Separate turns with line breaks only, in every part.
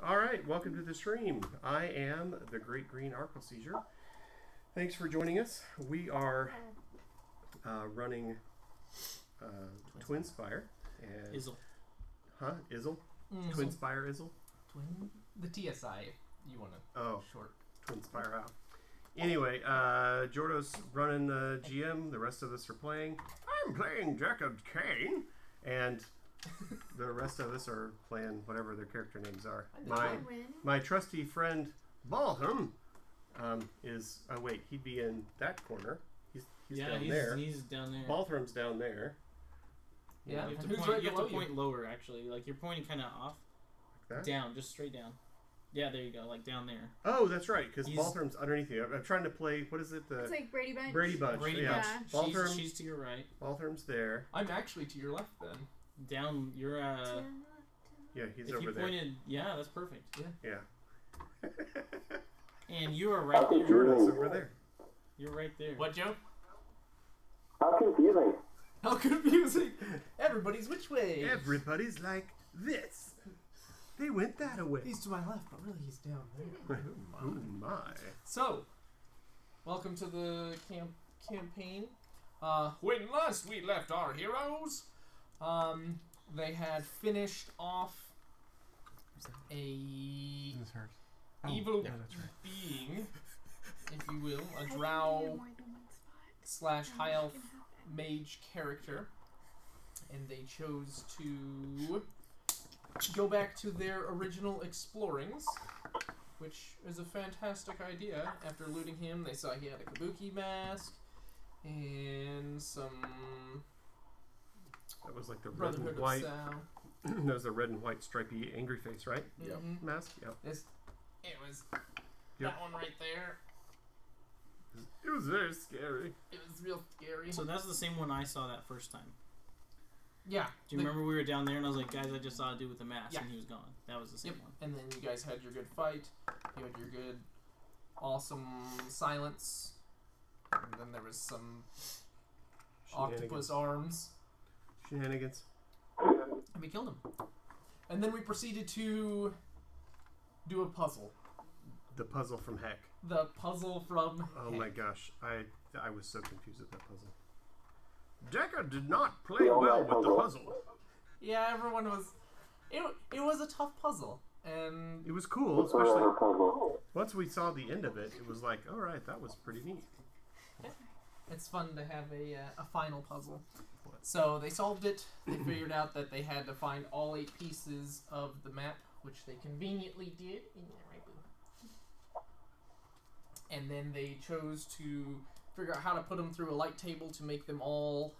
All right, welcome to the stream. I am the Great Green Arco Seizure. Thanks for joining us. We are running Twin Spire. And
Izzle.
Huh? Izzle?
Mm.
Twin Spire Izzle?
The TSI, you want to short.
Twin Spire out. Anyway, Jordo's running the GM. The rest of us are playing. I'm playing Jacob Kane. And the rest of us are playing whatever their character names are. My trusty friend Baltham is... Oh, wait. He'd be in that corner. He's down there.
He's down there.
Baltham's down there.
Yeah,
you have to point lower, actually. Like, you're pointing kind of off.
Like that?
Down, just straight down. Yeah, there you go. Like, down there.
Oh, that's right, because Baltham's underneath you. I'm trying to play... What is it?
It's like Brady Bunch.
Brady Bunch.
Yeah.
Baltham,
she's to your right.
Baltham's there.
I'm actually to your left, then.
Down, you're...
Yeah, he's
if
over
you
there.
pointed... Yeah, that's perfect.
Yeah.
And you are right there.
Jordan's over there.
You're right there.
What, Joe?
How confusing.
How confusing. Everybody's which way?
Everybody's like this. They went that away.
He's to my left, but really he's down there.
Oh my.
So, welcome to the campaign. When last we left our heroes, they had finished off a evil being, if you will, a drow / high elf mage character, and they chose to go back to their original explorings, which is a fantastic idea. After looting him, they saw he had a kabuki mask and some...
That was like the red
Brotherhood
and white.
of
That was the red and white stripy angry face, right?
Yep.
Mask? Yep.
It was
Yep.
that one right there.
It was very scary.
It was real scary.
So that's the same one I saw that first time.
Yeah.
Do you remember we were down there and I was like, guys, I just saw a dude with a mask,
Yeah.
and he was gone. That was the same
Yep.
one.
And then you guys had your good fight. You had your good, awesome silence. And then there was some octopus arms.
Shenanigans.
And we killed him. And then we proceeded to do a puzzle.
The puzzle from heck.
The puzzle from
Oh
Heck.
my gosh. I was so confused with that puzzle. Decker did not play well with the puzzle.
Yeah, everyone was... It was a tough puzzle. And
It was cool, especially once we saw the end of it. It was like, all right, that was pretty neat.
it's fun to have a final puzzle. So they solved it. They figured out that they had to find all 8 pieces of the map, which they conveniently did. Isn't that right, boo? And then they chose to figure out how to put them through a light table to make them all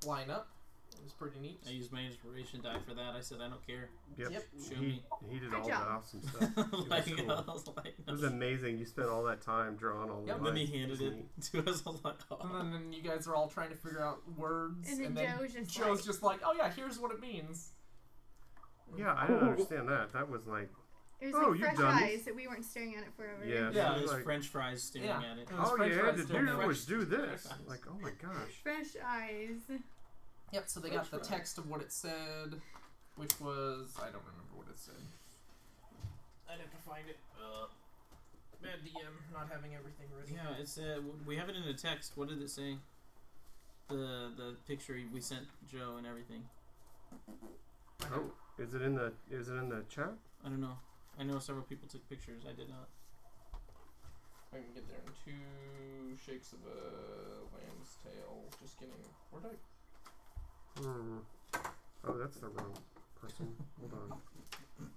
line up. It was pretty neat.
I used my inspiration die for that. I said, I don't care.
Yep.
Show me.
He did
Good
all
job.
that awesome stuff. It was,
Like,
cool.
I was like,
It was amazing. You spent all that time drawing all the
Yep.
And then he
lines.
handed
was
it
neat.
to us. I was like, oh.
And then you guys are all trying to figure out words.
And then Joe's just like-
oh yeah, here's what it means.
Yeah, I didn't understand that. That was like,
It was
Oh,
like
you
fresh
dummies.
eyes that we weren't staring at it forever.
Yeah.
Yeah,
it
it
was
was
like-
French fries staring
Yeah.
at it.
It was
all
French
you had
fries
to
doing
do
that.
was do this.
French fries.
Like, oh my gosh.
Fresh eyes.
Yep, so they got the text of what it said, which was... I don't remember what it said. I'd have to find it. Bad DM, not having everything ready.
Yeah, it's we have it in the text. What did it say? The picture we sent Joe and everything.
Oh, is it in the chat?
I don't know. I know several people took pictures. I did not.
I can get there in 2 shakes of a lamb's tail. Just kidding. Where'd I...
Oh, that's the wrong person. Hold on.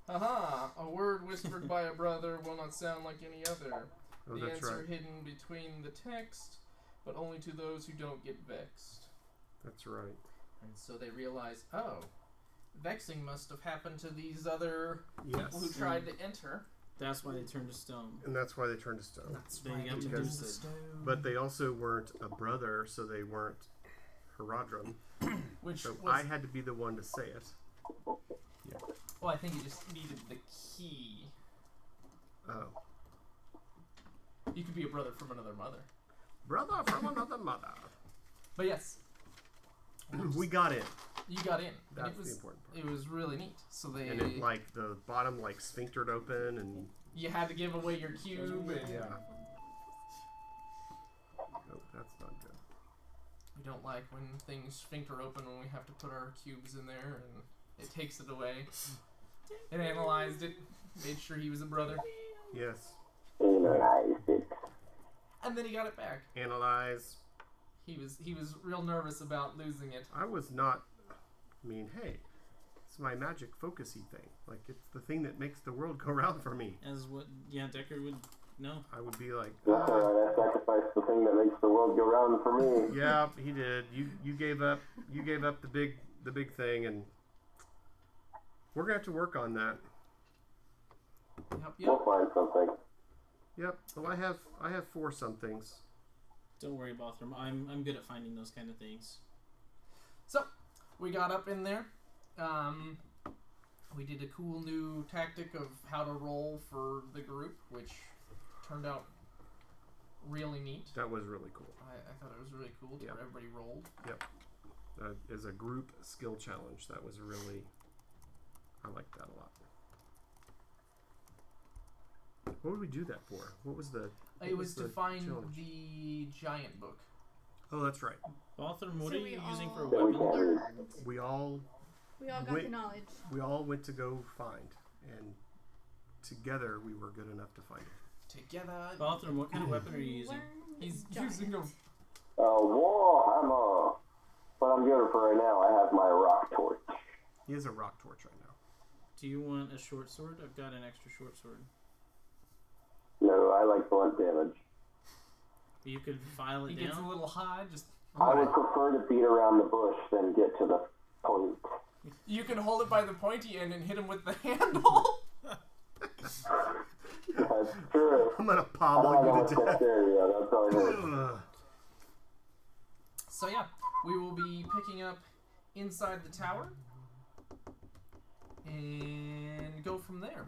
Haha! A word whispered by a brother will not sound like any other.
Oh,
The
that's
answer
right.
hidden between the text, but only to those who don't get vexed.
That's right.
And so they realize, oh, vexing must have happened to these other people who
Yes.
tried to enter.
That's why they turned to stone.
And that's why they turned to stone.
That's
They
why
got
they
to
turned
do
to
it.
stone.
But they also weren't a brother, so they weren't Herodrum.
Which
So
was...
I had to be the one to say it.
Well, I think you just needed the key.
Oh.
You could be a brother from another mother.
Brother from another mother.
But yes.
We got in.
You got in.
That's
and it was,
the important part.
It was really neat. So they...
And it, like, the bottom, like, sphinctered open, and...
You had to give away your cube. And
Yeah. Oh, that's not good.
we don't like when things sphincter open when we have to put our cubes in there, and it takes it away. It analyzed it, made sure he was a brother,
Yes.
Analyzed it.
and then he got it back.
Analyze.
He was real nervous about losing it.
I was not... I mean, hey, it's my magic focusy thing. Like, it's the thing that makes the world go round for me.
As what? Yeah, Deckard would know.
I would be like,
That's alright, I sacrificed the thing that makes the world go round for me.
yeah, he did. You gave up the big thing, and we're gonna have to work on that.
Yep.
We'll find something.
Yep. Well, I have 4 somethings.
Don't worry, Bothram. I'm good at finding those kind of things.
So, we got up in there. We did a cool new tactic of how to roll for the group, which turned out really neat.
That was really cool.
I thought it was really cool to
Yeah.
where everybody rolled.
Yep. As a group skill challenge, that was really... I liked that a lot. What would we do that for? What was the...
It was to find
challenge?
the giant book.
Oh, that's right.
Bothram, what
So
are
we
you using for a
all
Yeah, we
weapon?
can.
learned.
We all
got
Wait.
the knowledge.
we all went to go find, and together we were good enough to find it.
Together.
Bothram, what kind of weapon are you using?
Learn
He's
giant.
using a...
Warhammer. What I'm doing for right now, I have my rock torch.
He has a rock torch right now.
Do you want a short sword? I've got an extra short sword.
No, I like blunt damage.
You could file it
He gets a
down.
little high. Just
I would prefer to beat around the bush than get to the point.
you can hold it by the pointy end and hit him with the handle.
That's true.
I'm gonna
I don't
pommel
have that
you
much
to death.
dexterity, though. That's all it is.
Ugh.
So yeah, we will be picking up inside the tower and go from there.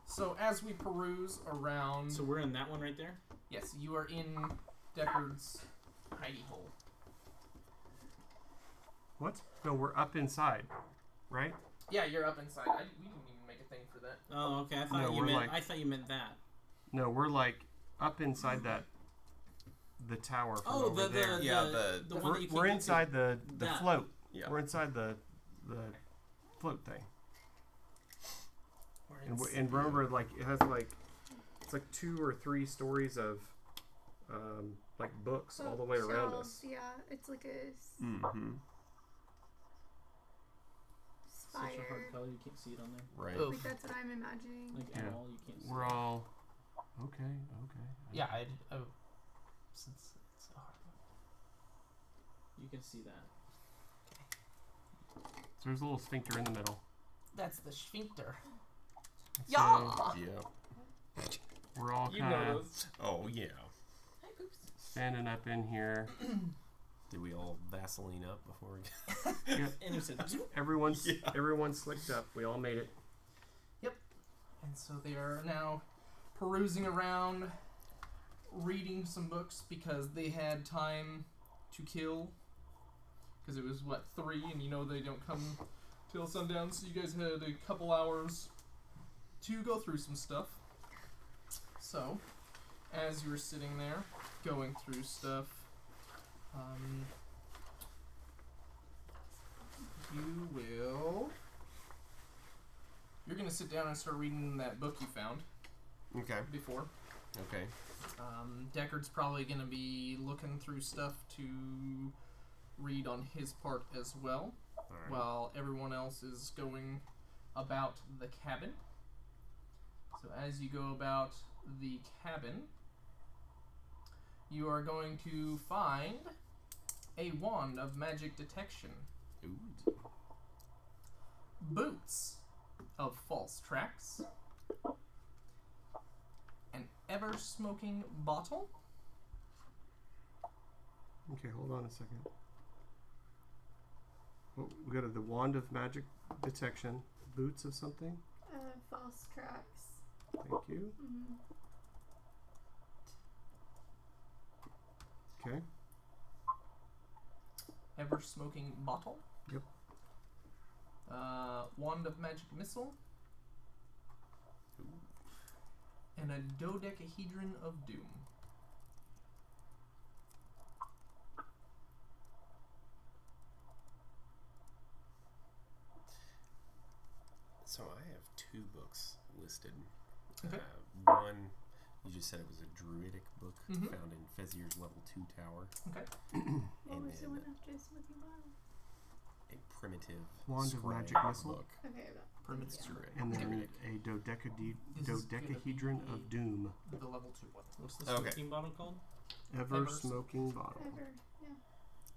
So as we peruse around,
So we're in that one right there?
yes, you are in Deckard's hidey hole.
What? No, we're up inside, right?
Yeah, you're up inside. We didn't even make a thing for that.
Oh, okay. I thought
No,
you
we're
meant.
like-
I thought you meant that.
No, we're like up inside the tower from
Oh,
over there.
the one that you can't
We're
get to.
inside the
That.
float.
Yeah.
We're inside the float thing. And remember, like, it has like, it's like 2 or 3 stories of like books all the way around us.
Yeah, it's like a
Mm-hmm.
Such a hard
spire.
color, you can't see it on there.
Right.
Oh.
Like that's what I'm imagining.
Like
Yeah.
at all, you can't see
We're
it.
all okay.
Yeah, since it's a hard one.
You can see that.
So there's a little sphincter in the middle.
That's the sphincter.
So
Yeah.
Yeah.
we're all
You
kind
know
of
those.
Oh, yeah.
standing up in here.
Did we all Vaseline up before we
And you said,
Everyone's
Yeah.
everyone's slicked up. We all made it.
And so they are now perusing around, reading some books because they had time to kill. Because it was, 3, and you know they don't come till sundown, so you guys had a couple hours to go through some stuff. So, as you were sitting there, going through stuff, you're going to sit down and start reading that book you found
Okay.
before.
Okay.
Deckard's probably going to be looking through stuff to read on his part as well,
Alright.
while everyone else is going about the cabin. So as you go about the cabin, you are going to find a wand of magic detection,
Ooh.
boots of false tracks, an ever-smoking bottle,
Okay, hold on a second. Well, we got the wand of magic detection, boots of something.
False tracks.
Thank you.
Mm-hmm.
Okay.
ever-smoking bottle, Wand of Magic Missile, and a Dodecahedron of Doom.
So I have 2 books listed.
Okay.
One, you just said it was a druidic book found in Fezier's level 2 tower.
Okay.
What
And
was the
then
one after Smoking Bottle?
a primitive
Wand of
scribe
Magic Missile?
book.
Okay, I got
Primitive
yeah.
Druid.
And then
Druidic.
a
This is gonna
dodecahedron
be
of doom.
The level 2 one.
What's the
Okay.
smoking bottle called?
Ever smoking bottle.
Ever, yeah.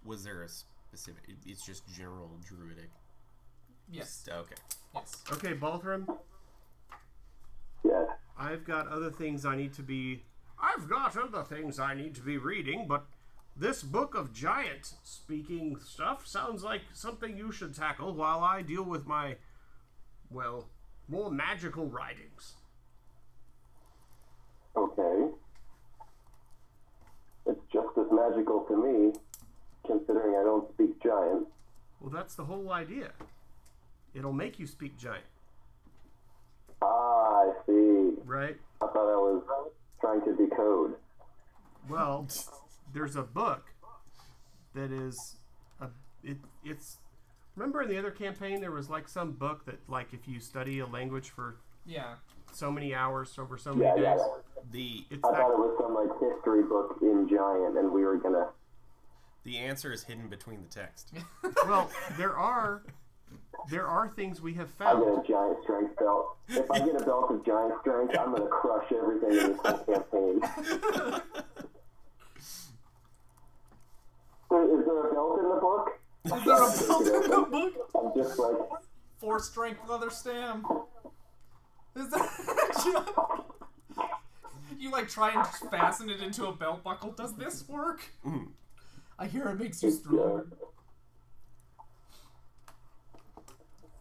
Was there a specific... It's just general druidic?
Yes.
Okay.
Yes.
Okay, Balthram,
Yes.
I've got other things I need to be reading, but this book of giant speaking stuff sounds like something you should tackle while I deal with my, well, more magical writings.
Okay. It's just as magical to me, considering I don't speak giant.
Well, that's the whole idea. It'll make you speak giant,
Ah, I see.
right?
I thought I was trying to decode.
Well, there's a book that is it's remember in the other campaign there was like some book that like if you study a language for
Yeah.
so many hours over so many days.
The
It's
I
that
thought it was some like history book in giant, and we were gonna.
answer is hidden between the text.
well, there are things we have
I get
found.
a giant strength belt. If I get a belt of giant strength, I'm gonna crush everything in this whole campaign. Is there a belt in the book?
Is there a belt in the book?
I'm just like,
4 strength leather stem. Is that you like try and fasten it into a belt buckle? Does this work? I hear it makes you stronger.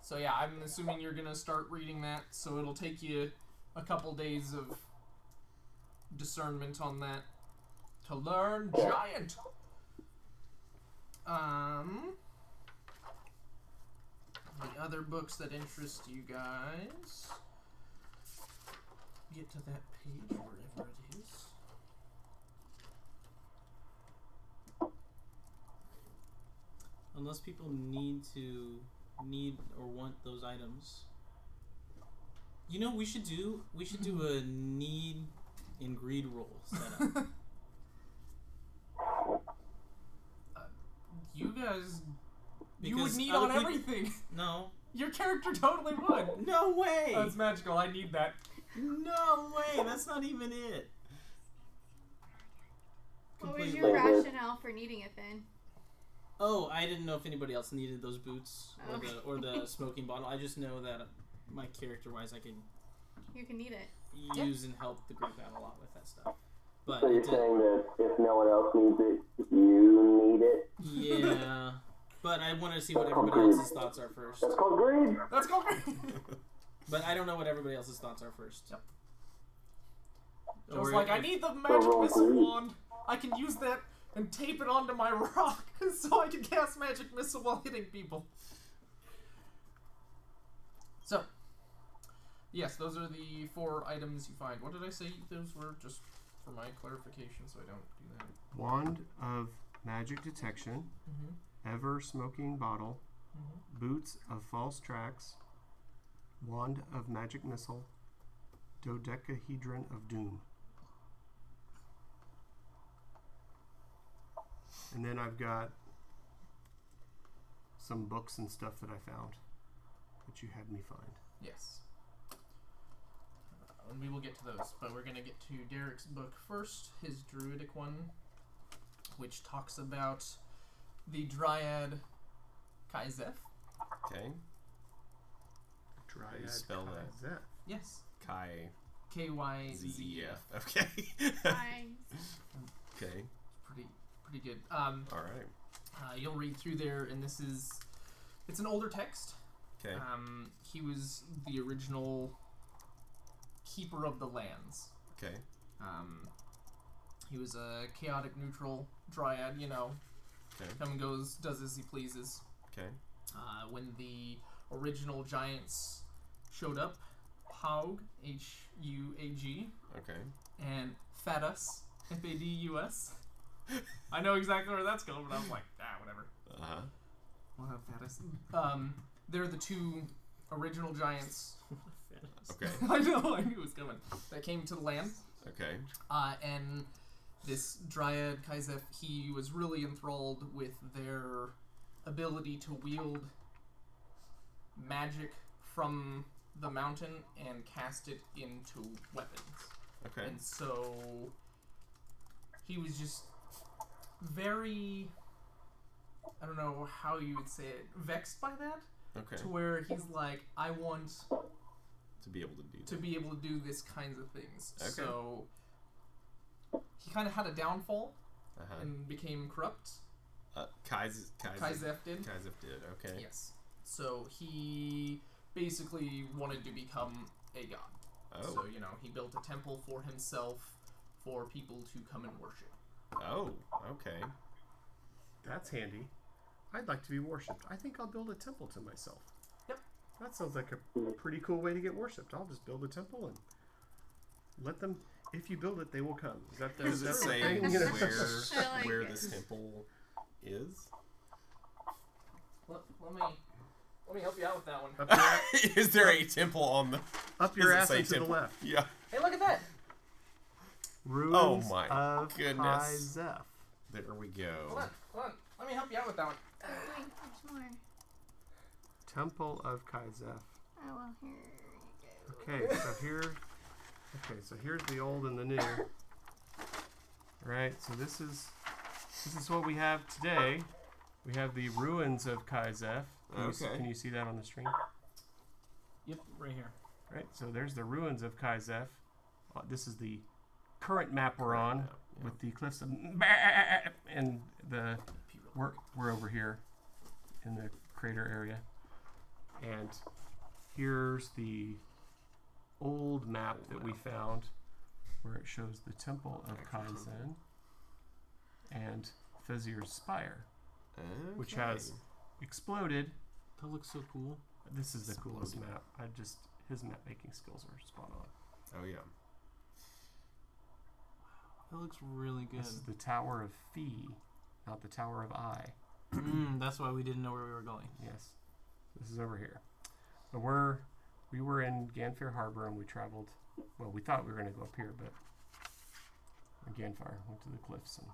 So yeah, I'm assuming you're gonna start reading that. So it'll take you a couple days of discernment on that to learn giant. The other books that interest you guys. Get to that page wherever it is.
Unless people need or want those items. You know, we should do a need and greed roll setup.
You guys, you
Because
would need
other
on
people-
everything.
No.
Your character totally would.
No way.
That's magical. I need that.
No way. That's not even it.
What was
Completely.
your rationale for needing it then?
Oh, I didn't know if anybody else needed those boots
Oh.
or the smoking bottle. I just know that my character-wise, I can
You can need it.
use and help the group out a lot with that stuff. But
so you're
it did-
saying that if no one else needs it, you need it?
yeah. But I wanted to see what everybody else's thoughts are first.
That's called greed.
Let's go.
But I don't know what everybody else's thoughts are first.
Yep.
Or
Joe's like, I
if-
need the magic
roll
missile
greed.
wand. I can use that and tape it onto my rock so I can cast magic missile while hitting people. So, yes, those are the 4 items you find. What did I say those were? Just for my clarification so I don't do that.
Wand of magic detection, ever smoking bottle, boots of false tracks, wand of magic missile, dodecahedron of doom. And then I've got some books and stuff that I found that you had me find.
Yes. And we will get to those, but we're going to get to Derek's book first, his druidic one, which talks about the dryad Kaizeth.
Okay.
Dryad
spell that?
Kaizeth.
Yes.
Kai
Kyzef.
ZEF. Okay. Okay.
Pretty good.
All right.
You'll read through there, and it's an older text.
Okay.
He was the original keeper of the lands.
Okay.
He was a chaotic neutral dryad, you know.
Okay.
Come and goes, does as he pleases.
Okay.
When the original giants showed up. Haug, H-U-A-G,
Okay.
and Fadus, F-A-D-U-S. I know exactly where that's going, but I was like, whatever.
Uh-huh.
We'll have Fadus. They're the two original giants.
Okay.
I know, I knew it was coming. That came to the land.
Okay.
And this Dryad Kaizef, he was really enthralled with their ability to wield magic from the mountain and cast it into weapons.
Okay.
And so he was just very, I don't know how you would say it, vexed by that.
Okay.
To where he's like, I want
To be able to do
to
that.
be able to do this kinds of things.
Okay.
So he kind of had a downfall
Uh-huh.
and became corrupt.
Kaizef
did.
Kaizef did. Okay.
Yes. So he basically wanted to become a god.
Oh.
So, he built a temple for himself for people to come and worship.
Oh. Okay.
That's handy. I'd like to be worshipped. I think I'll build a temple to myself.
Yep.
That sounds like a pretty cool way to get worshipped. I'll just build a temple and let them. If you build it, they will come. Is that the,
Does it
that's the
say
thing?
I like
where
it.
this temple is?
Let me help you out with that one.
Up your,
Is there a temple on the?
up your
Does it
ass
say
and to the
temple?
left.
Yeah.
Hey, look at that!
Ruins
Oh my
of
goodness.
Kaizef.
There we
Hold
go.
on. Let me help you out with that one.
Wait, there's more.
Temple of Kaizef.
Oh, well, here you go.
Okay, so here. Okay, so here's the old and the new. Right. So this is what we have today. We have the ruins of Kaizef.
Okay.
Can you see that on the screen?
Yep, right here.
Right. So there's the ruins of Kaizef. This is the current map we're on
map, yeah.
with the cliffs of and the we're over here in the crater area. And here's the old map that we found where it shows the Temple of Kaizen and Fezir's Spire, which has exploded.
That looks so cool.
This is the coolest map. His map making skills are spot on.
Oh yeah.
That looks really good.
This is the Tower of Fee, not the Tower of I.
That's why we didn't know where we were going.
Yes. This is over here. So we were in Ganfair Harbor and we traveled. Well, we thought we were going to go up here, but Ganfire went to the cliffs and.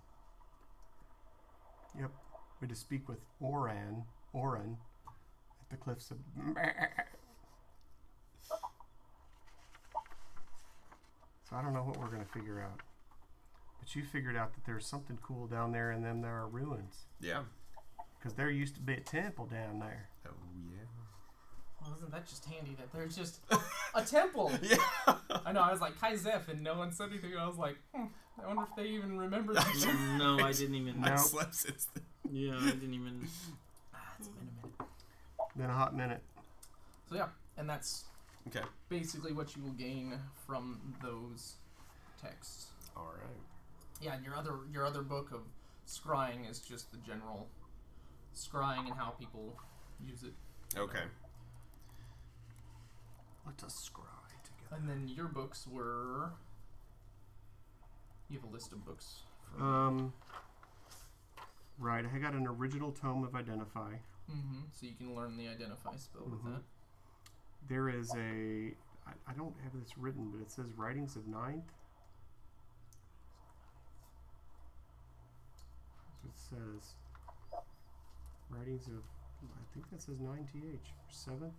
Yep. We had to speak with Oran at the cliffs of. So I don't know what we're going to figure out. But you figured out that there's something cool down there, and then there are ruins.
Yeah.
Because there used to be a temple down there.
Oh yeah.
Well, isn't that just handy that there's just a temple?
Yeah.
I know, I was like, Kaizef, and no one said anything. I was like, I wonder if they even remember that.
No, I didn't even.
I
Nope.
slept since then.
Yeah, I didn't even.
It's been a minute.
Been a hot minute.
So yeah, and that's
Okay.
basically what you will gain from those texts.
All right.
Yeah, and your other book of scrying is just the general scrying and how people use it.
Okay.
Let us scry together.
And then your books were. You have a list of books.
Right, I got an original tome of Identify.
So you can learn the identify spell with that.
There is I don't have this written, but it says Writings of Ninth. It says Writings of, I think that says 9th, or 7th.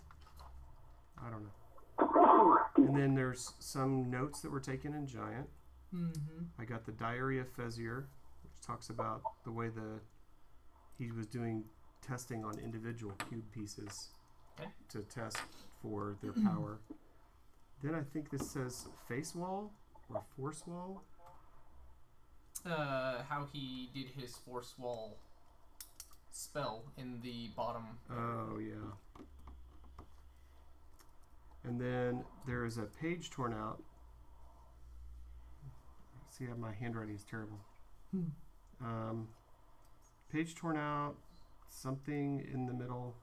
I don't know. And then there's some notes that were taken in Giant. I got the Diary of Fezir, which talks about the way he was doing testing on individual cube pieces to test for their power. Then I think this says Face Wall or Force Wall.
How he did his force wall spell in the bottom.
Oh yeah. And then there is a page torn out. See, my handwriting is terrible. Page torn out, something in the middle.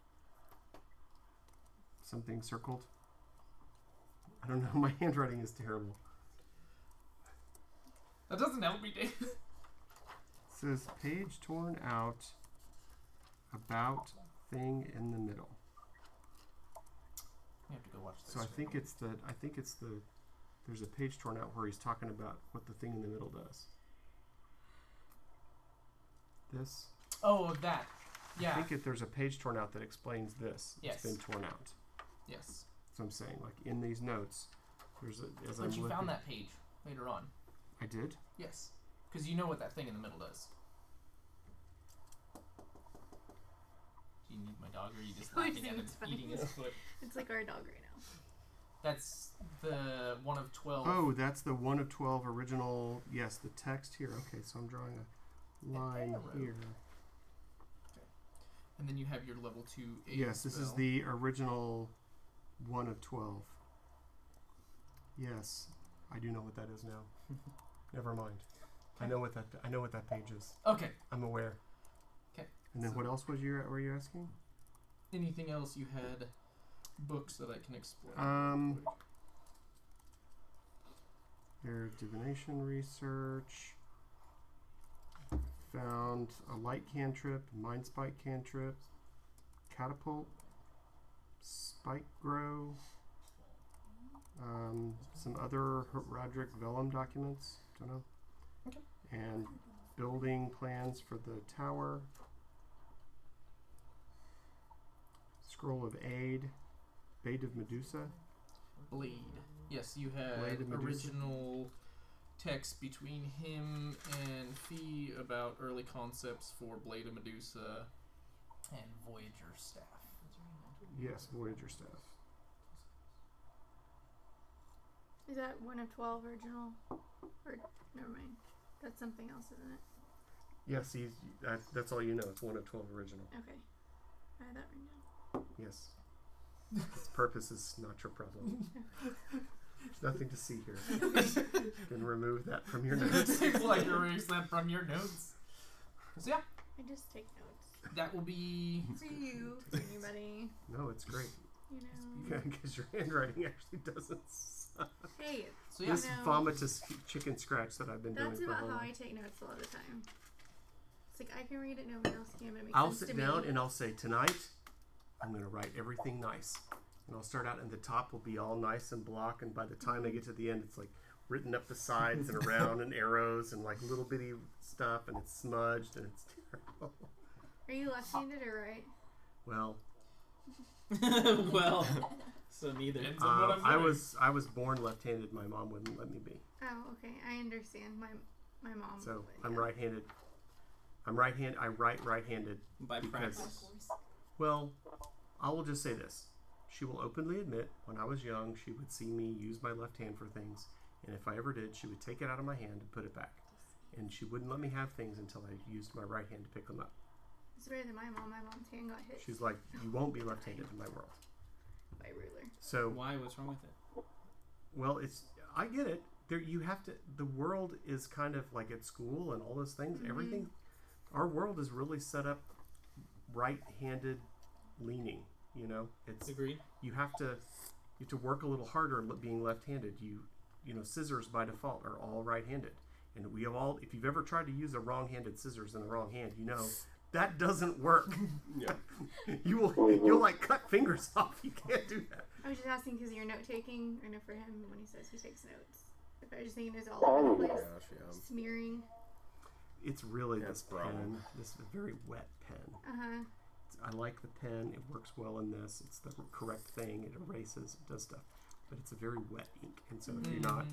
something circled. I don't know. My handwriting is terrible.
That doesn't help me, Dave.
It says page torn out. About thing in the middle.
You have to go watch this.
So I think it's the. There's a page torn out where he's talking about what the thing in the middle does. This.
Oh, that. Yeah.
I think there's a page torn out that explains this.
Yes.
It's been torn out.
Yes.
So I'm saying, like in these notes, there's a. As
But
I'm
you
looking,
found that page later on.
I did.
Yes. Because you know what that thing in the middle does. Do you need my dog, or are you just
I
laughing
think
at him
it's funny.
eating his foot?
It's like our dog right now.
That's the 1 of 12.
Oh, that's the 1 of 12 original. Yes, the text here. Okay, so I'm drawing a line
arrow.
here.
And then you have your level 2 aid
Yes, this is
spell.
the original 1 of 12. Yes, I do know what that is now. Never mind. I know what that page is.
Okay.
I'm aware.
Okay.
And then
So-
what else were you asking?
Anything else you had? Books that I can explain.
There's divination research. Found a light cantrip, mind spike cantrip, catapult, spike grow, some other Roderick Vellum documents. Don't know.
Okay.
And building plans for the tower. Scroll of Aid, Bait of Medusa.
Blade. Yes, you had
Blade of Medusa.
original text between him and Fee about early concepts for Blade of Medusa and Voyager staff.
Yes, Voyager staff.
Is that 1 of 12 original? Or never mind. That's something else, isn't it?
Yes, that's all you know. It's 1 of 12 original.
Okay. I have that right now.
Yes. Its purpose is not your problem. There's nothing to see here. You can remove that from your
It
notes.
seems like you erased that from your notes. So yeah,
I just take notes.
that will be...
For you. For anybody.
No, it's great.
You know.
Yeah, because your handwriting actually doesn't suck.
Hey,
So yeah,
This
know.
vomitous chicken scratch that I've been
that's
doing for a
about
whole
how I
life.
take notes a lot of the time. It's like I can read it, nobody else can, but it makes
I'll
sense
sit
to
down
me.
and I'll say, tonight, I'm going to write everything nice. And I'll start out and the top will be all nice and block, and by the time I get to the end, it's like written up the sides and around and arrows and like little bitty stuff, and it's smudged and it's terrible.
Are you left-handed or right?
Well,
Well, so neither.
Depends on what I'm
I
doing.
was born left-handed. My mom wouldn't let me be.
Oh, okay. I understand. My mom.
So
would,
I'm
yeah.
right-handed. I write right-handed.
By
because-
practice.
Well, I will just say this. She will openly admit when I was young, she would see me use my left hand for things, and if I ever did, she would take it out of my hand and put it back. And she wouldn't let me have things until I used my right hand to pick them up.
It's better than my mom. My mom's hand got hit
She's like, you won't be left-handed in my world.
by a ruler.
So,
Why? What's wrong with it?
well, I get it. There, you have to. The world is kind of like at school and all those things.
Mhm.
Everything. Our world is really set up right-handed leaning. You know, it's
Agreed.
you have to work a little harder being left-handed. You know, scissors by default are all right-handed, and we have all. If you've ever tried to use a wrong-handed scissors in the wrong hand, you know that doesn't work.
Yeah.
You'll like cut fingers off. You can't do that.
I was just asking because you're note taking. I know for him when he says he takes notes. If I was just thinking it's all over the place,
Gosh, yeah.
smearing.
It's really
That's
this
the problem.
pen. This very wet pen.
Uh-huh.
I like the pen. It works well in this. It's the correct thing. It erases. It does stuff. But it's a very wet ink. And so if you're not...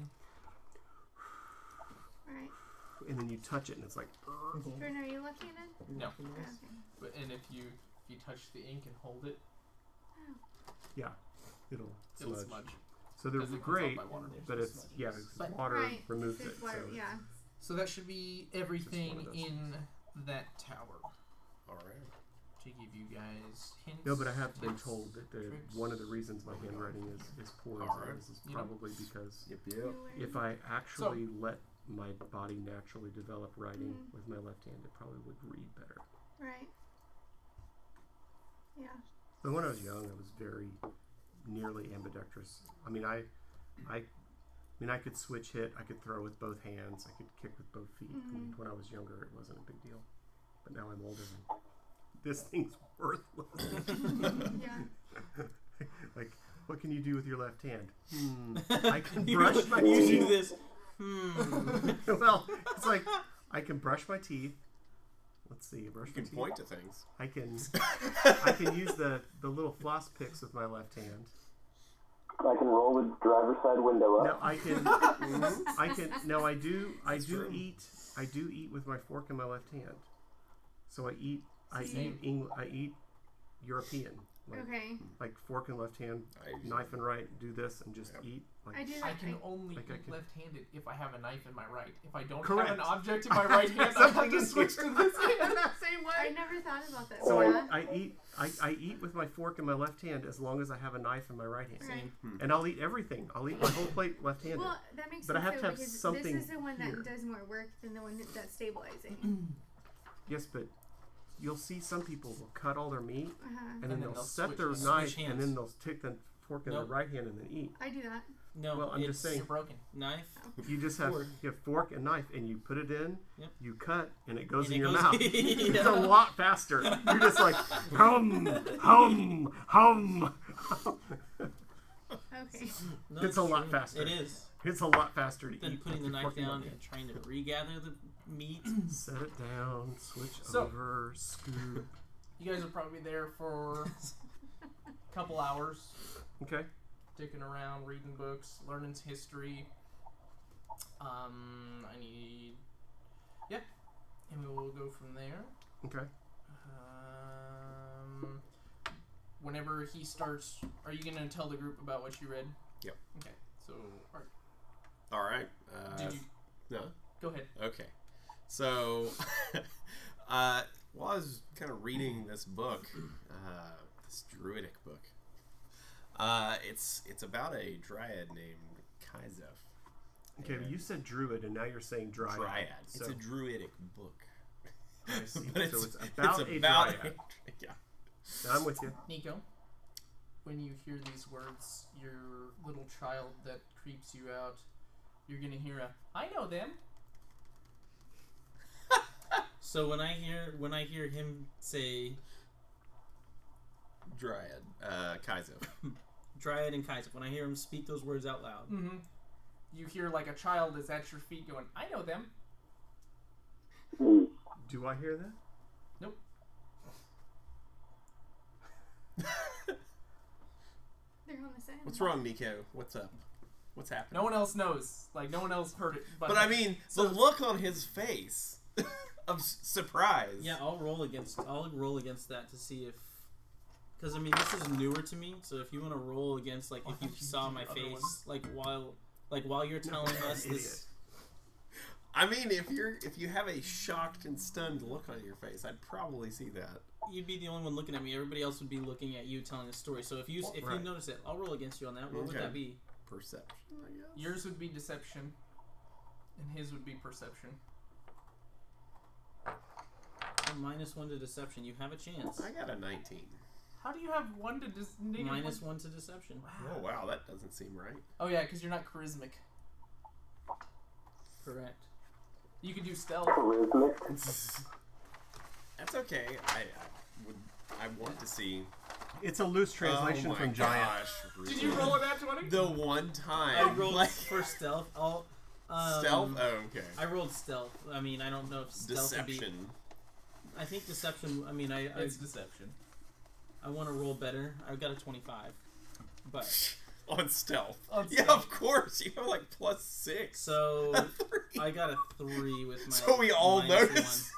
Right.
And then you touch it and it's like...
Jordan, are you left-handed?
No.
Okay.
But and if you touch the ink and hold it,
Yeah. It'll
it'll
smudge.
smudge.
So they're
'Cause it comes
great,
out by water.
but it's... Yeah, it's
But-
water
Right.
removes
It's
it.
water,
So
yeah.
So that should be everything
Just one of those.
in that tower.
All right.
To give you guys hints.
No, but I have been
tips,
told that
tricks.
one of the reasons my handwriting is poor
Alright.
is
You know.
probably because
Yep, yep.
if I actually let my body naturally develop writing with my left hand, it probably would read better.
Right. Yeah.
But when I was young, I was very nearly ambidextrous. I mean, I could switch hit. I could throw with both hands. I could kick with both feet. I mean, when I was younger, it wasn't a big deal. But now I'm older. And this thing's worthless.
Yeah.
Like, what can you do with your left hand? I can brush my
You
teeth.
do this.
Well, it's like I can brush my teeth. Let's see, brush
You
my
can
teeth.
point to things.
I can use the little floss picks with my left hand.
I can roll the driver's side window up.
No, I do
true.
eat with my fork in my left hand. So I eat European. Like fork in left hand, knife in right, do this and just eat. Like,
I do that.
I can only
like I
eat
can-
left-handed if I have a knife in my right. If I don't
Correct.
have an object in my right hand, I have to switch to this hand.
same way.
I never thought about that.
So
Yeah.
I eat with my fork in my left hand as long as I have a knife in my right hand.
Right.
And I'll eat everything. I'll eat my whole plate left-handed.
Well, that makes
But I
sense.
have to
though,
have
because
something
This is the one that
here.
does more work than the one that's stabilizing.
Yes, but you'll see some people will cut all their meat and then
then
they'll
they'll
set
switch
their
hands.
knife
Switch
and
hands.
then they'll take the fork in
Nope.
the right hand and then eat.
I do that.
No,
Well, I'm just
it's
saying.
You're broken.
knife.
You just have
Fork.
you have fork and knife and you put it in,
Yep.
you cut, and it goes
And
in
it
your
goes-
mouth.
Yeah.
It's a lot faster. You're just like hum, hum, hum.
Okay.
No,
It's a lot
true.
faster.
It is.
It's a lot faster to
Than
eat.
putting the
with your
knife
fork in
down
your
and trying to regather the meat.
hand. Set it down, switch
So-
over, scoop.
You guys are probably there for a couple hours,
Okay.
dicking around, reading books, learning history. And we will go from there.
Okay.
Whenever he starts, are you going to tell the group about what you read?
Yep.
Okay, so,
All right.
did you,
No.
go ahead.
Okay. So, while I was kind of reading this book, this druidic book, it's about a dryad named Kaizef.
Okay, but you said druid, and now you're saying dryad.
It's
So,
a druidic book.
I see.
But
So it's about a dryad.
yeah.
I'm with you.
Nico, when you hear these words, your little child that creeps you out, you're going to hear a, I know them.
So when I hear him say
Dryad, Kaizef.
Dryad and Kaiser, when I hear him speak those words out loud,
Mm-hmm. You hear like a child is at your feet going, I know them.
Do I hear that?
Nope.
They're on the same.
What's wrong, Nico? What's up? What's happening?
No one else knows. Like, no one else heard it.
But I mean, the look on his face of surprise.
yeah, I'll roll against that to see if, because I mean this is newer to me. So if you want to roll against, like, if you saw my
other
face, like while you're telling us this,
I mean, if you have a shocked and stunned look on your face, I'd probably see that.
you'd be the only one looking at me. Everybody else would be looking at you telling the story. So if you
Right.
notice it, I'll roll against you on that. What would
Okay.
that be?
Perception, I guess.
yours would be deception, and his would be perception.
-1 to deception. You have a chance.
I got a 19.
How do you have one to negative
-1 to deception.
Oh wow, that doesn't seem right.
Oh yeah, because you're not charismatic.
Correct.
You could do stealth.
Charismatic.
That's okay. I want to see.
It's a loose translation
Oh my
from giant.
gosh,
Did you roll a nat 20?
The one time
I rolled
like,
for stealth.
stealth? Oh, okay.
I rolled stealth. I mean, I don't know if stealth would be.
Deception.
I think deception. I mean,
It's deception.
I want to roll better. I've got a 25, but
On stealth.
On
Yeah,
stealth.
of course. You have like +6.
so
Three.
I got a 3 with my.
So we all
-1.
notice.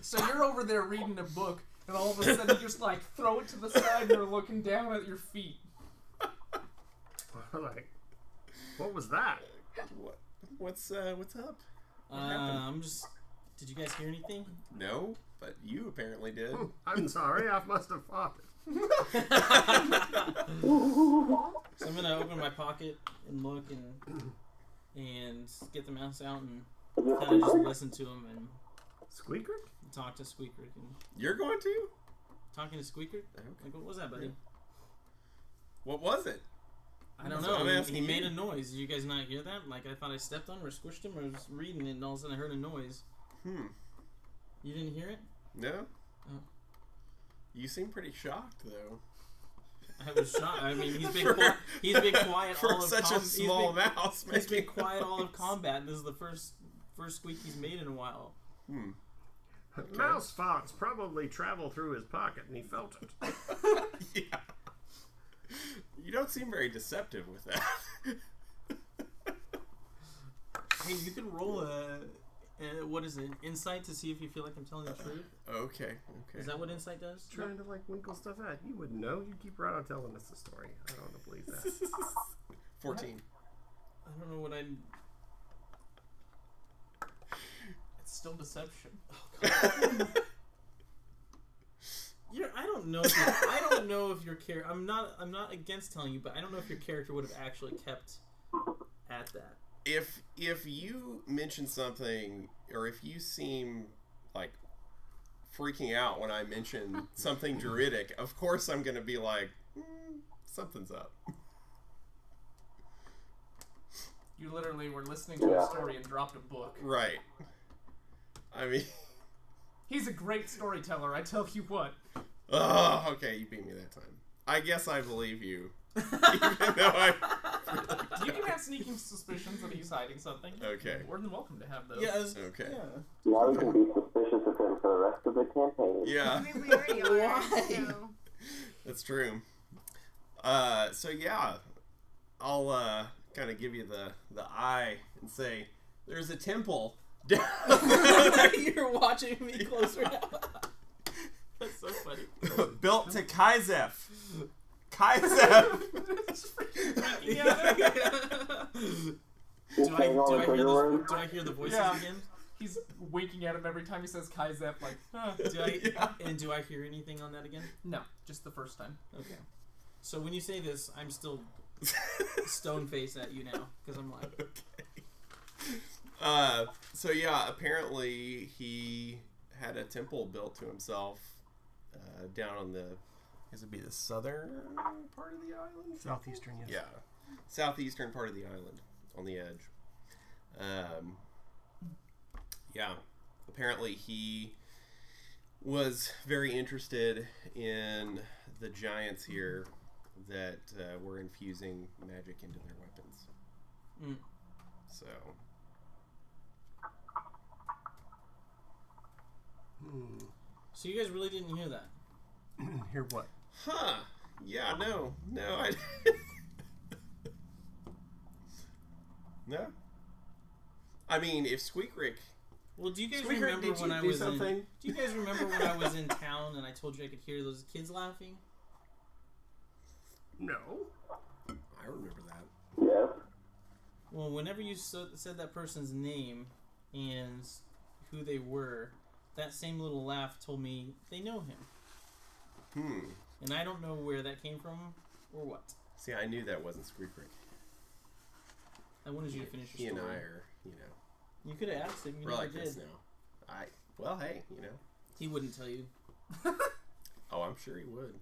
So you're over there reading a book, and all of a sudden you just like throw it to the side and you're looking down at your feet.
Like, what was that?
What's up? What happened?
I'm just. Did you guys hear anything?
No, but you apparently did.
I'm sorry, I must have fought it.
So I'm gonna open my pocket and look and get the mouse out and kind of just listen to him and
Squeaker?
talk to Squeaker. And
You're going to?
talking to Squeaker?
Okay.
Like, what was that, buddy?
What was it?
I don't
So I'm
know.
asking
He made
you.
a noise. Did you guys not hear that? Like, I thought I stepped on him or squished him or was reading it, and all of a sudden I heard a noise. You didn't hear it?
No?
Oh.
You seem pretty shocked, though.
I was shocked. I mean, he's been
For-
he's been quiet
For
all of
such a small mouse,
He's been
making
quiet all of
noise.
combat. This is the first squeak he's made in a while.
Mouse farts probably travel through his pocket, and he felt it.
Yeah. You don't seem very deceptive with that.
Hey, you can roll a what is it? Insight to see if you feel like I'm telling the truth.
Okay.
Is that what insight does?
Trying to like winkle stuff out. You wouldn't know. You keep right on telling us the story. I don't want to believe that.
14.
I don't know what I'm.
It's still deception.
I don't know. I don't know if your character. I'm not against telling you, but I don't know if your character would have actually kept at that.
If you mention something, or if you seem like freaking out when I mention something druidic, of course I'm going to be like, something's up.
You literally were listening to a story and dropped a book.
Right. I mean...
He's a great storyteller, I tell you what.
Oh, okay, you beat me that time. I guess I believe you. Even though I...
You can have sneaking suspicions that he's hiding something.
Okay.
More than welcome to have those.
Yes.
Okay.
Yeah.
Now we can be suspicious of him for the rest of the campaign.
Yeah.
I mean, we already are.
Why?
So.
That's true. So yeah, I'll kind of give you the eye and say, there's a temple down.
You're watching me closer now. That's so funny.
Built to Kaizef. Kaizef.
Do I hear the voices
Yeah.
again?
He's winking at him every time he says Kaizep, like,
Do I hear anything on that again?
No, just the first time.
Okay. So when you say this, I'm still stone face at you now because I'm like,
So yeah, apparently he had a temple built to himself down on the, I guess it'd be the southern part of the island?
Southeastern, yes.
Yeah. Southeastern part of the island on the edge. Yeah. Apparently he was very interested in the giants here that were infusing magic into their weapons. So.
so you guys really didn't hear that?
Hear what?
Huh. Yeah, no, I No? I mean, if Squeakrick...
Well, do you guys
Squeaker,
remember
did you
when I
do
was
something?
in? Do you guys remember when I was in town and I told you I could hear those kids laughing?
No.
I remember that.
Yes.
Well, whenever you said that person's name and who they were, that same little laugh told me they know him. And I don't know where that came from or what.
See, I knew that wasn't Squeakrick.
I wanted you to finish
He
your
and
story.
I are,
You could have asked him. You
we're
never
like
did.
this now. Well, hey,
He wouldn't tell you.
Oh, I'm sure he would.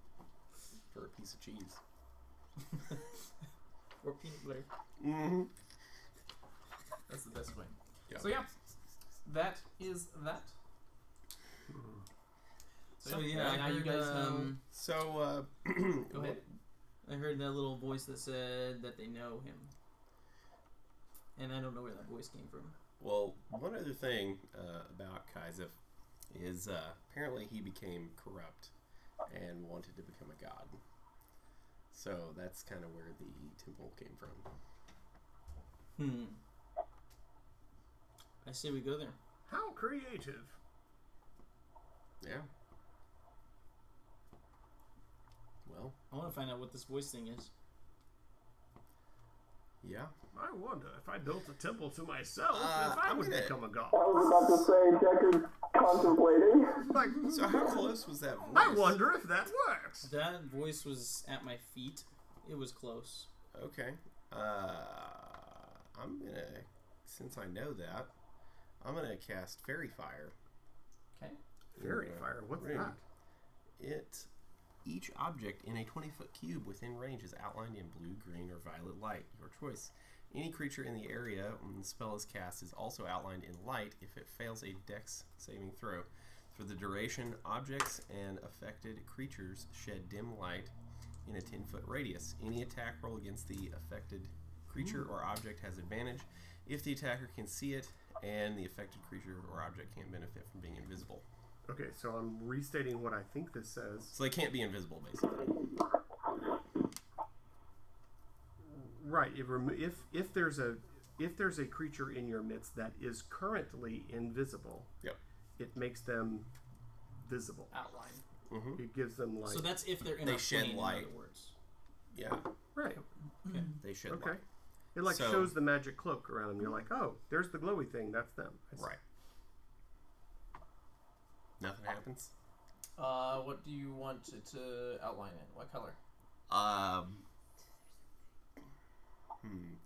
For a piece of cheese.
Or peanut butter.
Mm-hmm.
That's the best way.
Yeah.
So yeah, that is that.
So yeah, I
now
heard,
you guys know.
So,
Go ahead.
I heard that little voice that said that they know him. And I don't know where that voice came from.
Well, one other thing about Kaizef is apparently he became corrupt and wanted to become a god. So that's kind of where the temple came from.
I say we go there.
How creative.
Yeah. Well,
I want to find out what this voice thing is.
yeah.
I wonder if I built a temple to myself, if I
I'm
would
gonna-
become a god.
I was about to say, Decker's contemplating.
Like,
So how close was that voice?
I wonder if that works.
That voice was at my feet. It was close.
Okay. I'm gonna, since I know that, I'm gonna cast Fairy Fire.
Okay.
Fairy fire, what's
Ring.
that?
It Each object in a 20-foot cube within range is outlined in blue, green, or violet light, your choice. Any creature in the area when the spell is cast is also outlined in light if it fails a dex saving throw. For the duration, objects and affected creatures shed dim light in a 10-foot radius. Any attack roll against the affected creature or object has advantage if the attacker can see it, and the affected creature or object can't benefit from being invisible.
Okay, so I'm restating what I think this says.
So they can't be invisible, basically.
Right. If there's a creature in your midst that is currently invisible,
Yep.
it makes them visible.
Outline.
Mm-hmm.
It gives them light.
So that's if they're in
They
our
shed
plane,
light.
in other words.
Yeah,
Right.
Okay.
they shed
Okay.
light.
It like
So-
shows the magic cloak around them. You're like, oh, there's the glowy thing. That's them. I see.
Right. Nothing happens.
What do you want it to outline in? What color?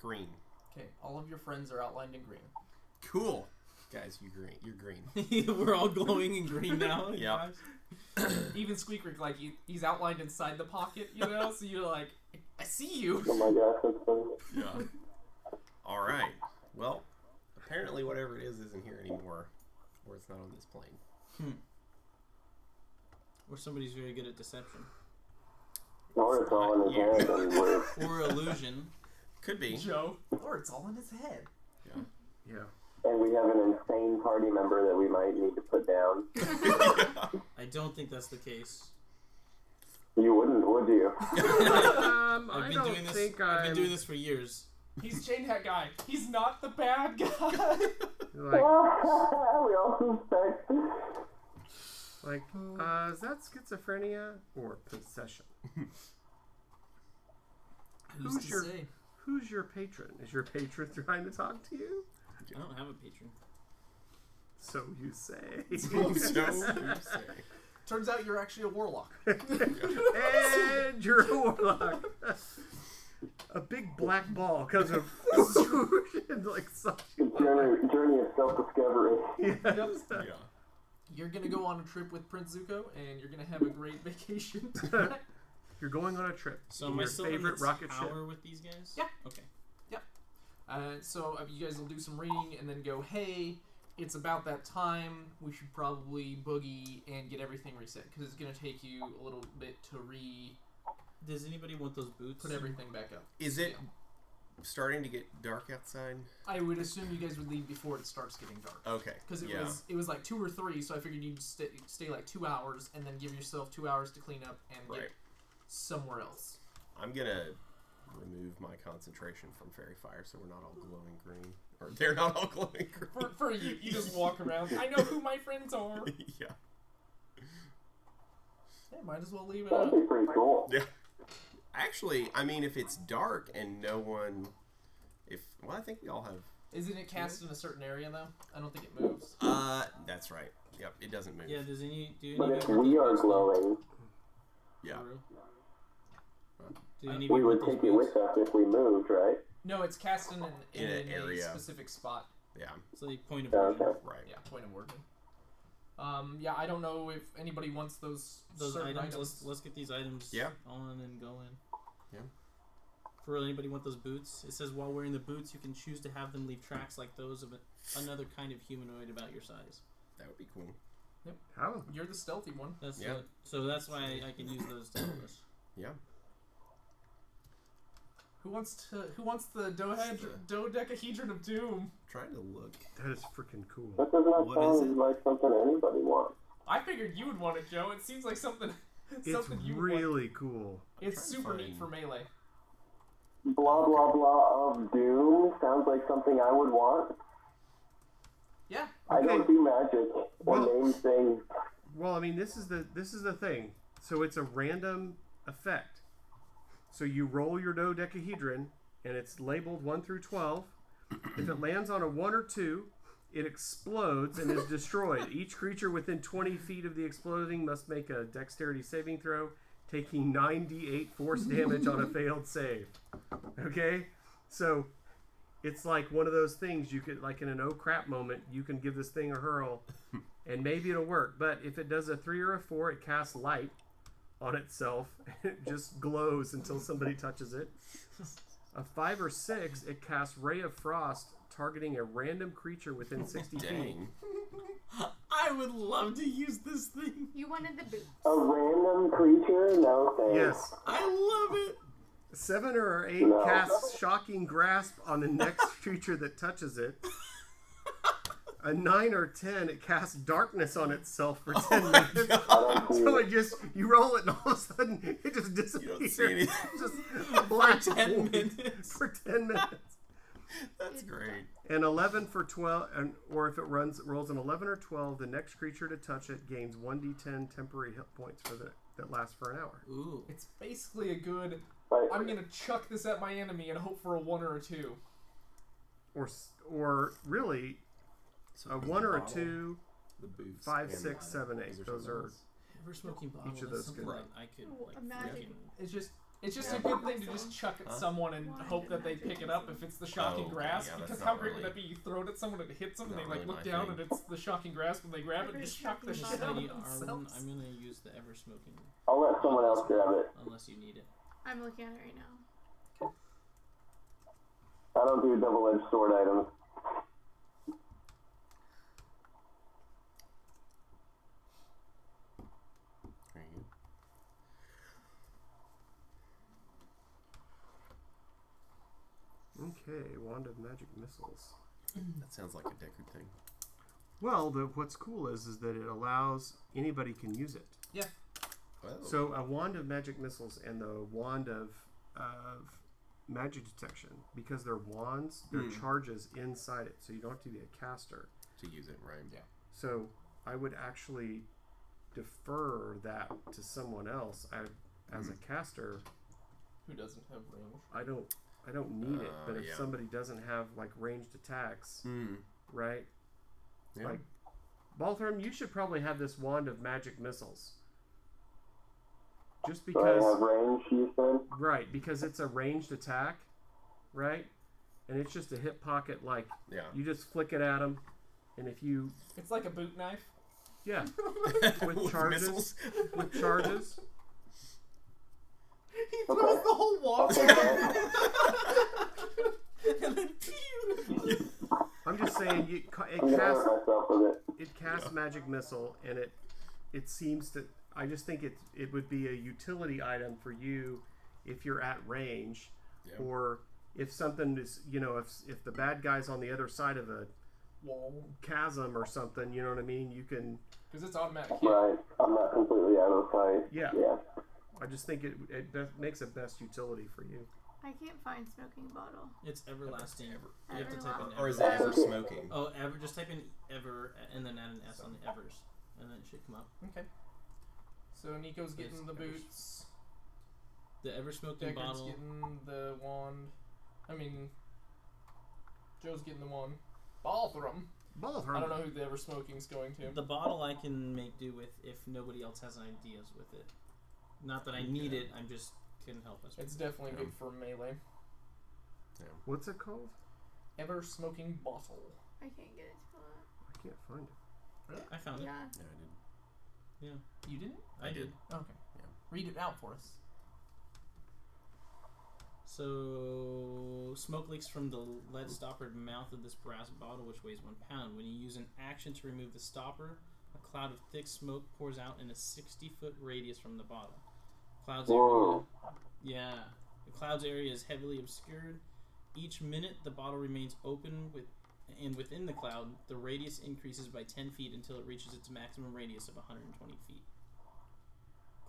Green.
Okay, all of your friends are outlined in green.
Cool. Guys, you're green.
We're all glowing in green now.
Yep.
Even Squeaker, like, he's outlined inside the pocket, you know? So you're like, I see you.
Oh my gosh, that's funny.
Yeah. All right. Well, apparently whatever it is isn't here anymore, or it's not on this plane.
Or somebody's very good at deception.
Or it's all in his head and we're
Or illusion.
Could be.
Joe. Or it's all in his head.
Yeah.
Yeah.
and we have an insane party member that we might need to put down.
I don't think that's the case.
You wouldn't, would you?
I
I've
don't think
I've been
I'm
doing this for years.
He's chain hat guy. He's not the bad guy.
like,
We all suspect.
is that schizophrenia or possession? Who's your patron? Is your patron trying to talk to you?
I don't have a patron.
So you say.
So you say.
Turns out you're actually a warlock.
And you're a warlock. A big black ball comes of and like something.
Journey of self-discovery.
Yes.
Yeah.
You're gonna go on a trip with Prince Zuko, and you're gonna have a great vacation.
You're going on a trip.
So
in
am I
your
still
favorite
in the
rocket
tower
ship.
with these guys?
Yeah.
Okay.
So you guys will do some reading, and then go, hey, it's about that time. We should probably boogie and get everything reset, because it's gonna take you a little bit to
Does anybody want those boots?
put everything back up.
Is it starting to get dark outside?
I would assume you guys would leave before it starts getting dark.
Okay.
Because
yeah.
it was like 2 or 3, so I figured you'd stay like 2 hours and then give yourself 2 hours to clean up and
Right.
get somewhere else.
I'm gonna remove my concentration from fairy fire, so we're not all glowing green, or they're not all glowing green.
For you, you just walk around. I know who my friends are.
Yeah.
Yeah, might as well leave it
That'd
up.
be pretty cool.
Yeah. Actually, I mean, if it's dark and no one, I think we all have.
Isn't it cast in a certain area though? I don't think it moves.
That's right. Yep, it doesn't move.
Yeah. Do any
But
of
if
you want
we
those
are
boots?
glowing,
Yeah.
For real? Do any of
we
you
would
want those
take it
boots?
with us if we moved, right?
No, it's cast in
In an
a
area.
specific spot.
Yeah.
It's like point of
Okay.
origin.
Right.
Yeah, point of origin. Yeah, I don't know if anybody wants those certain
items. Let's get these items
Yeah.
on and going.
Yeah.
For real, anybody want those boots? It says while wearing the boots, you can choose to have them leave tracks like those of another kind of humanoid about your size.
That would be cool.
How?
You're the stealthy one.
That's
Yeah.
so that's why I can use those to help us.
Yeah.
Who wants the dodecahedron of doom?
Trying to look.
That is freaking cool.
That does not
What is
sound
it?
like something anybody wants.
I figured you would want it, Joe. It seems like something
It's
something you would want.
really cool.
It's
trying to
super
find-
neat for melee.
Blah blah blah of doom sounds like something I would want.
Yeah.
I don't
Okay.
do magic or
Well-
name things.
Well, I mean, this is the thing. So it's a random effect. So you roll your dodecahedron, and it's labeled 1 through 12. If it lands on a 1 or 2, it explodes and is destroyed. Each creature within 20 feet of the exploding must make a dexterity saving throw, taking 9d8 force damage on a failed save. Okay? So it's like one of those things you could, like in an oh crap moment, you can give this thing a hurl, and maybe it'll work. But if it does a 3 or a 4, it casts light. on itself. It just glows until somebody touches it. A 5 or 6, it casts Ray of Frost, targeting a random creature within 60 feet.
Dang.
I would love to use this thing.
You wanted the boots.
A random creature? No thanks.
Yes.
I love it.
7 or 8
No.
casts Shocking Grasp on the next creature that touches it. A 9 or 10, it casts Darkness on itself for 10 minutes. So it just, you roll it and all of a sudden it just disappears.
You don't see anything.
Just black
For 10
void
minutes.
For 10 minutes.
That's great.
And 11 for 12, or if it rolls an 11 or 12, the next creature to touch it gains 1d10 temporary hit points that lasts for an hour.
Ooh.
It's basically a good.
Right.
I'm gonna chuck this at my enemy and hope for a 1 or a 2.
Or really,
So
a 1 or a
bottle,
2,
the boots,
5,
and
6, 7, 8.
is there
Those
something
are.
else?
Ever smoking bottle
Each of
is
those
something
could-
that I could
Ooh,
like
imagine.
freaking.
It's just a good thing to just chuck at someone and hope that they pick it up if it's the shocking
okay,
grasp.
yeah, that's
because
not
how great
really-
would that be? You throw it at someone and it hits them, and
Not
they like
really
look
my
down
thing.
and it's the shocking grasp, and they grab it and just chuck the
Every
shit out of
Say
themselves.
I'm gonna use the ever smoking
I'll let someone else grab it.
unless you need it.
I'm looking at it right now.
I don't do double-edged sword items.
There you go.
Okay, Wand of Magic Missiles.
That sounds like a Deku thing.
Well, what's cool is that it allows anybody can use it.
Well,
So a Wand of Magic Missiles and the Wand of Magic Detection, because they're wands, they're charges inside it, so you don't have to be a caster.
to use it, right?
Yeah.
So I would actually defer that to someone else. As a caster,
Who doesn't have range?
I don't need it. But if
yeah.
somebody doesn't have like ranged attacks,
Mm.
right?
Yeah.
Like Balthram, you should probably have this Wand of Magic Missiles. Just
So I
because,
have range, you said?
right? Because it's a ranged attack, right? And it's just a hip pocket. Like
Yeah.
you just flick it at them, and if you,
It's like a boot knife.
yeah,
With
charges.
missiles.
with charges.
He throws the whole wall.
And then pew!
I'm just saying, it
I'm gonna
casts
hurt myself with it.
it casts magic missile, and it seems to. I just think it would be a utility item for you if you're at range,
Yeah.
or if something is, if the bad guy's on the other side of a
Wall.
chasm or something, you know what I mean. You can.
Because it's automatic hit.
Right. I'm not completely out of sight.
Yeah.
Yeah.
I just think it makes a best utility for you.
I can't find smoking bottle.
It's everlasting. You have to type in
Everlasting.
Or is it
ever.
ever smoking?
Oh, ever. Just type in ever and then add an S on the evers, and then it should come up.
Okay. So Nico's getting
Yes,
the
every-
boots.
The ever smoking
Deckard's
bottle.
getting the wand. I mean, Joe's getting the wand. Balthram. I don't know who the ever smoking's going to.
The bottle I can make do with if nobody else has ideas with it. Not that I need it. I'm just can help us.
It's definitely good for melee.
What's it called?
Ever smoking bottle.
I can't get it to pull up.
I can't find it.
I found it.
Yeah.
Yeah, I did.
Yeah,
You didn't?
I did.
Okay.
Yeah.
Read it out for us.
So, smoke leaks from the lead-stoppered mouth of this brass bottle, which weighs 1 pound. When you use an action to remove the stopper, a cloud of thick smoke pours out in a 60-foot radius from the bottle. Cloud's area,
Whoa.
yeah. The cloud's area is heavily obscured. Each minute, the bottle remains open and within the cloud, the radius increases by 10 feet until it reaches its maximum radius of 120 feet.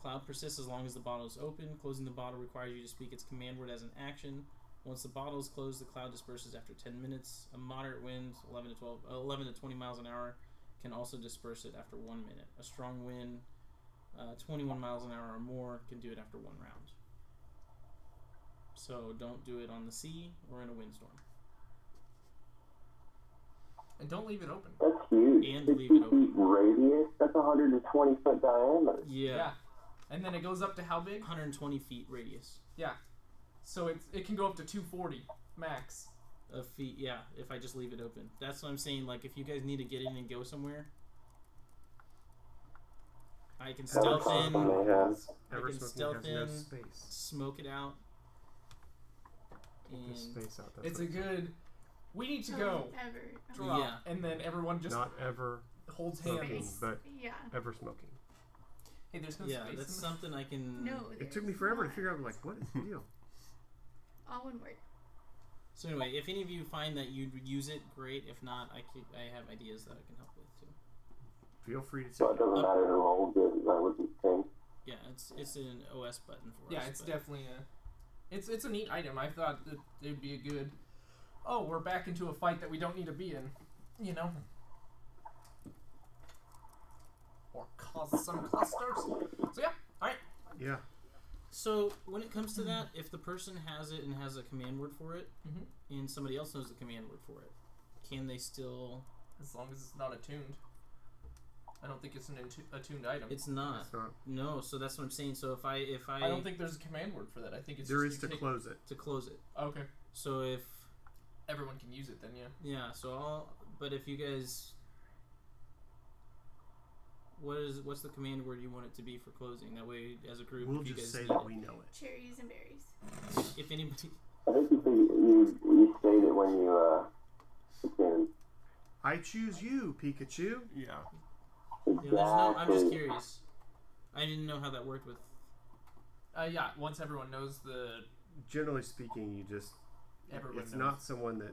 Cloud persists as long as the bottle is open. Closing the bottle requires you to speak its command word as an action. Once the bottle is closed, the cloud disperses after 10 minutes. A moderate wind, 11 to 20 miles an hour, can also disperse it after 1 minute. A strong wind, 21 miles an hour or more, can do it after 1 round. So don't do it on the sea or in a windstorm.
And don't leave it open.
That's huge.
And
60
leave it open.
feet radius? That's 120 foot diameter.
Yeah.
And then it goes up to how big?
120 feet radius
Yeah. So it can go up to 240 max.
of feet. Yeah, if I just leave it open. That's what I'm saying. Like, if you guys need to get in and go somewhere, I can
Ever
stealth
smoking
in,
mayhem.
I
Ever
can
smoking
stealth
has no
in,
space.
smoke it out,
Take the
and
space out. That's
It's a
what
good. We need to go.
Ever.
Drop,
Yeah.
and then everyone just
not ever
holds
smoking,
hands.
but
Yeah.
ever smoking.
Hey, there's no
yeah,
space.
that's
in
something I can.
No.
It took me
there's
forever to
not.
figure out, like, what is the deal?
All one word.
So anyway, if any of you find that you'd use it, great. If not, I have ideas that I can help with too.
Feel free to
So
take
it doesn't matter who holds it. That would be the thing.
Yeah, it's an OS button for us.
Yeah, it's
but
definitely it's a neat item. I thought that it'd be a good. Oh, we're back into a fight that we don't need to be in, you know. Or cause some clusters. So yeah, all right.
Yeah.
So when it comes to that, if the person has it and has a command word for it, and somebody else knows the command word for it, can they still?
As long as it's not attuned. I don't think it's an attuned item.
It's not.
It's not.
No, so that's what I'm saying. So if I
I don't think there's a command word for that. I think it's
There
just
is
you
to
take-
close it.
to close it.
Okay.
So if
Everyone can use it then, yeah.
but if you guys, what's the command word you want it to be for closing? That way, as a group,
We'll
if you
just
guys
say
need
that
it.
we know it.
Cherries and berries.
If anybody,
I think you state it when you attune.
I choose you, Pikachu.
Yeah.
yeah, there's no. I'm just
Exactly.
curious. I didn't know how that worked with.
Yeah. Once everyone knows the
Generally speaking, you just
everyone
it's
knows.
not someone that,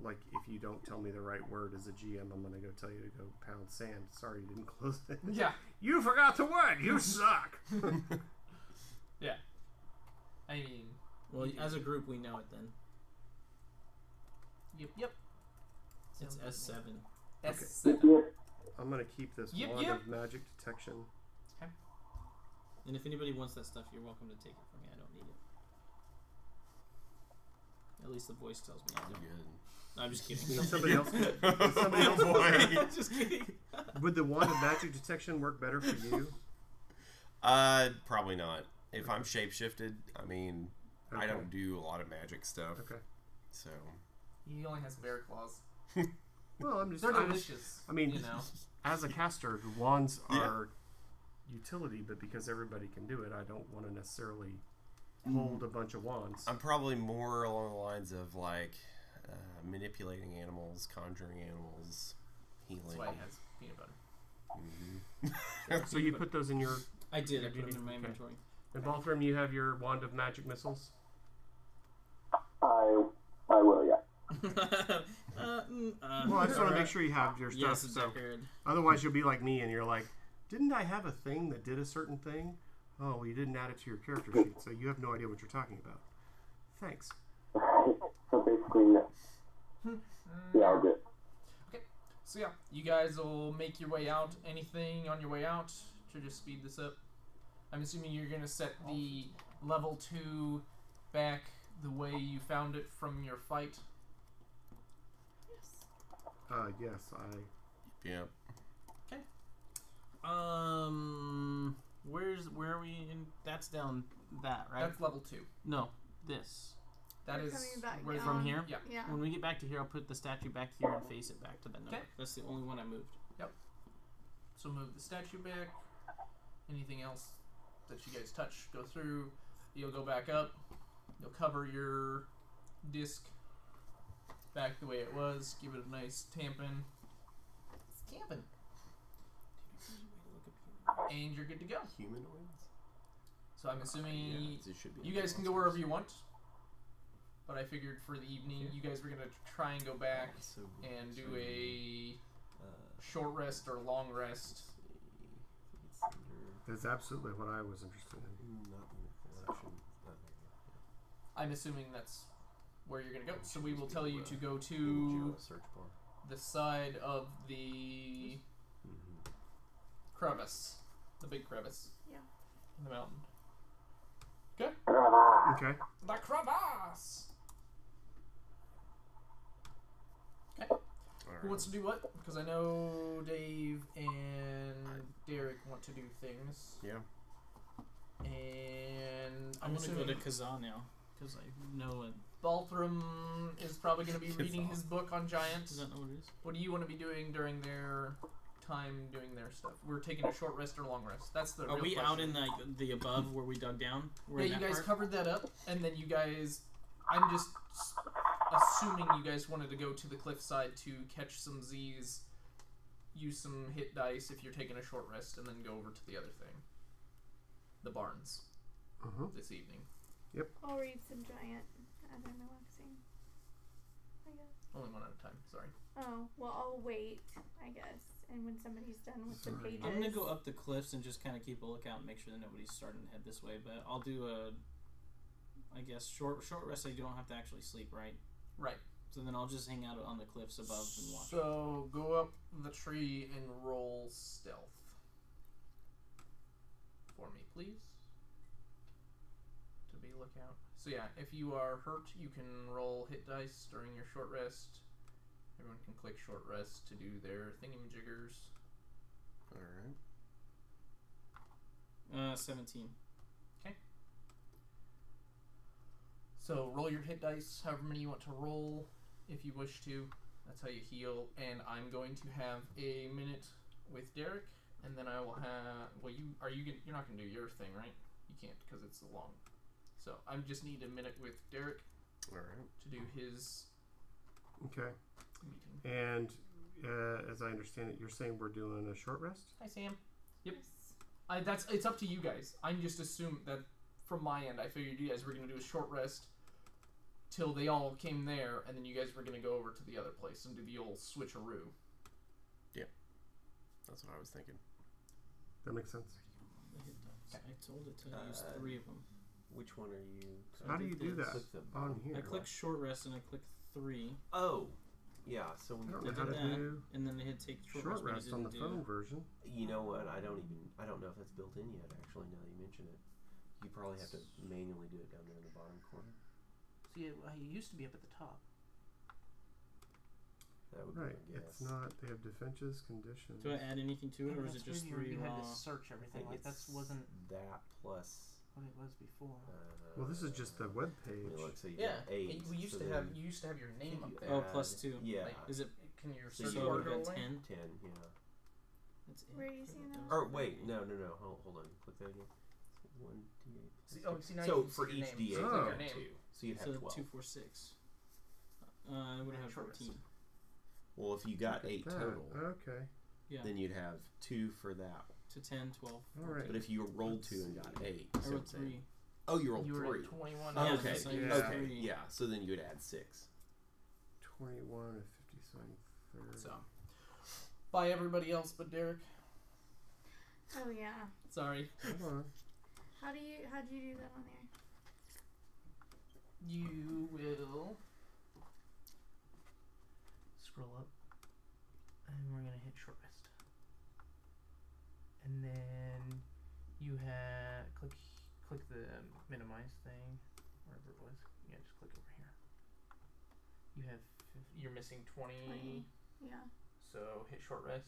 like, if you don't tell me the right word as a GM, I'm gonna go tell you to go pound sand. Sorry, you didn't close it.
Yeah.
You forgot the word. You suck.
Yeah. I mean.
Well, as a group, we know it then.
Yep.
It's
Sounds
S7.
good.
Yep,
S7.
yep.
I'm gonna keep this
Yep,
wand
yep.
of magic detection.
And if anybody wants that stuff, you're welcome to take it from me. I don't need it. At least the voice tells me I
I'm
don't.
good.
No, I'm just kidding.
Somebody else. Somebody else.
Boy.
Just kidding.
Would the wand of magic detection work better for you?
Probably not. If I'm shapeshifted, I mean, I
Okay.
don't do a lot of magic stuff.
Okay.
So.
He only has bear claws.
Well, I'm just.
They're
I just-
delicious.
I mean,
you know.
as a caster, the wands
Yeah.
are utility, but because everybody can do it, I don't want to necessarily hold a bunch of wands.
I'm probably more along the lines of like manipulating animals, conjuring animals, healing.
That's why he has peanut butter.
Mhm.
So you put those in your.
I did. I
Yeah,
put them in my
okay.
inventory.
In Balthram, you have your wand of magic missiles.
I will, yeah.
Well, I just want to make sure you have your stuff.
Yes,
So
Deckard.
otherwise, you'll be like me, and you're like, "Didn't I have a thing that did a certain thing? Oh, well, you didn't add it to your character sheet, so you have no idea what you're talking about." Thanks.
So basically, no. Yeah, I'll do it.
So yeah, you guys will make your way out. Anything on your way out to just speed this up? I'm assuming you're gonna set the level 2 back the way you found it from your fight.
Yes,
Yeah.
Where are we in? That's down that, right?
That's level 2.
No, this.
That
We're
is
coming back
where
From
down.
here?
Yeah.
Yeah.
When we get back to here, I'll put the statue back here and face it back to that number.
Okay.
That's the only one I moved.
So move the statue back. Anything else that you guys touch, go through. You'll go back up. You'll cover your disc back the way it was. Give it a nice tampon. It's tampon. And you're good to go.
Humanoids.
So I'm assuming
it should be
you guys can go wherever you want. But I figured for the evening, you guys were going to try and go back and do a short rest or long rest.
that's absolutely what I was interested in.
Not in the collection.
I'm assuming that's where you're going to go. So we will tell you to go to
search bar.
the side of the crevice. The big crevice.
Yeah.
In the mountain.
Okay.
The crevice! Who wants to do what? Because I know Dave and Derek want to do things.
Yeah.
And
I'm
I'm
gonna go
assuming
to Kazan now because I know it.
Balthram is probably going to be reading his book on giants.
Does that know what it is?
What do you want to be doing during their time doing their stuff? We're taking a short rest or long rest. That's the
Are
real
we
question.
out in the above where we dug down? We're
Yeah,
in
you
that
guys
part?
covered that up, and then you guys... I'm just assuming you guys wanted to go to the cliffside to catch some Z's, use some hit dice if you're taking a short rest, and then go over to the other thing. The barns. This evening.
Yep.
I'll read some giant as I'm relaxing. I guess.
Only one at a time, sorry.
Oh, well, I'll wait, I guess. And when somebody's done with the pages.
I'm gonna go up the cliffs and just kind of keep a lookout and make sure that nobody's starting to head this way. But I'll do I guess short rest. So you don't have to actually sleep, right?
Right.
So then I'll just hang out on the cliffs above and watch.
So go up the tree and roll stealth for me, please. To be lookout. So yeah, if you are hurt, you can roll hit dice during your short rest. Everyone can click short rest to do their thingamajiggers.
Alright.
17.
Okay. So roll your hit dice, however many you want to roll, if you wish to. That's how you heal. And I'm going to have a minute with Derek, and then I will have. Well, you're not gonna do your thing, right? You can't because it's long. So I just need a minute with Derek.
Alright.
To do his.
Okay.
Meeting.
And as I understand it, you're saying we're doing a short rest?
Hi, Sam. Yep.
Yes.
It's up to you guys. I'm just assuming that from my end, I figured you guys were gonna do a short rest till they all came there, and then you guys were gonna go over to the other place and do the old switcheroo.
That's what I was thinking.
That makes sense.
The hit dice. I told it to use 3 of them.
Which one are you?
So
How
I
do you
did
do
this.
that
Click the
on
button.
here?
I click short rest and I click 3.
Oh, yeah. So
I don't
I
know how
did
to
that,
do
and then I hit take short,
short
rest
rest on the
didn't
phone
do.
version.
you know what? I don't know if that's built in yet. Actually, now that you mention it, you probably have to manually do it down there in the bottom corner.
See, it used to be up at the top.
That would
Right.
be my guess.
It's not. They have defenses, conditions.
Do I add anything to it, or is it just 3
You
raw?
had to search
I
everything.
think
Like that
it's
wasn't
that plus.
what it was before.
Well, this is just the web
Let me
page.
look. So you
Yeah,
got 8.
we used
so
to
then
have. You used to have your name up
you
there.
Oh,
add-
plus 2.
Yeah.
Like,
Is it
Can your
So
search
you
so
bar
we
go
got
away?
10?
10. Yeah.
That's it.
Where are you seeing those?
Or wait, no. Hold on. Click that again. 1d8.
See, oh, see, now
So
you
for
see
each
your name.
d8,
So
you
it's like
Oh.
your
have
name.
2. So you'd have
So
12.
2, 4, 6. I would have
Short rest.
14.
Well, if you got
Look at
8
that.
total,
Okay.
Yeah.
then you'd have 2 for that.
To 10, 12.
All right.
But if you rolled 2 and got 8,
I
so
rolled
I'm saying-
3.
Oh, you rolled
You were
3.
at 21.
Oh,
Yeah,
okay.
so I
used
Okay.
3.
Yeah. So then you would add 6.
21 and 50, so I'm 30.
So, by everybody else but Derek.
Oh, yeah.
Sorry.
Hold on.
How'd you do that on there?
You will scroll up, and we're gonna hit short rest, and then you have click the minimize thing, wherever it was. Yeah, just click over here. You have you're missing 20.
Yeah.
So hit short rest.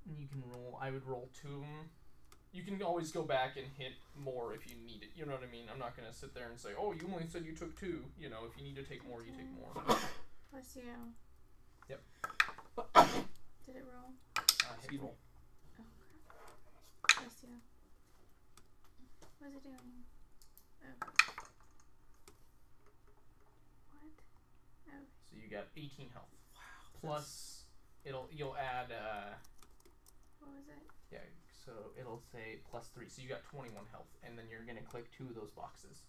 And you can roll. I would roll 2 of them. You can always go back and hit more if you need it. You know what I mean? I'm not gonna sit there and say, "Oh, you only said you took 2." You know, if you need to take more, you take more.
Bless you.
Yep.
Did it roll?
Hit
Excuse
roll.
Oh, crap. Bless you. What's it doing? Oh. What? Oh.
So you got 18 health. Wow. Plus, you'll add.
What was it?
Yeah. So it'll say plus 3. So you got 21 health, and then you're gonna click 2 of those boxes.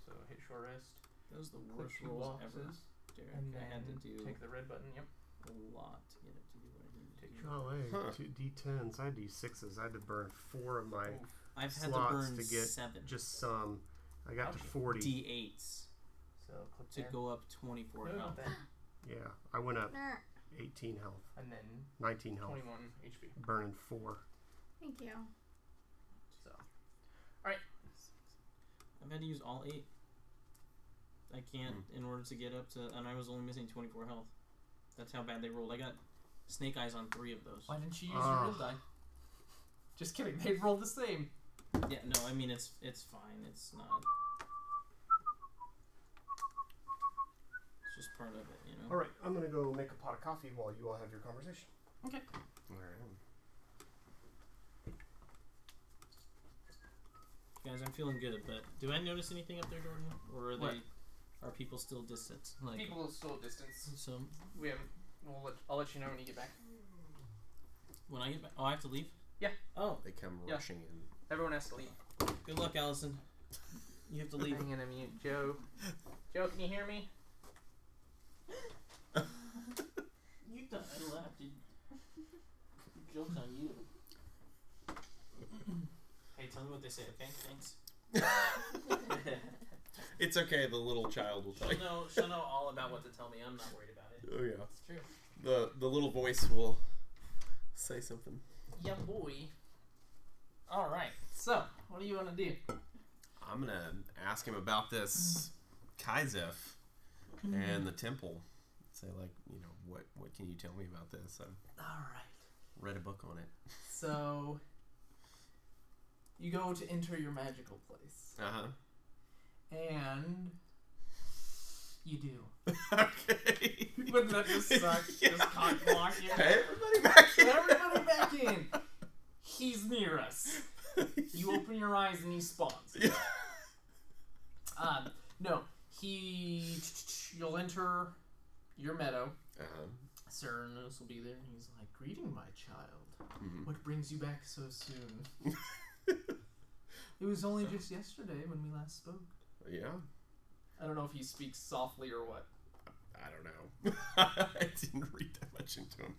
So hit short rest.
That was the
Click
worst
2
rolls ever,
boxes,
Derek.
and
I
then
had to do
take the red button. Yep.
a lot to get it to do what I needed to
Take
do.
Oh, wait.
Huh.
2 D10s. I had D6s. I had to burn 4 of my
Oof.
I've had to
slots
burn
to get
7
just some. I got to
Ouchie.
40.
D8s
So click
to
there.
go up 24
No,
health.
that.
Yeah. I went up
Nah.
18 health.
And then
19 health.
21 HP.
Burning 4.
Thank you.
So
I've had to use all 8. I can't in order to get up to, and I was only missing 24 health. That's how bad they rolled. I got snake eyes on 3 of those.
why didn't you use your real die? Just kidding. They'd roll the same.
Yeah, no, I mean it's fine. It's not. It's just part of it, you know.
All right, I'm gonna go make a pot of coffee while you all have your conversation.
Okay.
All right.
Guys, I'm feeling good, but do I notice anything up there, Jordan? Or
What?
are people still distant? Like,
People are still distance.
so
We haven't. I'll let you know when you get back.
when I get back, I have to leave.
Yeah.
Oh,
They come
Yeah.
rushing in.
Everyone has to leave.
good luck, Allison. You have to leave.
I'm gonna mute Joe. Joe, can you hear me?
You thought I laughed. Joke's on you. Hey, tell me what they say, okay? Thanks.
It's okay. The little child will tell you.
She'll know all about what to tell me. I'm not worried about it.
Oh yeah.
It's true.
The little voice will say something.
Yeah, boy. All right. So, what do you want to do?
I'm gonna ask him about this Kaizef and the temple. Say like, what can you tell me about this? I've
All right.
read a book on it.
So, you go to enter your magical place, and you do.
Okay.
Wouldn't that just suck?
Yeah.
Just cock block you.
Hey, everybody back in.
Everybody back in. He's near us. You open your eyes and he spawns.
Yeah.
No. You'll enter your meadow. Cernus will be there, and he's like, "Greeting, my child. What brings you back so soon?" It was only just yesterday when we last spoke.
Yeah.
I don't know if he speaks softly or what.
I don't know. I didn't read that much into him.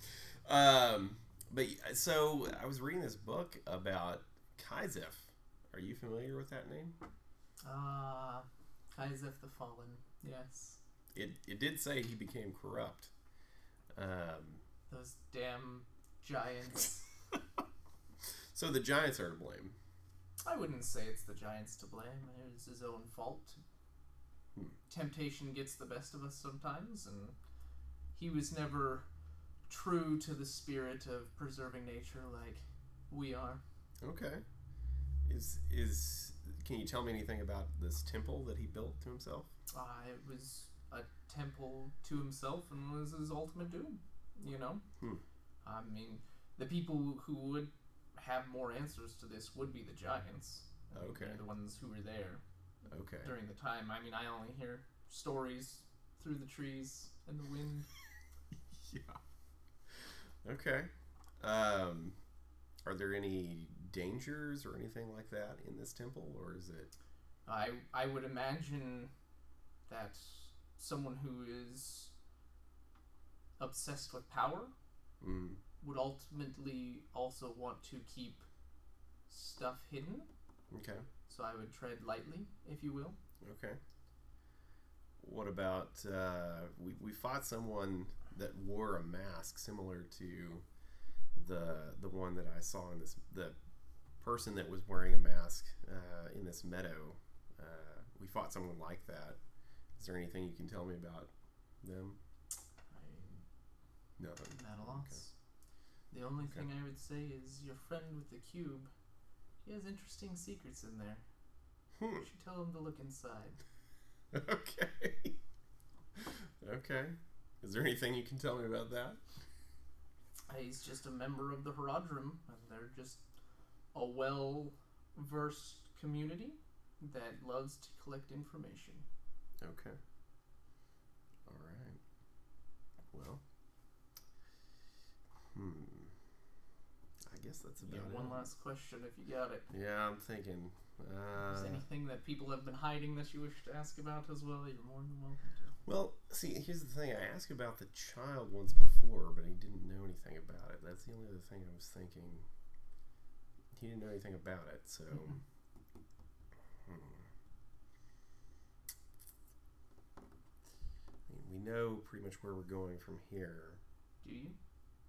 But so I was reading this book about Kaizef. Are you familiar with that name?
Kaizef the Fallen. Yes.
It did say he became corrupt.
Those damn giants.
So the giants are to blame.
I wouldn't say it's the giants to blame. It's his own fault. Temptation gets the best of us sometimes, and he was never true to the spirit of preserving nature like we are.
Okay. Can you tell me anything about this temple that he built to himself?
It was a temple to himself and was his ultimate doom, you know? I mean, the people who would have more answers to this would be the giants.
Okay.
They're the ones who were there
Okay.
during the time. I mean, I only hear stories through the trees and the wind.
Yeah. Okay. Are there any dangers or anything like that in this temple, or is it?
I would imagine that someone who is obsessed with power would ultimately also want to keep stuff hidden.
Okay.
So I would tread lightly, if you will.
Okay. What about we fought someone that wore a mask similar to the one that I saw in this, the person that was wearing a mask in this meadow. We fought someone like that. Is there anything you can tell me about them? Nothing.
I'm at a loss. The only thing I would say is your friend with the cube, he has interesting secrets in there. You should tell him to look inside.
Okay. Okay. Is there anything you can tell me about that?
He's just a member of the Herodrum, and they're just a well-versed community that loves to collect information.
Okay. All right. Well. I guess that's about it.
One last question, if you got it.
Yeah, I'm thinking.
Is there anything that people have been hiding that you wish to ask about as well? You're more than welcome to.
Well, see, here's the thing. I asked about the child once before, but he didn't know anything about it. That's the only other thing I was thinking. He didn't know anything about it, so... We know pretty much where we're going from here.
Do you?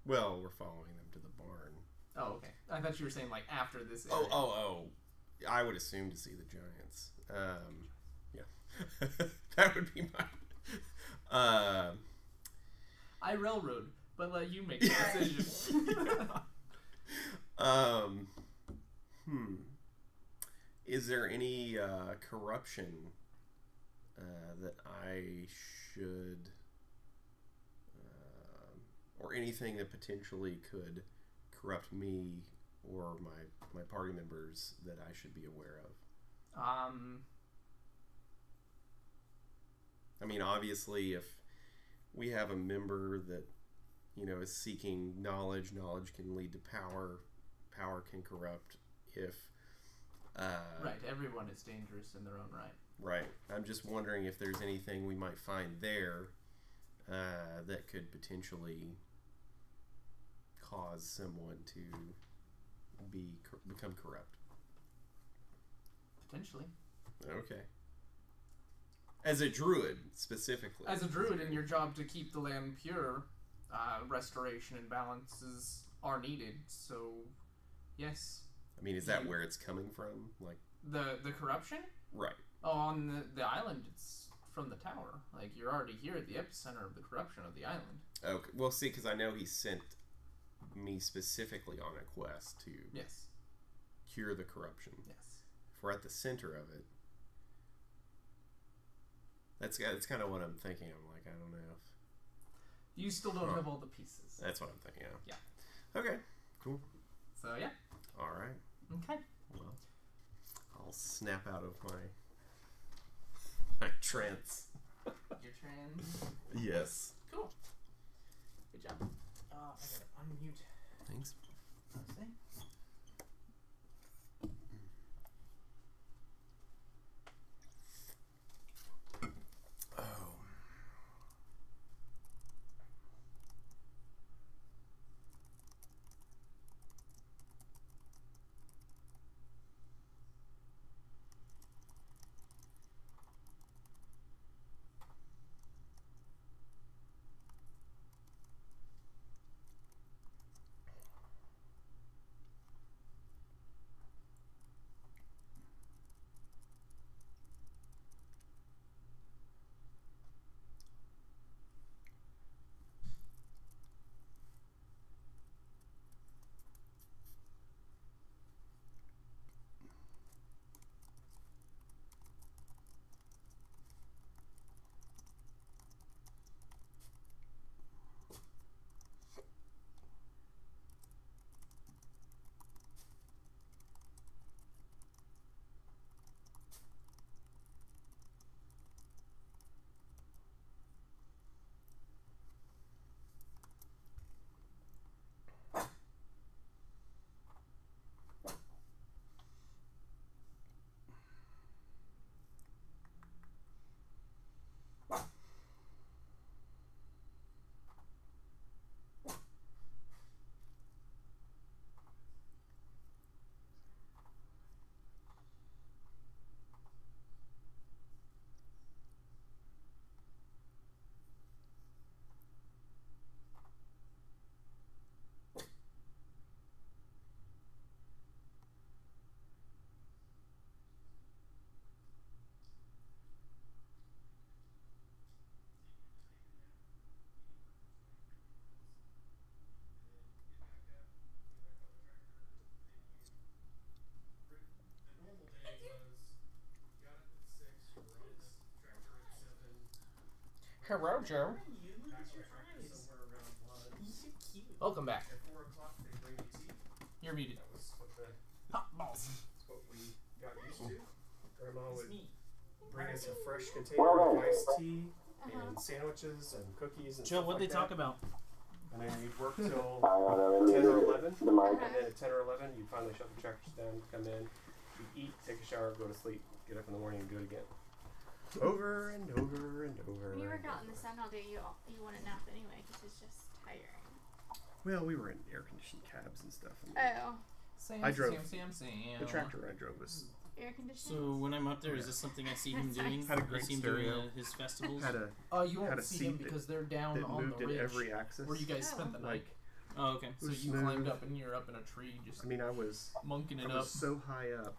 Well, we're following them to the barn.
Oh, okay. I thought you were saying, like, after this area.
Oh. I would assume to see the giants. Yeah. That would be my...
I railroad, but let you make the decision.
Is there any corruption that I should or anything that potentially could corrupt me or my party members that I should be aware of? I mean, obviously, if we have a member that, is seeking knowledge, knowledge can lead to power, power can corrupt. If
right, everyone is dangerous in their own right.
Right. I'm just wondering if there's anything we might find there that could potentially cause someone to become corrupt.
Potentially.
Okay. As a druid, specifically.
As a druid, in your job to keep the land pure, restoration and balances are needed. So, yes.
I mean, is that where it's coming from? Like
the corruption?
Right.
Oh, on the island, it's from the tower. Like, you're already here at the epicenter of the corruption of the island.
Okay. Well, see, because I know he sent me specifically on a quest to cure the corruption.
Yes.
If we're at the center of it, that's kind of what I'm thinking. I'm like, I don't know if...
You still don't have all the pieces.
That's what I'm thinking of.
Yeah.
Okay. Cool.
So, yeah.
All right.
Okay.
Well, I'll snap out of my trance.
Your trans.
Yes.
Cool. Good job. I gotta unmute.
Thanks.
See?
Oh.
Hello, Joe. Welcome back. You're muted. Hot balls.
That's what we got used to. Grandma would bring us a fresh container
Well
of iced tea and sandwiches and cookies and
Joe,
stuff
what'd
like
they
that.
talk about?
And then you'd work till
I don't know.
10 or 11.
The mic.
And then at 10 or 11, you'd finally shut the tractors down, come in, you'd eat, take a shower, go to sleep, get up in the morning and do it again. Over and over and over.
When you work out in the sun all day, you want to nap anyway because it's just tiring.
Well, we were in air-conditioned cabs and stuff. And
Oh,
I drove.
Sam.
The tractor I drove was
air conditioning.
So when I'm up there, is this something I see him
That's
doing?
nice.
Had a
I
great
see him doing
stereo.
His festivals.
had a
You
had
won't
a
see them
seat
because they're down
that
on
moved
the
in
ridge
every axis.
where you guys spent the night.
Like,
Oh, okay.
So
was
you
smooth.
climbed up and you're up in a tree just
I mean, I was
monking it up.
so high up.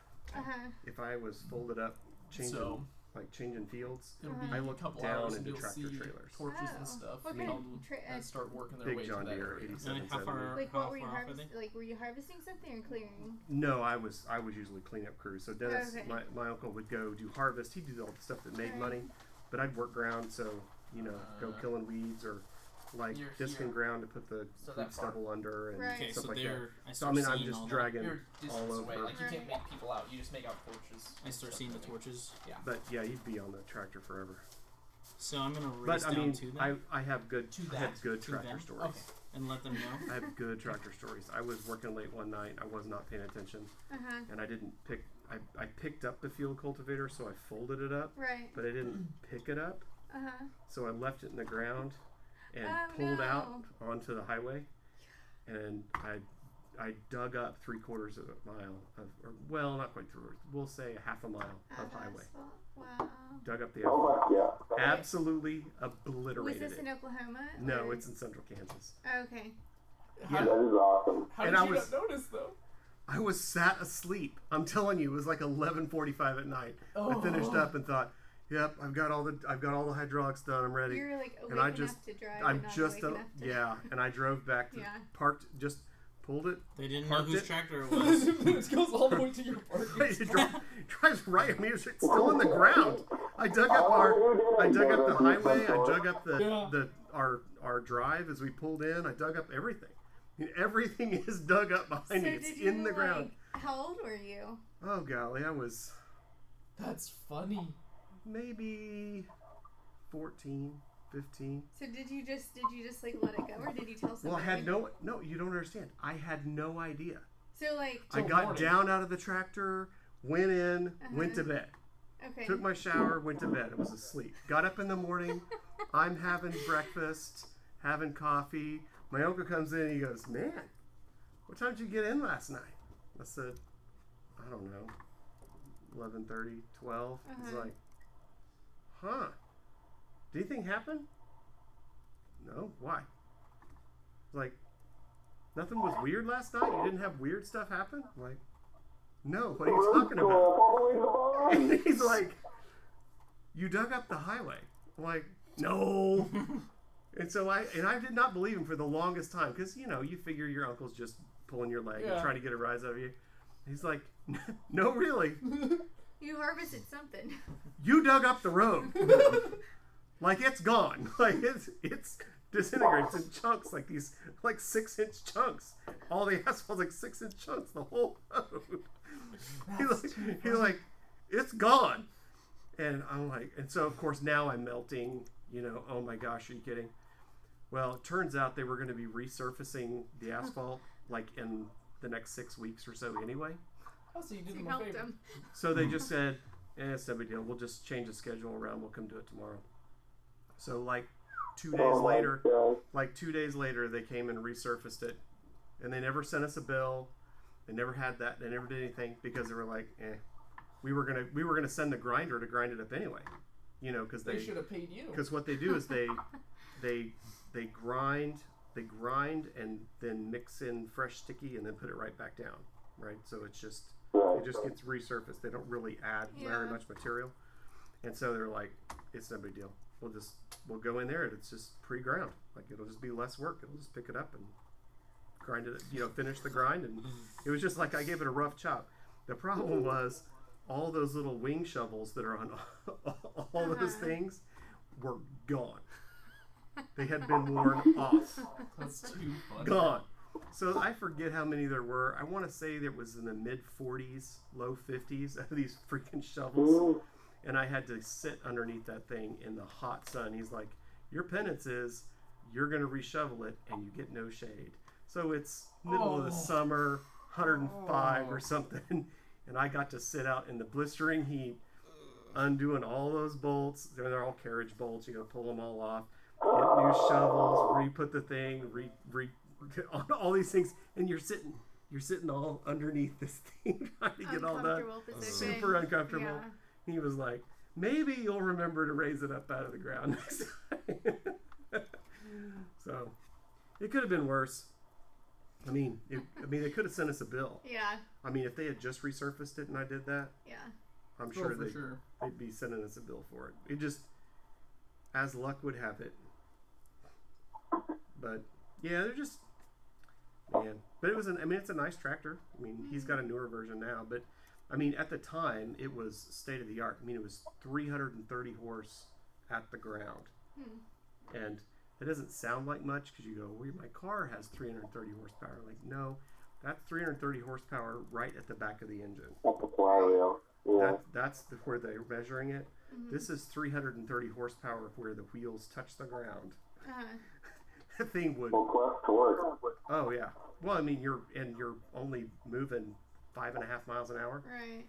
If I was folded up, changing changing fields,
It'll be
I
a
looked
couple
down
hours
into
and you'll
tractor
see
trailers.
torches and
Oh.
stuff
What kind
come
of
and start working their
Big
way
John
to that
Deere
area.
87.
And how far?
Like
how
what were you
far off are
harvesting?
they?
Like were you harvesting something or clearing?
No, I was usually cleanup crews. So Dennis,
Okay.
my uncle would go do harvest. He'd do all the stuff that made
Right.
money, but I'd work ground. So go killing weeds or like
You're
disc
here.
and ground to put the
So
wheat
that far.
stubble under and
Right.
Okay,
stuff
so
like that.
there. I
So
start
I mean, I'm
seeing
just
all
dragging
You're distance
all
away.
over.
Like you can't make people out. You just make out torches.
that. I start seeing the torches.
But yeah, you'd be on the tractor forever.
So I'm gonna race
But I
down
mean,
to them
I have good
To
I had
that?
good
To
tractor
them?
stories.
Okay.
and let them know.
I have good tractor stories. I was working late one night. I was not paying attention, and I didn't pick. I picked up the field cultivator, so I folded it up,
Right.
but I didn't pick it up. So I left it in the ground and
Oh,
pulled out
no.
onto the highway, and I dug up 3/4 of a mile of, or well, not quite 3/4. We'll say a half a mile of highway.
Wow.
Dug up the
Oh my God.
absolutely
Was
obliterated
this
it.
in Oklahoma?
No,
or-
it's in central Kansas.
Oh, okay.
Yeah.
That is awesome.
How
And
did
I
you
was-
not notice though?
I was sat asleep. I'm telling you, it was like 11:45 at night. I finished up and thought, "Yep, I've got all the hydraulics done. I'm ready."
You're like awake
And I
enough
just-
to drive.
I'm
and not
just
awake enough to...
yeah, and I drove back to
Yeah.
parked, just pulled it.
They didn't know
Parked
whose
it.
tractor it was.
It goes all the way to your parking
It
spot.
drives right. I mean, it's still in the ground. I dug up the highway. I dug up our drive as we pulled in. I dug up everything. I mean, everything is dug up behind me.
So
It's
did you,
in the ground.
like, how old were you?
Oh golly, I was
That's funny.
maybe 14, 15.
So did you just like let it go, or did you tell somebody?
Well, I had no. You don't understand. I had no idea.
So like,
I
Till
got
morning.
down out of the tractor, went in, went to bed.
okay.
Took my shower, went to bed. I was asleep. Got up in the morning. I'm having breakfast, having coffee. My uncle comes in and he goes, "Man, what time did you get in last night?" I said, "I don't know, 11:30, 12." He's like, "Huh? Did anything happen?" "No, why?" Like, "Nothing was weird last night? You didn't have weird stuff happen?" I'm like, "No, what are you talking about?"
All the way to the barn.
And he's like, "You dug up the highway." I'm like, "No." And so I did not believe him for the longest time, because you figure your uncle's just pulling your leg and
Yeah.
trying to get a rise out of you. He's like, "No, really,
You harvested something.
you dug up the road, like it's gone, like it's disintegrates in chunks, like these 6-inch chunks. All the asphalt's like 6-inch chunks, the whole road." He's like, "It's gone." And I'm like, and so of course now I'm melting, oh my gosh, are you kidding? Well, it turns out they were going to be resurfacing the asphalt like in the next 6 weeks or so anyway.
Oh, so you did
You
them a
helped
favor.
them.
So they just said, it's no big deal. We'll just change the schedule around. We'll come do it tomorrow. So like 2 days
Oh my
later,
God.
they came and resurfaced it. And they never sent us a bill. They never had that. They never did anything because they were like, we were gonna send the grinder to grind it up anyway, because
They should have paid you.
because what they do is they grind and then mix in fresh sticky and then put it right back down, right? So it just gets resurfaced. They don't really add very
Yeah.
much material, and so they're like, it's no big deal. We'll go in there and it's just pre-ground. Like it'll just be less work. It'll just pick it up and grind it. Finish the grind, and it was just like I gave it a rough chop. The problem was all those little wing shovels that are on all those things were gone. They had been worn off.
That's too funny.
Gone. So I forget how many there were. I want to say there was in the mid 40s, low 50s of these freaking shovels. And I had to sit underneath that thing in the hot sun. He's like, "Your penance is you're going to reshovel it and you get no shade." So it's middle of the summer, 105 or something. And I got to sit out in the blistering heat, undoing all those bolts. They're all carriage bolts. You got to pull them all off. Get new shovels, re-put the thing, all these things, and you're sitting all underneath this thing trying to get all done.
Uncomfortable position.
Super uncomfortable.
Yeah.
He was like, "Maybe you'll remember to raise it up out of the ground next time." So it could have been worse. I mean, they could have sent us a bill.
Yeah.
I mean, if they had just resurfaced it and I did that,
Yeah.
I'm sure
for sure.
they'd be sending us a bill for it. It just, as luck would have it. But yeah, they're just, man. But it's a nice tractor. I mean, he's got a newer version now, but I mean, at the time, it was state of the art. I mean, it was 330 horse at the ground, and It doesn't sound like much because you go, well, my car has 330 horsepower. Like, no, that's 330 horsepower right at the back of the engine.
That's the flywheel. Yeah.
That's where they're measuring it. This is 330 horsepower where the wheels touch the ground. That thing would.
Well, plus torque.
Oh yeah. Well, I mean, you're only moving 5.5 miles an hour.
Right.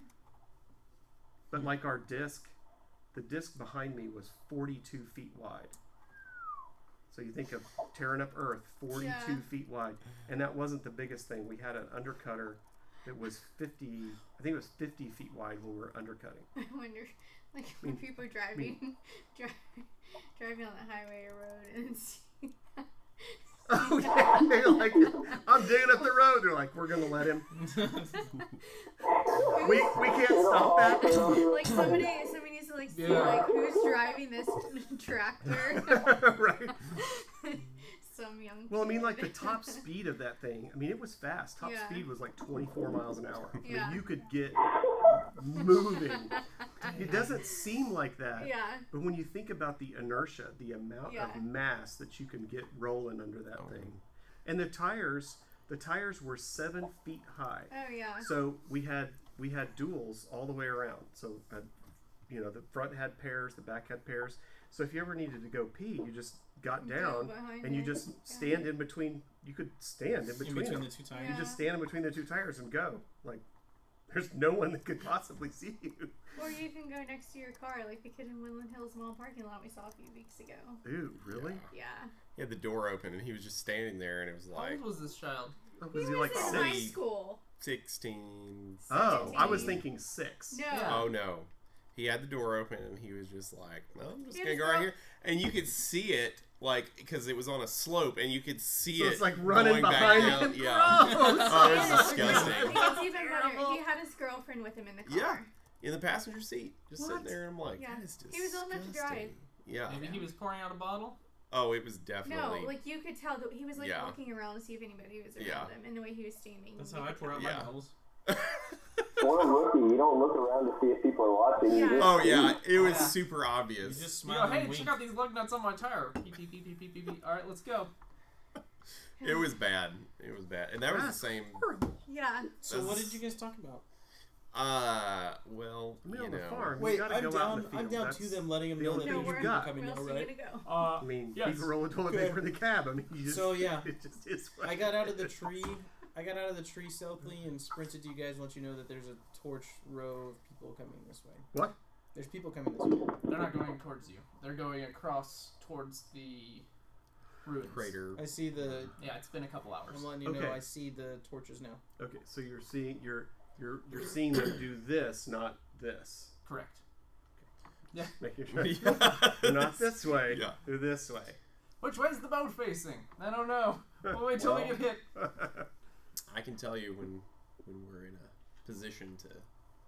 But like our disc, the disc behind me was 42 feet wide. So you think of tearing up Earth, 42 feet wide, and that wasn't the biggest thing. We had an undercutter that was 50. I think it was 50 feet wide when we were undercutting.
I wonder, like when people are driving, driving on the highway or road and see.
Oh yeah, they're like, I'm digging up the road. They're like, we're gonna let him. we can't stop that.
Like somebody needs to like see like who's driving this tractor.
Right.
Some young.
Well, I mean,
kid.
like the top speed of that thing. I mean, it was fast. Top speed was like 24 miles an hour. I mean, you could get moving. It doesn't seem like that.
Yeah.
But when you think about the inertia, the amount of mass that you can get rolling under that thing, and the tires were 7 feet high.
Oh yeah.
So we had duals all the way around. So the front had pairs, the back had pairs. So if you ever needed to go pee, you just got down and you just stand in between. You could stand in between
the two tires.
You just stand in between the two tires and go. Like, there's no one that could possibly see you.
Or you can go next to your car, like the kid in Woodland Hills Mall parking lot we saw a few weeks ago.
Ooh, really?
Yeah.
He had the door open and he was just standing there, and it was
How
like.
old was this child?
Was he like
in
6?
high school.
16.
Oh, I was thinking 6.
No.
Yeah.
Oh no. He had the door open and he was just like, well, I'm just going to go right here. And you could see it, like, because it was on a slope and you could see
So
it.
it's like running
going
behind
back down.
him.
Yeah.
Gross.
Oh, it was disgusting.
It's even better. He had his girlfriend with him in the car.
Yeah. In the passenger seat. Just sitting
What?
there, and I'm like,
Yeah.
that is disgusting.
He was old enough to drive.
Yeah.
Maybe he was pouring out a bottle.
Oh, it was definitely.
No, like you could tell that he was like
Yeah.
looking around to see if anybody was around
Yeah.
him, and the way he was standing.
That's
you
how I
could
pour out
tell.
my
Yeah.
bottles.
For a rookie, you don't look around to see if people are watching. You
Yeah.
just
Oh yeah, it was
Yeah.
super
You
obvious.
just
You go,
smile
hey,
and wink.
check out these lug nuts on my tire. Beep, beep, beep, beep, beep, beep, beep. All right, let's go.
It was bad. It was bad, and that was the same.
Yeah.
So what did you guys talk about?
Well,
I mean,
you
on the
know.
farm,
Wait,
you gotta
I'm
go out in the
down.
field.
I'm down
That's
to them, letting them
the
know
only
that
thing
there's
you've
people
got.
coming
Where
now,
else are you
right?
gonna go?
I mean,
yes.
people rolling toilet paper in the cab. I mean, you just.
So yeah,
It just is. what
I
it
got out of the
is.
tree. I got out of the tree stealthily and sprinted to you guys. Let you know that there's a torch row of people coming this way.
What?
There's people coming this way.
They're not going towards you. They're going across towards the ruins.
Crater.
I see the.
Yeah, it's been a couple hours.
I'm letting you
Okay.
know. I see the torches now.
Okay, so you're seeing seeing them do this, not this.
Correct.
Making sure
Yeah.
they're not this way.
Yeah.
They're this way.
Which way's the boat facing? I don't know. We'll wait till we get hit.
I can tell you when we're in a position to.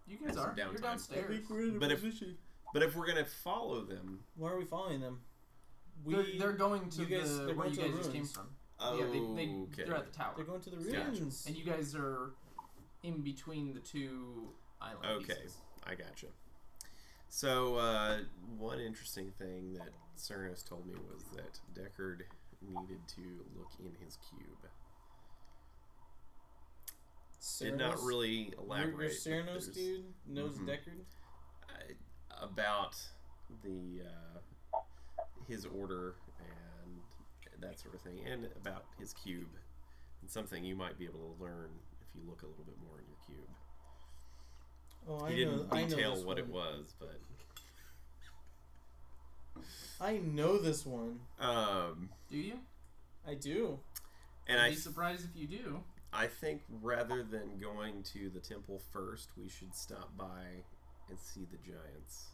You guys
That's
are.
downtime.
You're downstairs.
in
But if we're gonna follow them,
Why are we following them?
They're going to
you guys-
the
they're
where
going
you
to
guys
the
just came
ruins.
from.
oh,
Yeah,
okay.
they're at the tower.
They're going to the
Gotcha.
ruins.
And you guys are in between the two island
Okay,
pieces.
I gotcha. So one interesting thing that Cernos told me was that Deckard needed to look in his cube. Did not
Ceranos?
really
Your
elaborate. but
Ceranos
there's-
dude knows
Mhm.
Deckard.
About the his order and that sort of thing, and about his cube, and something you might be able to learn if you look a little bit more in your cube.
Oh,
He didn't
I know
detail
this
what it
one.
was, but
I know this one.
Do you?
I do.
and
I'd be surprised if you do.
I think rather than going to the temple first, we should stop by and see the giants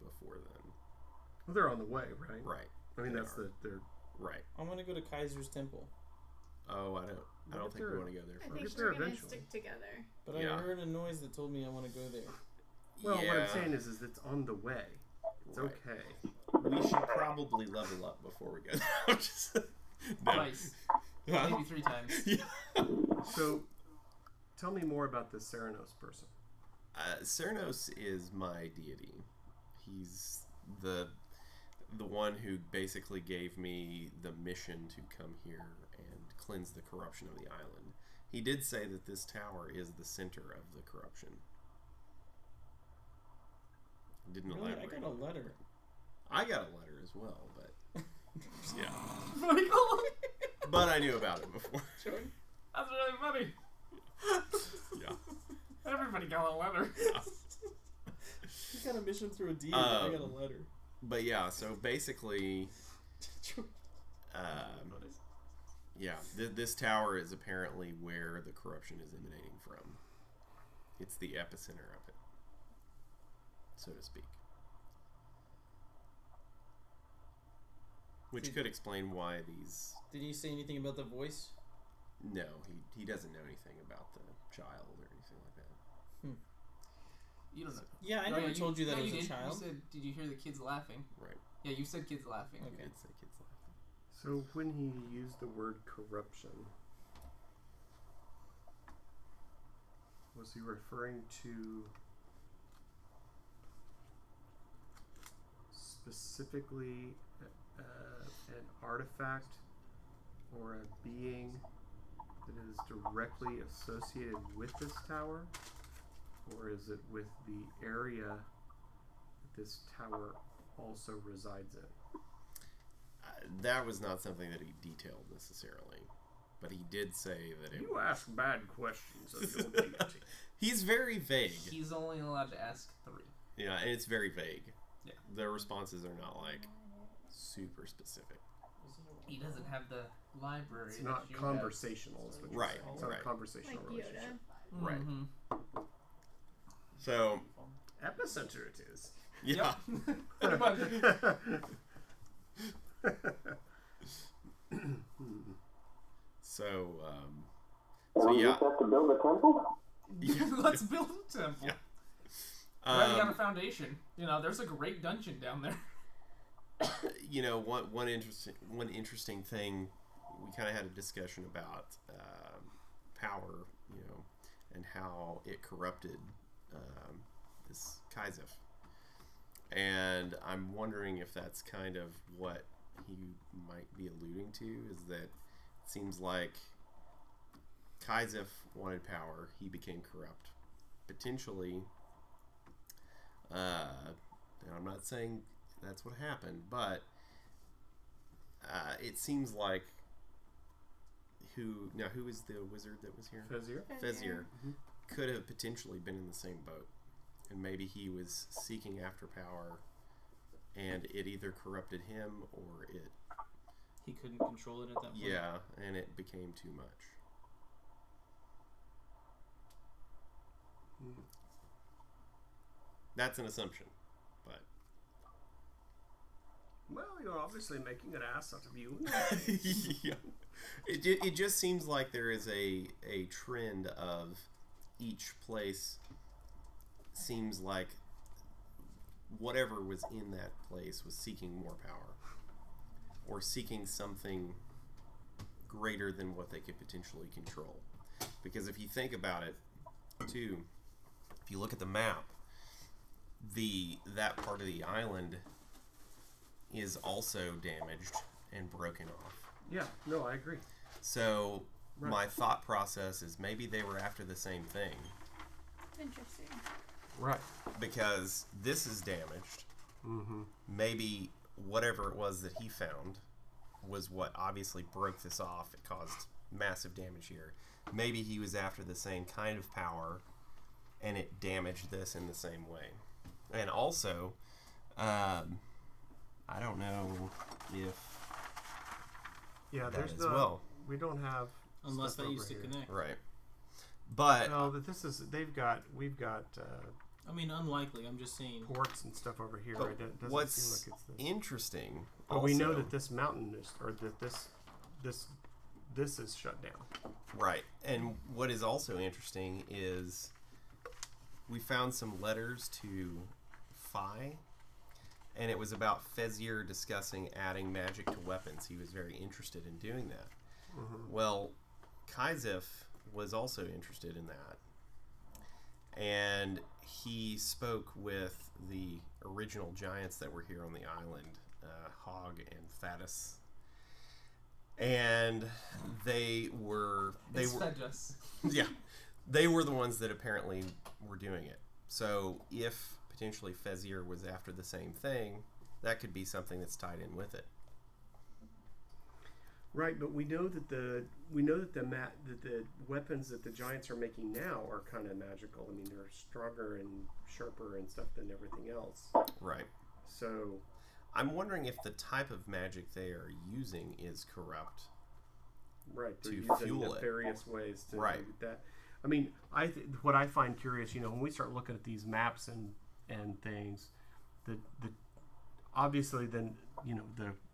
before then.
Well, they're on the way, right?
Right.
I mean,
They
that's
are.
they're.
Right.
I'm gonna go to Kaiser's temple,
Oh, I don't
Look
think
at
we
their-
want to go there
I
first.
think
get there
we're gonna
eventually.
stick together.
but
Yeah.
I heard a noise that told me I want to go there.
Well,
yeah,
what I'm saying is it's on the way. It's
Right.
okay.
we should probably level up before we go. I'm just, no.
Twice. Maybe 3 times.
Yeah.
So, tell me more about this Ceranos person.
Cernos is my deity. He's the the one who basically gave me the mission to come here and cleanse the corruption of the island. He did say that this tower is the center of the corruption. Didn't
Really?
elaborate.
I got a letter.
I got a letter as well, but yeah.
Michael!
But I knew about it before.
That's really funny.
Yeah.
Everybody got a letter.
You got a mission through a deed. I got a letter.
But yeah, so basically, yeah, this tower is apparently where the corruption is emanating from. It's the epicenter of it, so to speak. Which could explain why these...
Did he say anything about the voice?
No, he doesn't know anything about the child or anything like that.
You don't know.
Yeah, I never told you that it was a child.
You said, did you hear the kids laughing?
Right.
Yeah, you said kids laughing.
Okay. I'd say kids laughing.
So when he used the word corruption, was he referring to specifically an artifact or a being that is directly associated with this tower? Or is it with the area that this tower also resides in?
That was not something that he detailed necessarily, but he did say that it.
You ask bad questions of your deity.
He's very vague.
He's only allowed to ask 3.
Yeah, and it's very vague.
Yeah.
The responses are not like super specific.
He doesn't have the library.
It's not conversational, is what you're
Right,
saying. It's not
right.
a conversational
Like
relationship.
Yoda.
Right.
Mm-hmm.
So.
Epicenter it is.
Yeah.
Pretty much.
So,
And we
yeah.
just have to build a temple?
Let's build a temple.
Yeah.
Already got a foundation. You know, there's a great dungeon down there.
You know, one interesting thing, we kind of had a discussion about power, you know, and how it corrupted this Kaizef. And I'm wondering if that's kind of what he might be alluding to, is that it seems like Kaizef wanted power, he became corrupt. Potentially, and I'm not saying that's what happened, but it seems like who is the wizard that was here? Fezir could have potentially been in the same boat, and maybe he was seeking after power, and it either corrupted him or it.
He couldn't control it at that point.
Yeah, and it became too much. That's an assumption, but.
Well, you're obviously making an ass out of you.
Yeah. It just seems like there is a trend of each place seems like whatever was in that place was seeking more power or seeking something greater than what they could potentially control. Because if you think about it, too, if you look at the map, that part of the island is also damaged and broken off.
Yeah, no, I agree.
So
Right.
my thought process is maybe they were after the same thing,
Interesting.
Right.
because this is damaged.
Mm-hmm.
Maybe whatever it was that he found was what obviously broke this off. It caused massive damage here. Maybe he was after the same kind of power, and it damaged this in the same way. And also, I don't know if
Yeah,
that
there's
as
the.
well.
We don't have.
Unless
stuff
that used to
over here.
connect.
Right. But
No, but this is. We've got
I mean, unlikely. I'm just saying.
ports and stuff over here.
But
Right? It doesn't
what's
seem like it's this.
interesting,
But we know
also-
that this mountain is, or that this is shut down.
Right. And what is also interesting is we found some letters to Phi, and it was about Fezir discussing adding magic to weapons. He was very interested in doing that.
Mm-hmm.
Well, Kaizef was also interested in that. And he spoke with the original giants that were here on the island Hog and Thaddeus, and they were yeah, they were the ones that apparently were doing it. So if potentially Fezier was after the same thing, that could be something that's tied in with it.
Right, but we know that the weapons that the giants are making now are kind of magical. I mean, they're stronger and sharper and stuff than everything else.
Right.
So,
I'm wondering if the type of magic they are using is corrupt.
Right, they're
to
using
fuel
nefarious ways to
Right.
do that. I mean, what I find curious, when we start looking at these maps and things, the obviously then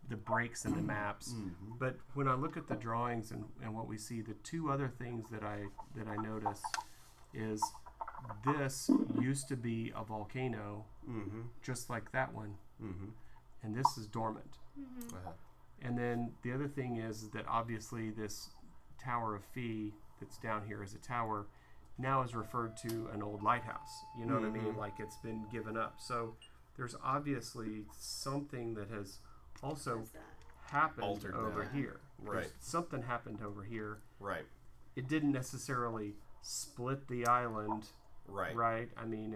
the breaks in the maps.
Mm-hmm.
But when I look at the drawings and what we see, the two other things that I notice is this used to be a volcano,
Mm-hmm.
just like that one,
Mm-hmm.
and this is dormant.
Mm-hmm.
And then the other thing is that obviously this Tower of Fee that's down here as a tower now is referred to an old lighthouse. You know what I mean? Like it's been given up. So there's obviously something that has also happened
Altered
over
that.
here.
Right.
There's something happened over here.
Right.
It didn't necessarily split the island.
Right.
Right? I mean,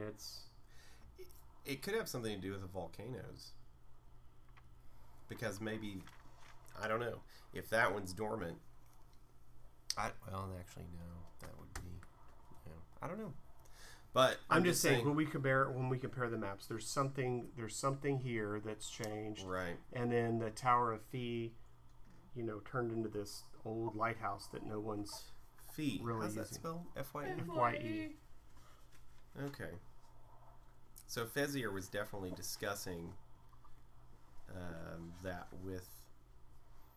It could have something to do with the volcanoes. Because maybe, I don't know, if that one's dormant, actually, no, that would be, I don't know. But
I'm just saying when we compare the maps, there's something here that's changed.
Right.
And then the Tower of Fee, turned into this old lighthouse that no one's
Fee.
really
How's that
using.
spelled? F-Y-E?
F-Y-E.
Okay. So Fezier was definitely discussing that with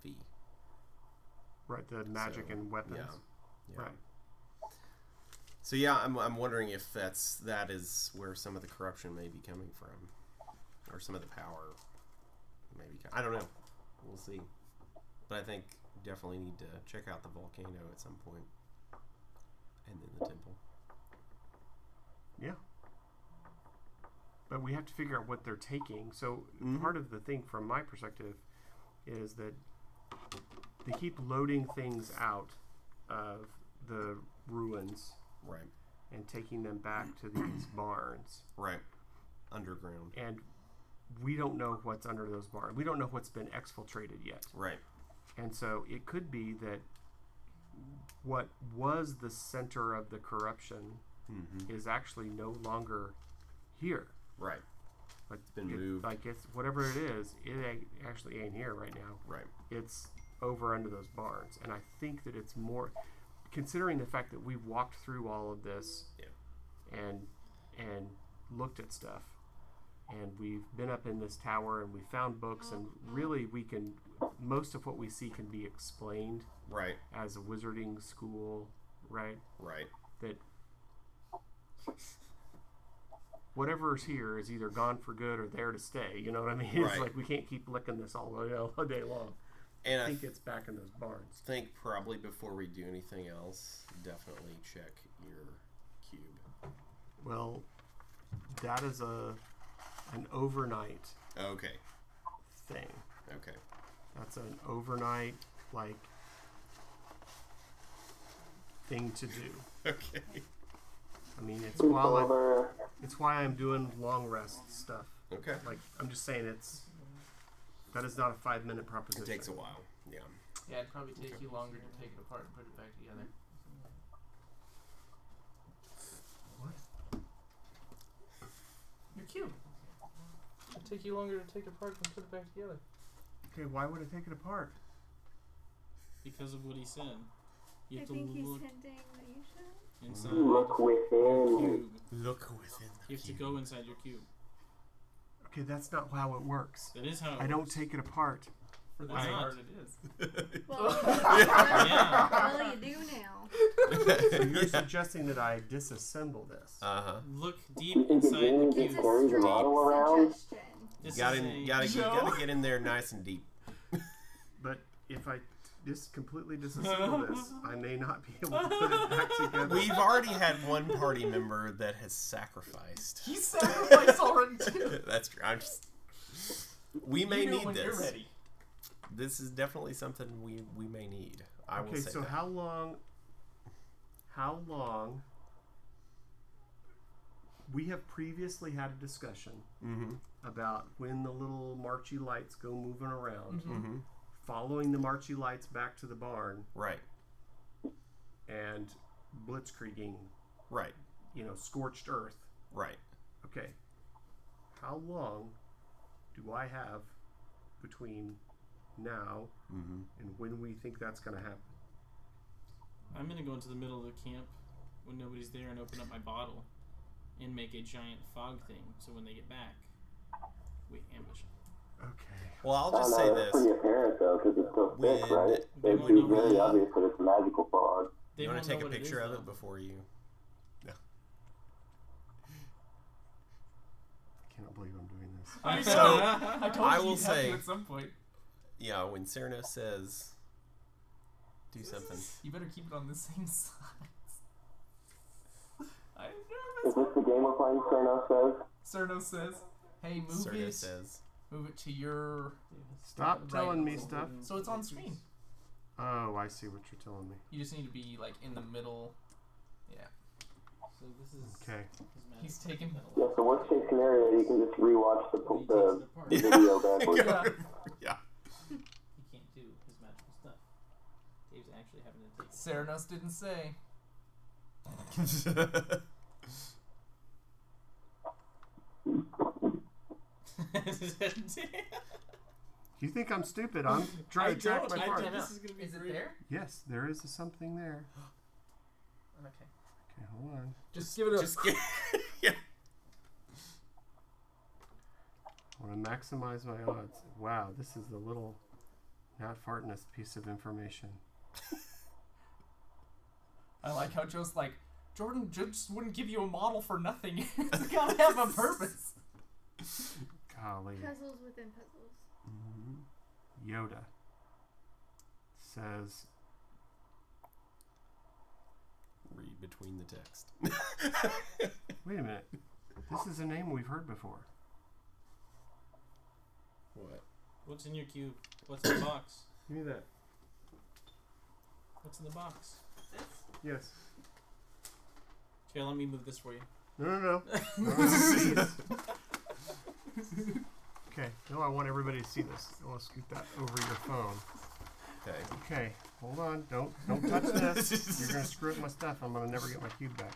Fee.
Right, the magic
So,
and weapons.
Yeah.
Right.
So yeah, I'm wondering if that is where some of the corruption may be coming from, or some of the power maybe. I don't know. We'll see. But I think definitely need to check out the volcano at some point, and then the temple.
Yeah. But we have to figure out what they're taking. So
Mhm.
part of the thing from my perspective is that they keep loading things out of the ruins
Right.
and taking them back to these barns.
Right. Underground.
And we don't know what's under those barns. We don't know what's been exfiltrated yet.
Right.
And so it could be that what was the center of the corruption
Mm-hmm.
is actually no longer here.
Right.
Like
It's been moved.
Like it's whatever it is, actually ain't here right now.
Right.
It's over under those barns, and I think that it's more, considering the fact that we've walked through all of this, and looked at stuff, and we've been up in this tower, and we found books, and really most of what we see can be explained
Right.
as a wizarding school, right?
Right.
That whatever's here is either gone for good or there to stay. You know what I mean? It's
Right.
like we can't keep licking this all day long.
And
I think it's back in those barns.
think probably before we do anything else, definitely check your cube.
Well, that is an overnight
Okay.
thing.
Okay.
That's an overnight thing to do.
Okay.
I mean, it's
Over.
it's why I'm doing long rest stuff.
Okay.
Like I'm just saying, that is not a 5-minute proposition.
It takes a while. Yeah.
Yeah, it'd probably take you longer to take it apart and put it back together.
What?
Your cube. It'd take you longer to take it apart and put it back together.
Okay, why would I take it apart?
Because of what he said. You
I
have to
think he's
look
hinting that you should.
inside
Look
your
within.
cube.
Look within the
You have to go inside your cube.
Okay, that's not how it works.
That is how it
I don't
works.
take it apart.
For this
Why not?
part, it is.
Well,
Yeah.
well, you do now.
So you're suggesting that I disassemble this?
Uh-huh.
Look deep
You think
inside
it
the
is?
It's
cube.
a
Carries a
straight
bottle around?
suggestion.
This
You gotta,
is a-
gotta get in there nice and deep.
But if I just completely disassemble this, I may not be able to put it back together.
We've already had one party member that has sacrificed.
He sacrificed already too.
That's true. I'm just... We may
You know
need
when
this.
You're ready.
This is definitely something we may need. I will
Okay,
say
so
that.
how long we have previously had a discussion
Mm-hmm.
about when the little marchy lights go moving around,
Mm-hmm.
following the marchy lights back to the barn
Right.
and blitzkrieging,
Right.
scorched earth.
Right.
Okay. How long do I have between now
Mm-hmm.
and when we think that's going to happen?
I'm gonna go into the middle of the camp when nobody's there and open up my bottle and make a giant fog thing. So when they get back, we ambush them.
Okay.
Well, I'll just say
That's
this.
pretty apparent, though, because it's so thick,
When
right?
they
It'd
won't
be
know what
very
it is.
obvious that it's magical fog.
They
You want
won't
to take
know
a
what it
picture
is,
of
though.
it before you... No.
I cannot believe I'm doing this.
I
So,
know. I told
I
you
will
you'd have to
say-
at some point.
Yeah, when Cyrano says... Do something.
You better keep it on the same side. I'm
Is
nervous.
this the game we're playing, Cerno says?
Cerno says, "Hey, move
Cyrano
it.
says...
Move it to your."
Stop
Right.
telling me stuff.
So it's on screen.
Oh, I see what you're telling me.
You just need to be like in the middle. Yeah.
So this is
Okay.
He's taking.
Yeah, so worst case scenario, you can just rewatch the video backwards.
Yeah.
Yeah.
He can't do his magical stuff. Dave's actually having to take.
Ceranos didn't say.
You think I'm stupid? I'm trying to track my part.
This is gonna be
Is it
great.
there?
Yes, there is something there.
Okay.
Okay, hold on.
Just give it a.
Just get... yeah.
I want to maximize my odds. Wow, this is the little not fartness piece of information.
I like how Joe's like, Jordan just wouldn't give you a model for nothing. It's gotta have a purpose.
Golly.
Puzzles within puzzles.
Yoda says,
Read between the text.
wait a minute. This is a name we've heard before.
What?
What's in your cube? What's in the box?
Give me that.
What's in the box?
Yes.
Okay, let me move this for you.
No. Please. Okay. No, I want everybody to see this. I want to scoot that over your phone.
Okay.
Okay. Hold on. Don't touch this. You're gonna screw up my stuff. I'm gonna never get my cube back.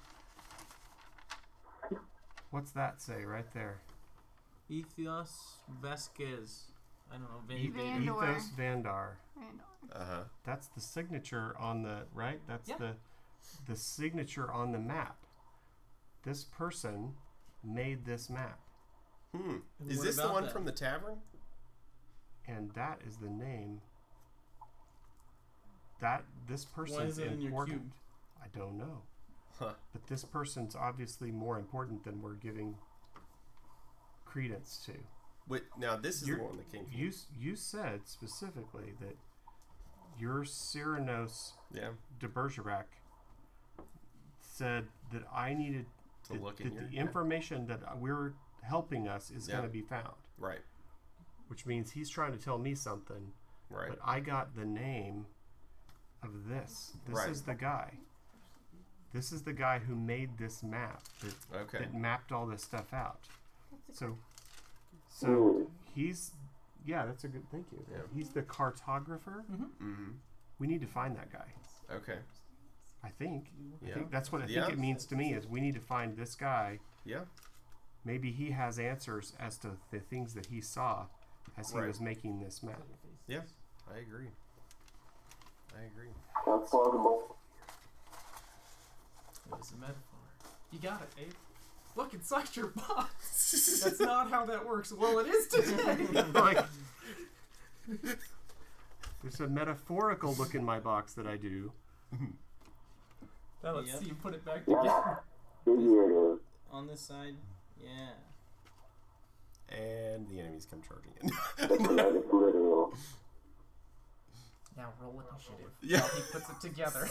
What's that say right there?
Ethos Vasquez. I don't know.
Vandor.
Ethos Vandar.
Uh-huh.
That's the signature on the right. That's
Yeah.
the signature on the map. This person made this map,
And
Is
what
this the
about
one
that?
from the tavern?
and that is the name. This
Why
person's
is it in your
important.
cube?
I don't know,
Huh.
but this person's obviously more important than we're giving credence to.
Wait, now this is the one that came from...
You said specifically that your Cyranos
Yeah.
de Bergerac said that I needed
To look in your...
the information that we're helping us is
Yeah.
going to be found,
Right.
which means he's trying to tell me something,
Right.
but I got the name of this. This
Right.
is the guy. This is the guy who made this map
Okay.
that mapped all this stuff out. So
Ooh.
he's, yeah, that's a good, thank you.
Yeah.
He's the cartographer.
Mm-hmm.
We need to find that guy.
Okay.
I think.
Yeah.
I think that's what I
Yeah.
think it means to me is we need to find this guy.
Yeah.
Maybe he has answers as to the things that he saw as he
Right.
was making this map.
Yeah. I agree.
Sounds plausible.
It was a metaphor. You got it, Dave. Look inside your box. That's not how that works. Well, it is today.
Like, there's a metaphorical look in my box that I do.
Now let's
Yep.
see you put it back
Yeah.
together.
Here it is.
On this side? Yeah.
And the enemies come charging in.
It's literal.
Now roll initiative.
Yeah.
While he puts it together.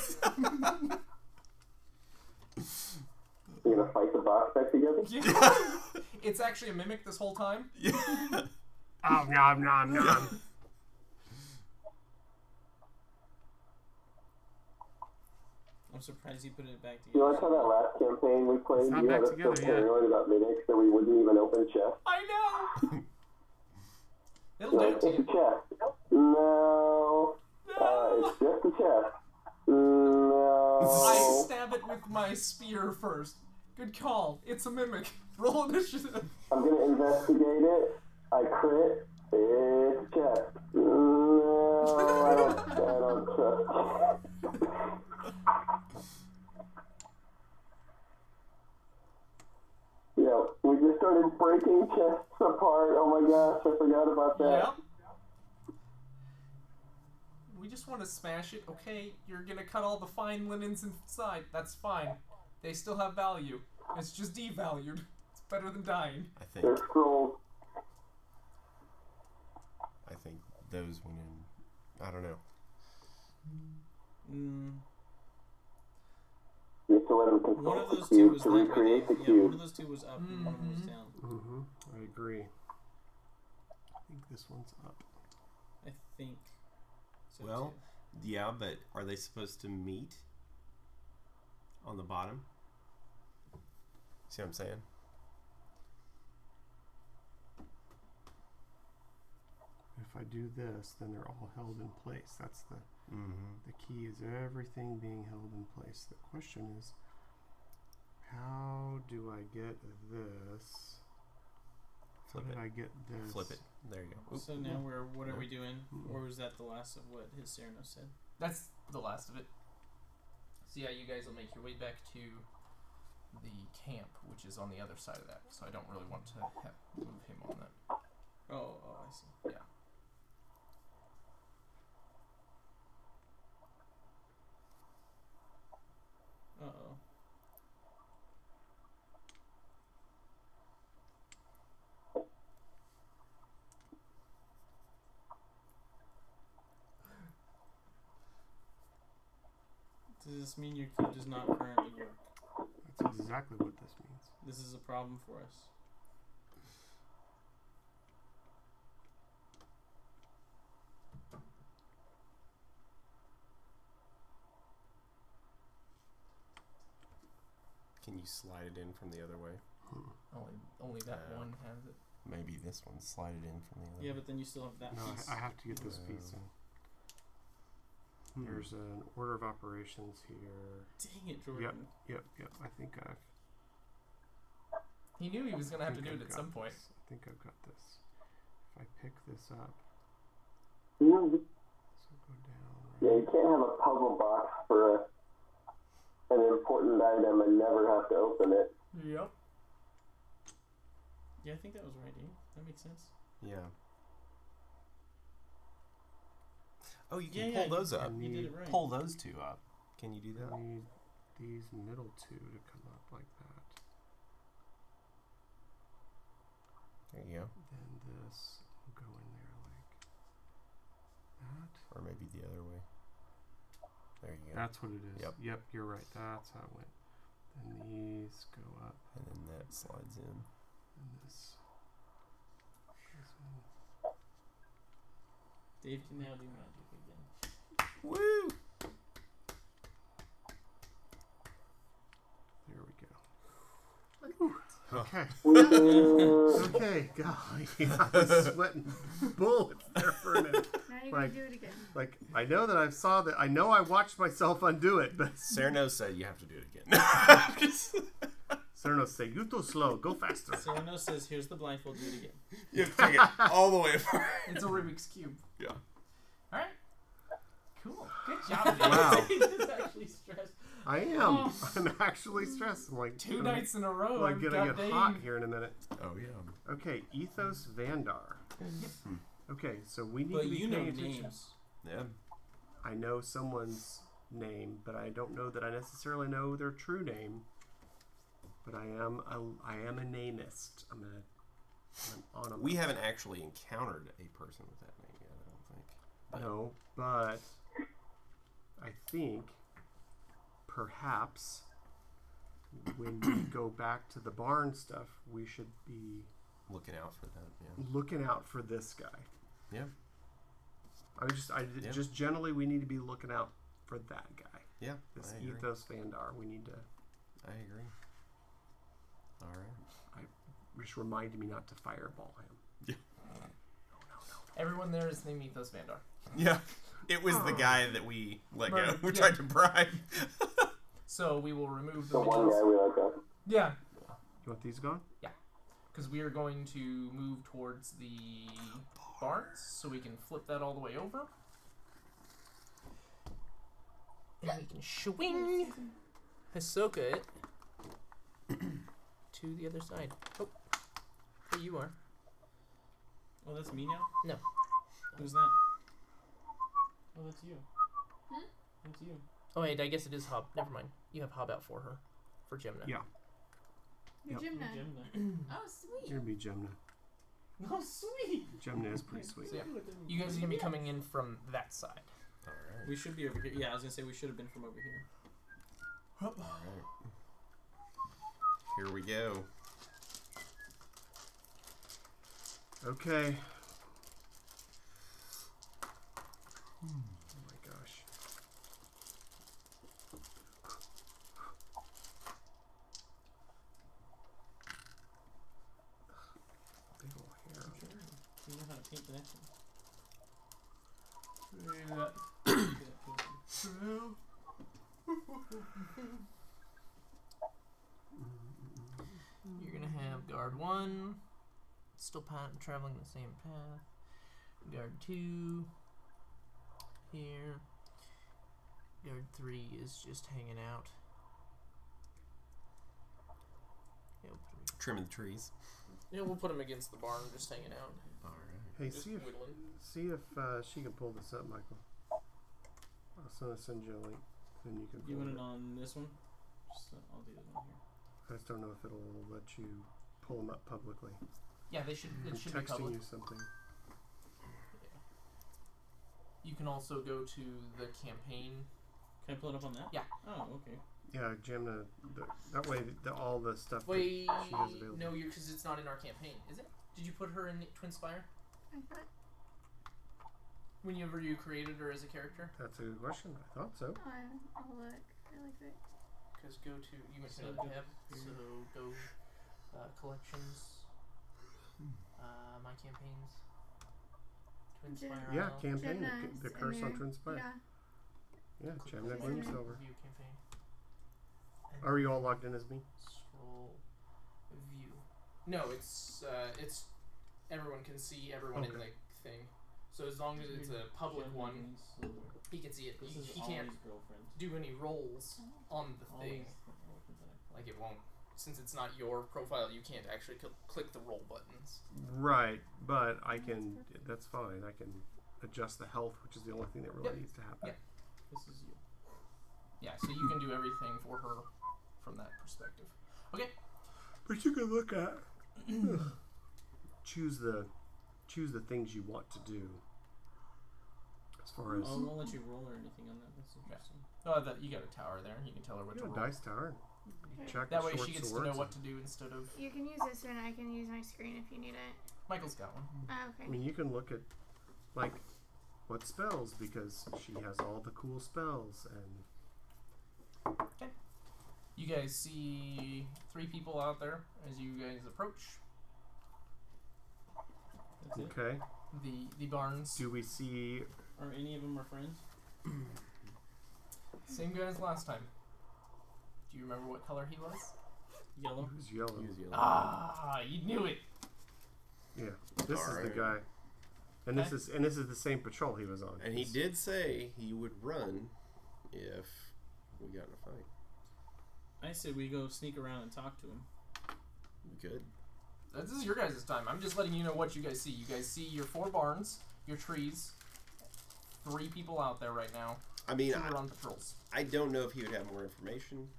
You're gonna fight the box back together?
It's actually a mimic this whole time.
Yeah.
Oh, nom, nom, nom.
I'm surprised you put it back
You
together.
want to tell that last campaign we played?
It's not
You
back
had us so
together yet.
paranoid about Minix that we wouldn't even open chests.
I know. It'll do
Like,
it to
it's a
you.
chest. No.
No.
It's just a chest. No.
I stab it with my spear first. Good call. It's a mimic. Roll initiative.
I'm gonna investigate it. I crit. It's a chest. No, I don't trust. Yeah, we just started breaking chests apart. Oh my gosh, I forgot about that.
Yep. We just want to smash it. Okay, you're gonna cut all the fine linens inside. That's fine. They still have value. It's just devalued. It's better than dying.
There's scrolls.
I think those went in. I don't know.
You have to let them
One
consult
of
the
those two
cube
was
to
that way.
recreate the
Yeah, one
cube.
of those two was up and one of them was down.
Mm-hmm. I agree. I think this one's up.
I think. So
Well,
too.
yeah, but are they supposed to meet on the bottom? See what I'm saying?
If I do this, then they're all held in place. That's the key is everything being held in place. The question is, how do I get this?
Flip
How
it.
did I get this?
Flip it. There you go. Oop.
So now what are we doing? Or was that the last of what his Cyrano said?
That's the last of it. So yeah, you guys will make your way back to the camp, which is on the other side of that. So I don't really want to move him on that.
Oh, I see.
Yeah.
Uh-oh. Does this mean your cube does not currently work?
That's exactly what this means.
This is a problem for us.
Can you slide it in from the other way?
Only that one has it.
Maybe this one slide it in from the other
Yeah,
way.
but then you still have that
No,
piece.
I have to get this piece in. There's an order of operations here.
Dang it, Jordan.
Yep. I think I've.
He knew he was gonna have to do
I've
it at
got
some point.
this. I think I've got this. If I pick this up,
Yeah,
this will go down. Right?
you can't have a puzzle box for an important item and never have to open it.
Yep.
Yeah, I think that was right, dude. That makes sense.
Yeah. Oh, you can
Yeah,
pull those up.
You did it right.
Pull those two up. Can you do that?
I need these middle two to come up like that.
There you go.
Then this will go in there like that.
Or maybe the other way. There you go.
That's what it is.
Yep.
You're right. That's how it went. Then these go up,
And then that slides in.
and this.
Dave can now do magic again.
Woo!
There we go. Okay.
Woohoo.
Okay, golly, I was sweating bullets there for a minute.
Now you're
Like-
gonna do it again.
Like, I know that I know I watched myself undo it, but
Cyrano said you have to do it again.
Cyrano say, "You too slow, go faster."
Cyrano says, here's the blindfold, do it again.
You have to take it all the way apart.
It's a Rubik's Cube.
Yeah.
Alright. Cool. Good job, Dave.
Wow.
He's actually stressed.
I am.
Oh.
I'm actually stressed. I'm like
Two nights in a row.
Like
I've
gonna
got
get
Dave.
hot here in a minute.
Oh, yeah.
Okay, Ethos Vandar. Okay, so we need
But
to be
you know
paying attention.
names.
Yeah.
I know someone's name, but I don't know that I necessarily know their true name. But I am a namist. I'm on a
We haven't actually encountered a person with that name yet, I don't think.
No, but I think perhaps when we go back to the barn stuff, we should be
looking out for that. Yeah.
Looking out for this guy.
Yeah.
Just generally, we need to be looking out for that guy.
Yeah.
This
I agree.
Ethos Vandar. We need to.
I agree. All right.
Just remind me not to fireball him.
Yeah.
No.
Everyone there is named Ethos Vandar.
Yeah. It was the guy that we let go. We
Yeah.
tried to bribe.
So we will remove the
The one
minions.
guy we let go.
Yeah,
You want these gone?
because we are going to move towards the barns, so we can flip that all the way over. And we can swing Hisoka it to the other side. Oh, there you are.
Oh, that's me now?
No.
Who's that? Oh, that's you.
Hmm?
That's you.
Oh wait, I guess it is Hob. Never mind. You have Hob out for her, for Gemna.
Yeah.
You're
Yep.
Gemna.
Gemna.
Oh, sweet.
You're gonna be Gemna.
Oh, sweet.
Gemna is pretty sweet.
So yeah, you guys are gonna be coming in from that side.
All right.
We should be over here. Yeah, I was gonna say we should have been from over here.
All right. Here we go.
Okay. Oh my gosh. Big ol' hair.
I'm sure you know how to paint the next one.
You're gonna have guard 1, still traveling the same path. Guard 2, here. Guard 3 is just hanging out. Yeah, we'll put him,
Trimming the trees.
yeah, we'll put him against the barn, just hanging out.
All right.
Hey,
Just
see if
whittling.
she can pull this up, Michael. I'll send you a link, then you can.
You
pull
want
it
it
up.
on this one? Just, I'll do this one here.
I just don't know if it'll let you pull them up publicly.
Yeah, they should.
I'm
It should be
texting
public.
you something.
You can also go to the campaign.
Can I pull it up on that?
Yeah.
Oh, okay.
Yeah, Gemna. That way, all the stuff
Wait,
that she has available.
no, because it's not in our campaign, is it? Did you put her in Twin Spire
I thought.
whenever you created her as a character?
That's a good question. I thought so.
I'll look really quick.
Because go to you went to
So
another
go
tab,
here.
so go collections, my campaigns, Twin
Gem-
Spire.
Yeah,
Isle,
campaign.
Gemna's
The
in
curse on
there.
Twin Spire.
Yeah.
Yeah,
click
Gemna
the
Gloom
Silver.
View campaign. And
Are you all logged in as me?
Scroll view. No, it's everyone can see everyone in the
Okay.
thing. So as long as it's a public
Gemna
one,
Green Silver.
he can see it.
This is
He can't
Ollie's girlfriend.
do any rolls on the thing. Like it won't, since it's not your profile. You can't actually click the roll buttons.
Right, but I can. That's fine. I can adjust the health, which is the only thing that really
Yep.
needs to happen.
Yep.
This is you.
Yeah, so you can do everything for her from that perspective. Okay.
But you can look at choose the things you want to do. As far as
Oh, it won't let you roll or anything on that. That's interesting.
Oh, that you got a tower there. You can tell her what
you
to
know,
roll.
dice tower.
Okay.
Check
That
the
way
short
she gets to
swords
know what
and-
to do instead of.
You can use this one. I can use my screen if you need it.
Michael's got one.
Oh, okay.
I mean, you can look at like what spells because she has all the cool spells and
You guys see 3 people out there as you guys approach
That's it.
okay.
the barns.
Do we see?
Are any of them our friends?
Same guy as last time. Do you remember what color he was?
Yellow.
Who's yellow?
Use yellow.
Ah, you knew it.
Yeah, this is the
Alright.
guy, and
Okay.
this is the same patrol he was on.
And he did say he would run if we got in a fight.
I said we go sneak around and talk to him.
We could.
This is your guys' time. I'm just letting you know what you guys see. You guys see your 4 barns, your trees, 3 people out there right now.
I mean,
2 are on patrols.
I don't know if he would have more information,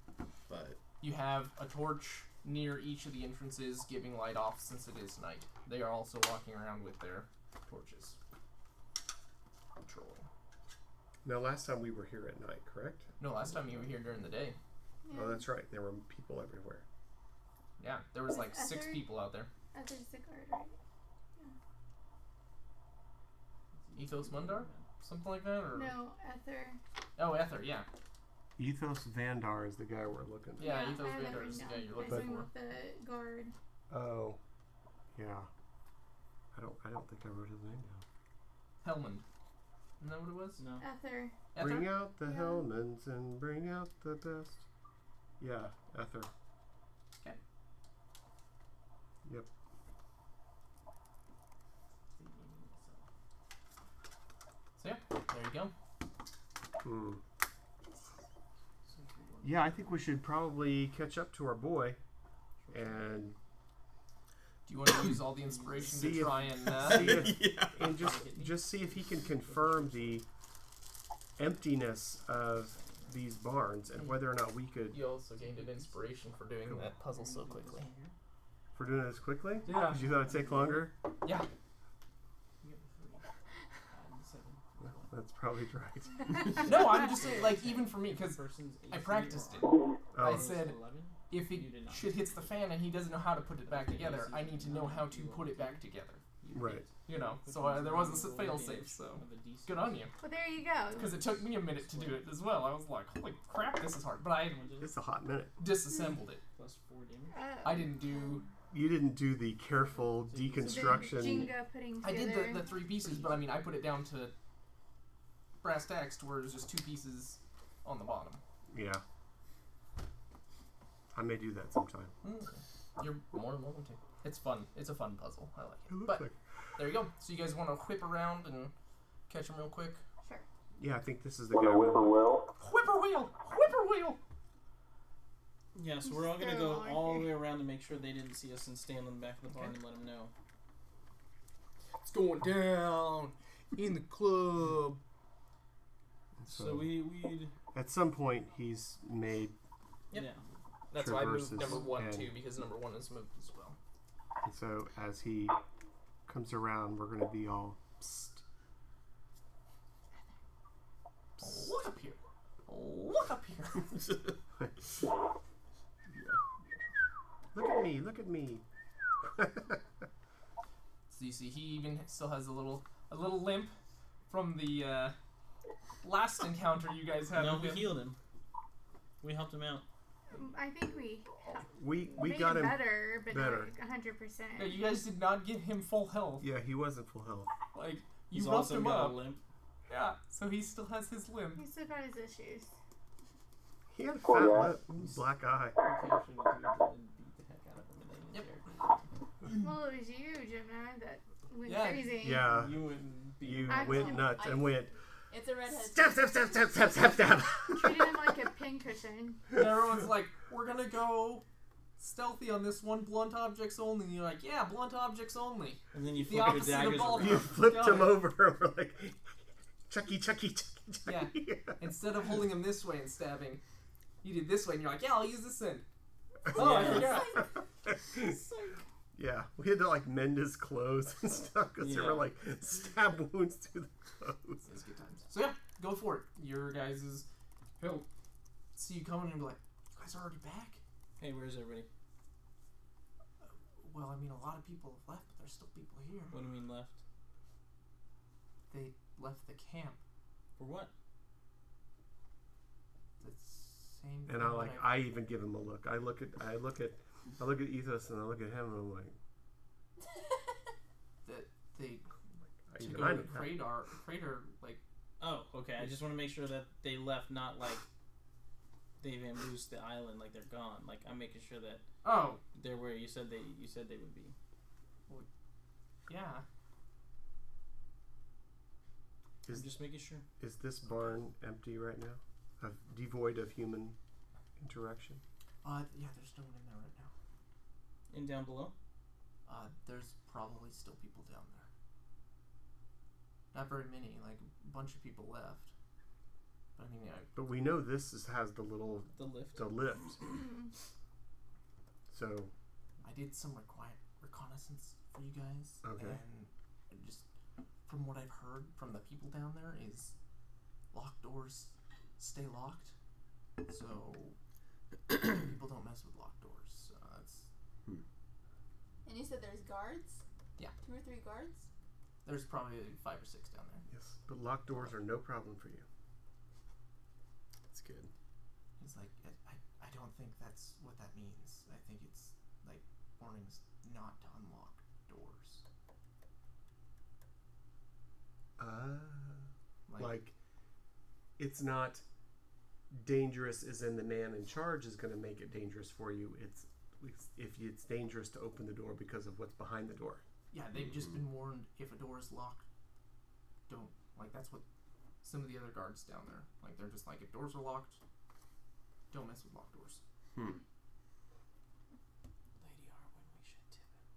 but
You have a torch near each of the entrances giving light off since it is night. They are also walking around with their torches. Patrolling.
Now, last time we were here at night, correct?
No, last time you were here during the day.
Oh, that's right. There were people everywhere.
Yeah, there was like
Was
6
Ether-
people out there.
Ether's the guard, right?
Ethos Mundar? Something like that? Or
No, Ether.
Oh, Ether, yeah.
Ethos Vandar is the guy we're looking for.
Yeah,
I
Ethos
have that
Vandar
written
is the
down.
guy you're
I was
looking
going
for.
with the guard.
Oh, yeah. I don't think I wrote his name down.
Hellman. Isn't that what it was?
No.
Ether.
Ether?
Bring out the
Yeah.
Hellmans and bring out the best. Yeah, Ether.
Okay.
Yep.
So yeah, there you go.
Hmm. Yeah, I think we should probably catch up to our boy and
Do you want to use all the inspiration
See
to
if-
try and
see if,
Yeah.
and just see if he can confirm the emptiness of these barns and whether or not we could
you also gained an inspiration for doing that puzzle so quickly.
for doing this quickly?
Yeah.
Because you thought it'd take longer?
Yeah.
Well, that's probably right.
No, I'm just saying, like, even for me, because I practiced it. I
Oh,
said, if it shit hits the fan and he doesn't know how to put it back together, I need to know how to put it back together.
right.
You know, so there wasn't a fail safe, so good on you.
Well, there you go.
Because it took me a minute to do it as well. I was like, holy crap, this is hard. But I
It's a hot minute.
disassembled it.
Plus 4 damage.
Oh.
I didn't do.
You didn't do the careful
The
deconstruction.
Jenga putting
I
together.
did the 3 pieces, but I mean, I put it down to brass tacks to where it was just 2 pieces on the bottom.
Yeah. I may do that sometime.
You're more than welcome to. It's fun. It's a fun puzzle. I like
It
it.
looks
But
like.
there you go. So you guys want to whip around and catch them real quick?
Sure.
Yeah, I think this is the
Want
guy.
to whippoorwill?
Whippoorwill! Whippoorwill!
Yeah, so we're all gonna
They're
go
all
all the
here.
way around to make sure they didn't see us and stand on the back of the barn and let them know.
It's going down in the club.
So we'd
At some point, he's made.
Yep.
yeah.
That's why I moved
Traverses
number 1
and-
too, because number 1 is moved as well.
And so as he comes around, we're gonna be all. Psst.
Look up here. Look up here.
Look at me! Look at me!
So you see, he even still has a little limp from the last encounter you guys had
No,
with
we
him.
healed him. We helped him out.
I think we
we
made
got him.
better, but
better.
not 100%.
Yeah, you guys did not give him full health.
Yeah, he wasn't full health.
Like, you
He's
roughed
also
him
got
up.
a limp.
Yeah, so he still has his limp.
He still got his issues.
He had a
Poor
fat
guy.
lip, black eye.
Yep.
Well, it was you, Gemini, that went
Yeah.
crazy.
Yeah,
You wouldn't be.
you
I-
went nuts and went.
It's a redhead.
Step, step, step, step, step, step, step.
Treated him like a pincushion.
And everyone's like, we're gonna go stealthy on this one, blunt objects only. And you're like, yeah, blunt objects only.
And then you
The
flip your
opposite of
daggers
ball
around.
You flipped
Got
him
it.
over and we're like, Chucky, Chucky, Chucky, Chucky.
Instead of holding him this way and stabbing, you did this way, and you're like, yeah, I'll use this end. Oh, I forgot.
Yeah, we had to like mend his clothes and stuff because there
Yeah.
were like stab wounds through the clothes.
It's good times. So yeah, go for it. Your guys' he'll see you coming and be like, you guys are already back?
Hey, where's everybody?
Well, I mean, a lot of people have left, but there's still people here.
What do you mean left?
They left the camp.
For what?
The same
And
thing
I even give him a look. I look at Ethos and I look at him and I'm like,
that they
even
took
I
over
know
the
that.
crater, like,
Oh, okay. I just want to make sure that they left, not like they vamoosed the island, like they're gone. Like I'm making sure that
oh,
they're where you said they would be.
yeah.
Is-
I'm just making sure.
is this barn empty right now? Devoid of human interaction?
Yeah, there's no one in there right now.
And down below.
There's probably still people down there. Not very many, like a bunch of people left. But I mean,
But we know this has the lift.
The lift.
So
I did some reconnaissance for you guys.
Okay.
And just from what I've heard from the people down there is locked doors stay locked. So people don't mess with locked doors. So that's
And you said there's guards?
Yeah.
2 or 3 guards?
There's probably 5 or 6 down there.
Yes, but locked doors are no problem for you.
That's good.
He's like, I don't think that's what that means. I think it's like warnings not to unlock doors.
Like, it's not dangerous as in the man in charge is going to make it dangerous for you. It's dangerous to open the door because of what's behind the door.
Yeah, they've just been warned if a door is locked, don't. Like, that's what some of the other guards down there, like, they're just like, if doors are locked, don't mess with locked doors.
Lady Arwen, we should tip him.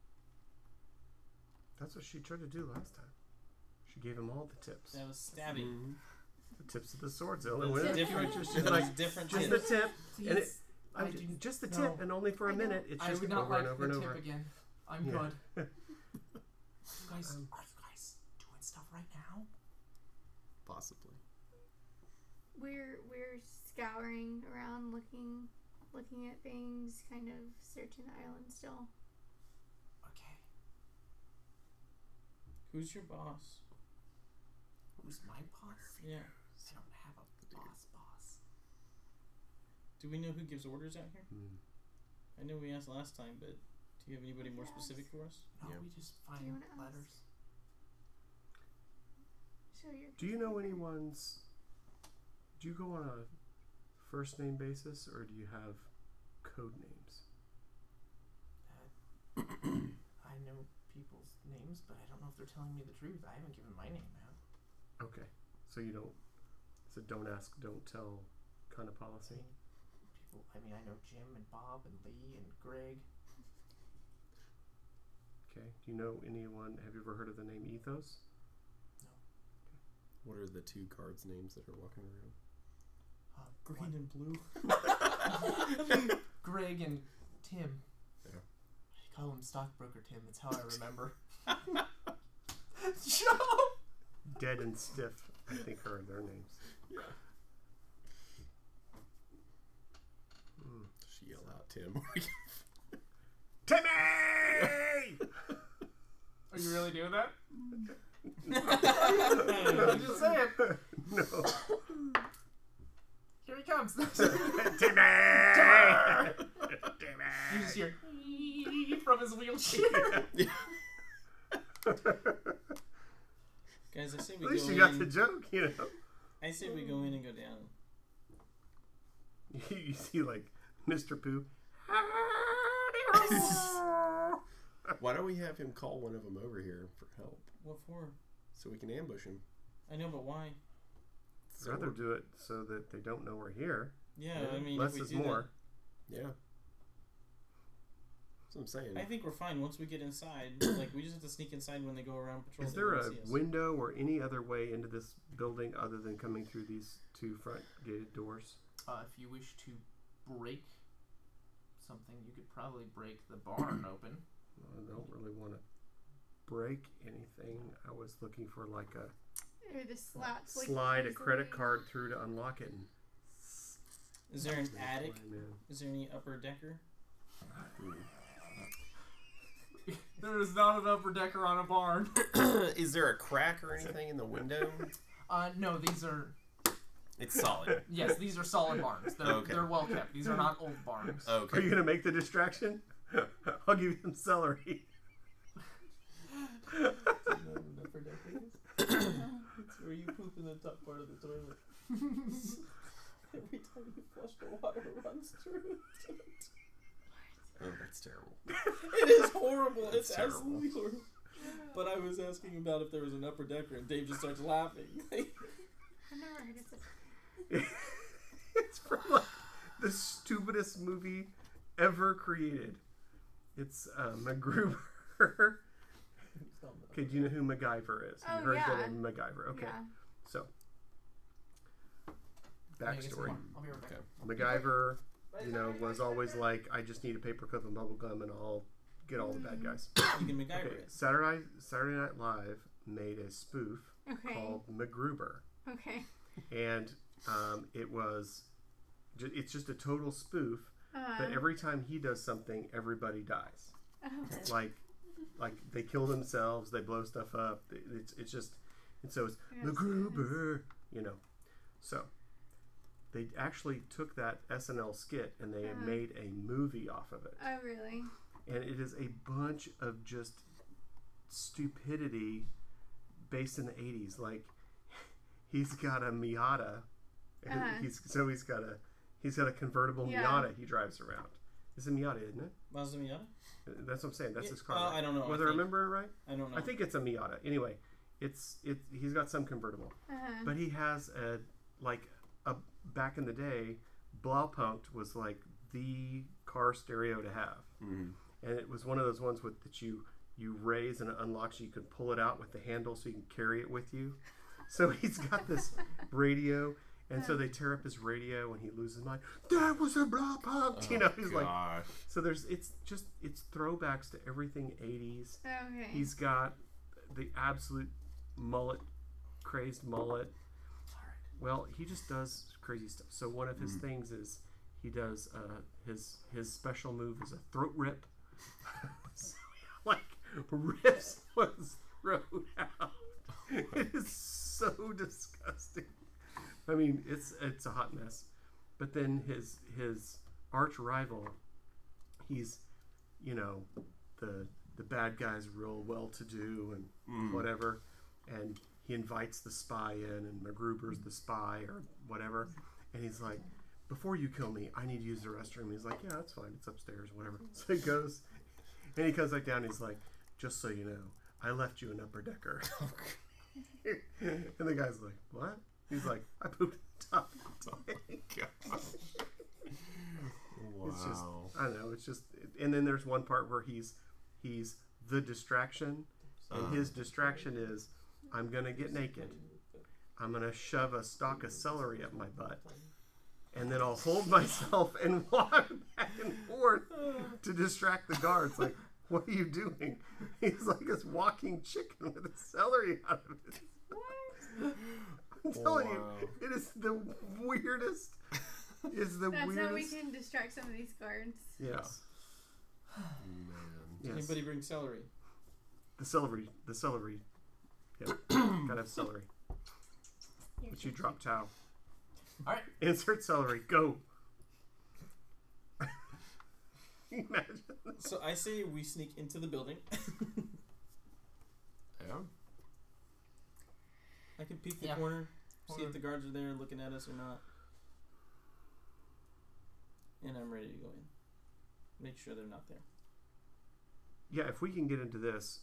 That's what she tried to do last time. She gave him all the tips.
That was stabbing.
The tips of the swords. The only
That's
one
different.
Just
That's
like
different
just
tips.
the tip, and it,
I do,
just the
no.
tip, and only for a minute. It's
I
just
would
over
not like
and over
the
and
tip
over.
again. I'm
Yeah.
good. You guys, are you guys doing stuff right now?
Possibly.
We're scouring around, looking at things, kind of searching the island still.
Okay.
Who's your boss?
Who's my boss?
Yeah.
I don't have a boss.
Do we know who gives orders out here?
Hmm.
I know we asked last time, but do you have anybody more specific for us?
No,
Yeah.
we just find
Do you wanna ask?
letters.
Show your.
Do you know anyone's? Do you go on a first name basis, or do you have code names?
I know people's names, but I don't know if they're telling me the truth. I haven't given my name out.
Okay, so you don't. It's a don't ask, don't tell kind of policy.
I mean, I know Jim and Bob and Lee and Greg.
Okay. Do you know anyone? Have you ever heard of the name Ethos?
What are the 2 guards' names that are walking around?
Green and blue.
Greg and Tim.
Yeah.
I call him Stockbroker Tim. That's how I remember. Shut up!
Dead and Stiff, I think, are their names.
Yeah. She yell out, Tim.
Timmy!
Are you really doing that? I'm just saying.
No.
Here he comes.
Timmy!
You just hear from his wheelchair.
Guys, I say we
At least
go
you got
in.
the joke, you know.
I say we go in and go down.
You see, like, Mr. Pooh.
Why don't we have him call one of them over here for help
What for?
so we can ambush him?
I know, but why?
So
Rather do it so that they don't know we're here.
Yeah,
Yeah,
I mean,
Less
if we
is
do
more.
yeah. That's what I'm saying.
that, I think we're fine once we get inside. Like, we just have to sneak inside when they go around patrolling.
Is there
they
a
won't see us.
window or any other way into this building other than coming through these 2 front gated doors?
If you wish to break something, you could probably break the barn open.
Well, I don't really want to break anything. I was looking for like a
Or the slats. Like
slide a credit
easily.
card through to unlock it. And
Is there an
That's
attic?
why, man.
Is there any upper decker?
There is not an upper decker on a barn.
Is there a crack or anything in the window?
No, these are.
It's solid.
Yes, these are solid barns. They're,
Okay.
they're well kept. These are not old barns.
Okay.
Are you gonna make the distraction? I'll give you some celery.
upper decker is? It's where you poop in the top part of the toilet. Every time you flush, the water runs through it.
Oh, that's terrible.
It is horrible.
That's
It's
terrible.
absolutely horrible. But I was asking about if there was an upper decker, and Dave just starts laughing.
I've never heard of such.
It's from like the stupidest movie ever created. It's MacGruber. Okay, do you know who MacGyver is?
Oh,
you heard
yeah.
the name MacGyver. Okay,
Yeah.
so
Let me get some
backstory.
more. I'll be right back.
Okay.
MacGyver, you know, was always like, I just need a paperclip and bubble gum, and I'll get all the bad guys.
You can MacGyver
Okay,
it.
Saturday Night Live made a spoof
Okay.
called MacGruber,
Okay.
and it was, it's just a total spoof. But
Uh,
every time he does something, everybody dies.
oh.
Like like they kill themselves, they blow stuff up. It's just, and so it's MacGruber, you know. So they actually took that SNL skit and they made a movie off of it.
Oh, really?
And it is a bunch of just stupidity based in the 80s. Like, he's got a Miata. He's got a convertible Miata he drives around. It's a Miata, isn't it?
Mazda Miata?
That's what I'm saying. That's his car. Right?
I don't know.
Whether I remember it right?
I don't know.
I think it's a Miata. Anyway, he's got some convertible. But he has a back in the day, Blaupunkt was like the car stereo to have. Mm-hmm. And it was one of those ones that you raise and it unlocks. You could pull it out with the handle so you can carry it with you. So he's got this radio, and so they tear up his radio, and he loses his mind. That was a Blaupunkt, you know. He's like, so it's throwbacks to everything 80s.
Okay.
He's got the absolute crazed mullet. Well, he just does crazy stuff. So one of his things is he does his special move is a throat rip. So he, like, rips one's throat out. It is so disgusting. I mean, it's a hot mess. But then his arch rival, he's, you know, the bad guy's real well to do and whatever, and he invites the spy in, and MacGruber's the spy or whatever, and he's like, before you kill me, I need to use the restroom. He's like, yeah, that's fine, it's upstairs, whatever. So he goes, and he comes back down, and he's like, just so you know, I left you an upper decker. And the guy's like, what? He's like, I pooped at the top of the tank.
Wow.
It's just, I don't know, it's just, and then there's one part where he's the distraction, and his distraction is, I'm going to get naked. I'm going to shove a stalk of celery up my butt. And then I'll hold myself and walk back and forth to distract the guards. Like, what are you doing? He's like this walking chicken with a celery out of it. What? I'm telling you, it is the weirdest. It's the
That's
weirdest.
how we can distract some of these guards.
Yes.
Man.
Yes.
Anybody bring celery?
The celery. Yeah, gotta have celery. But you drop towel.
Alright.
Insert celery. Go. Imagine.
So I say we sneak into the building.
Yeah.
I can peek the corner, see if the guards are there looking at us or not. And I'm ready to go in. Make sure they're not there.
Yeah, if we can get into this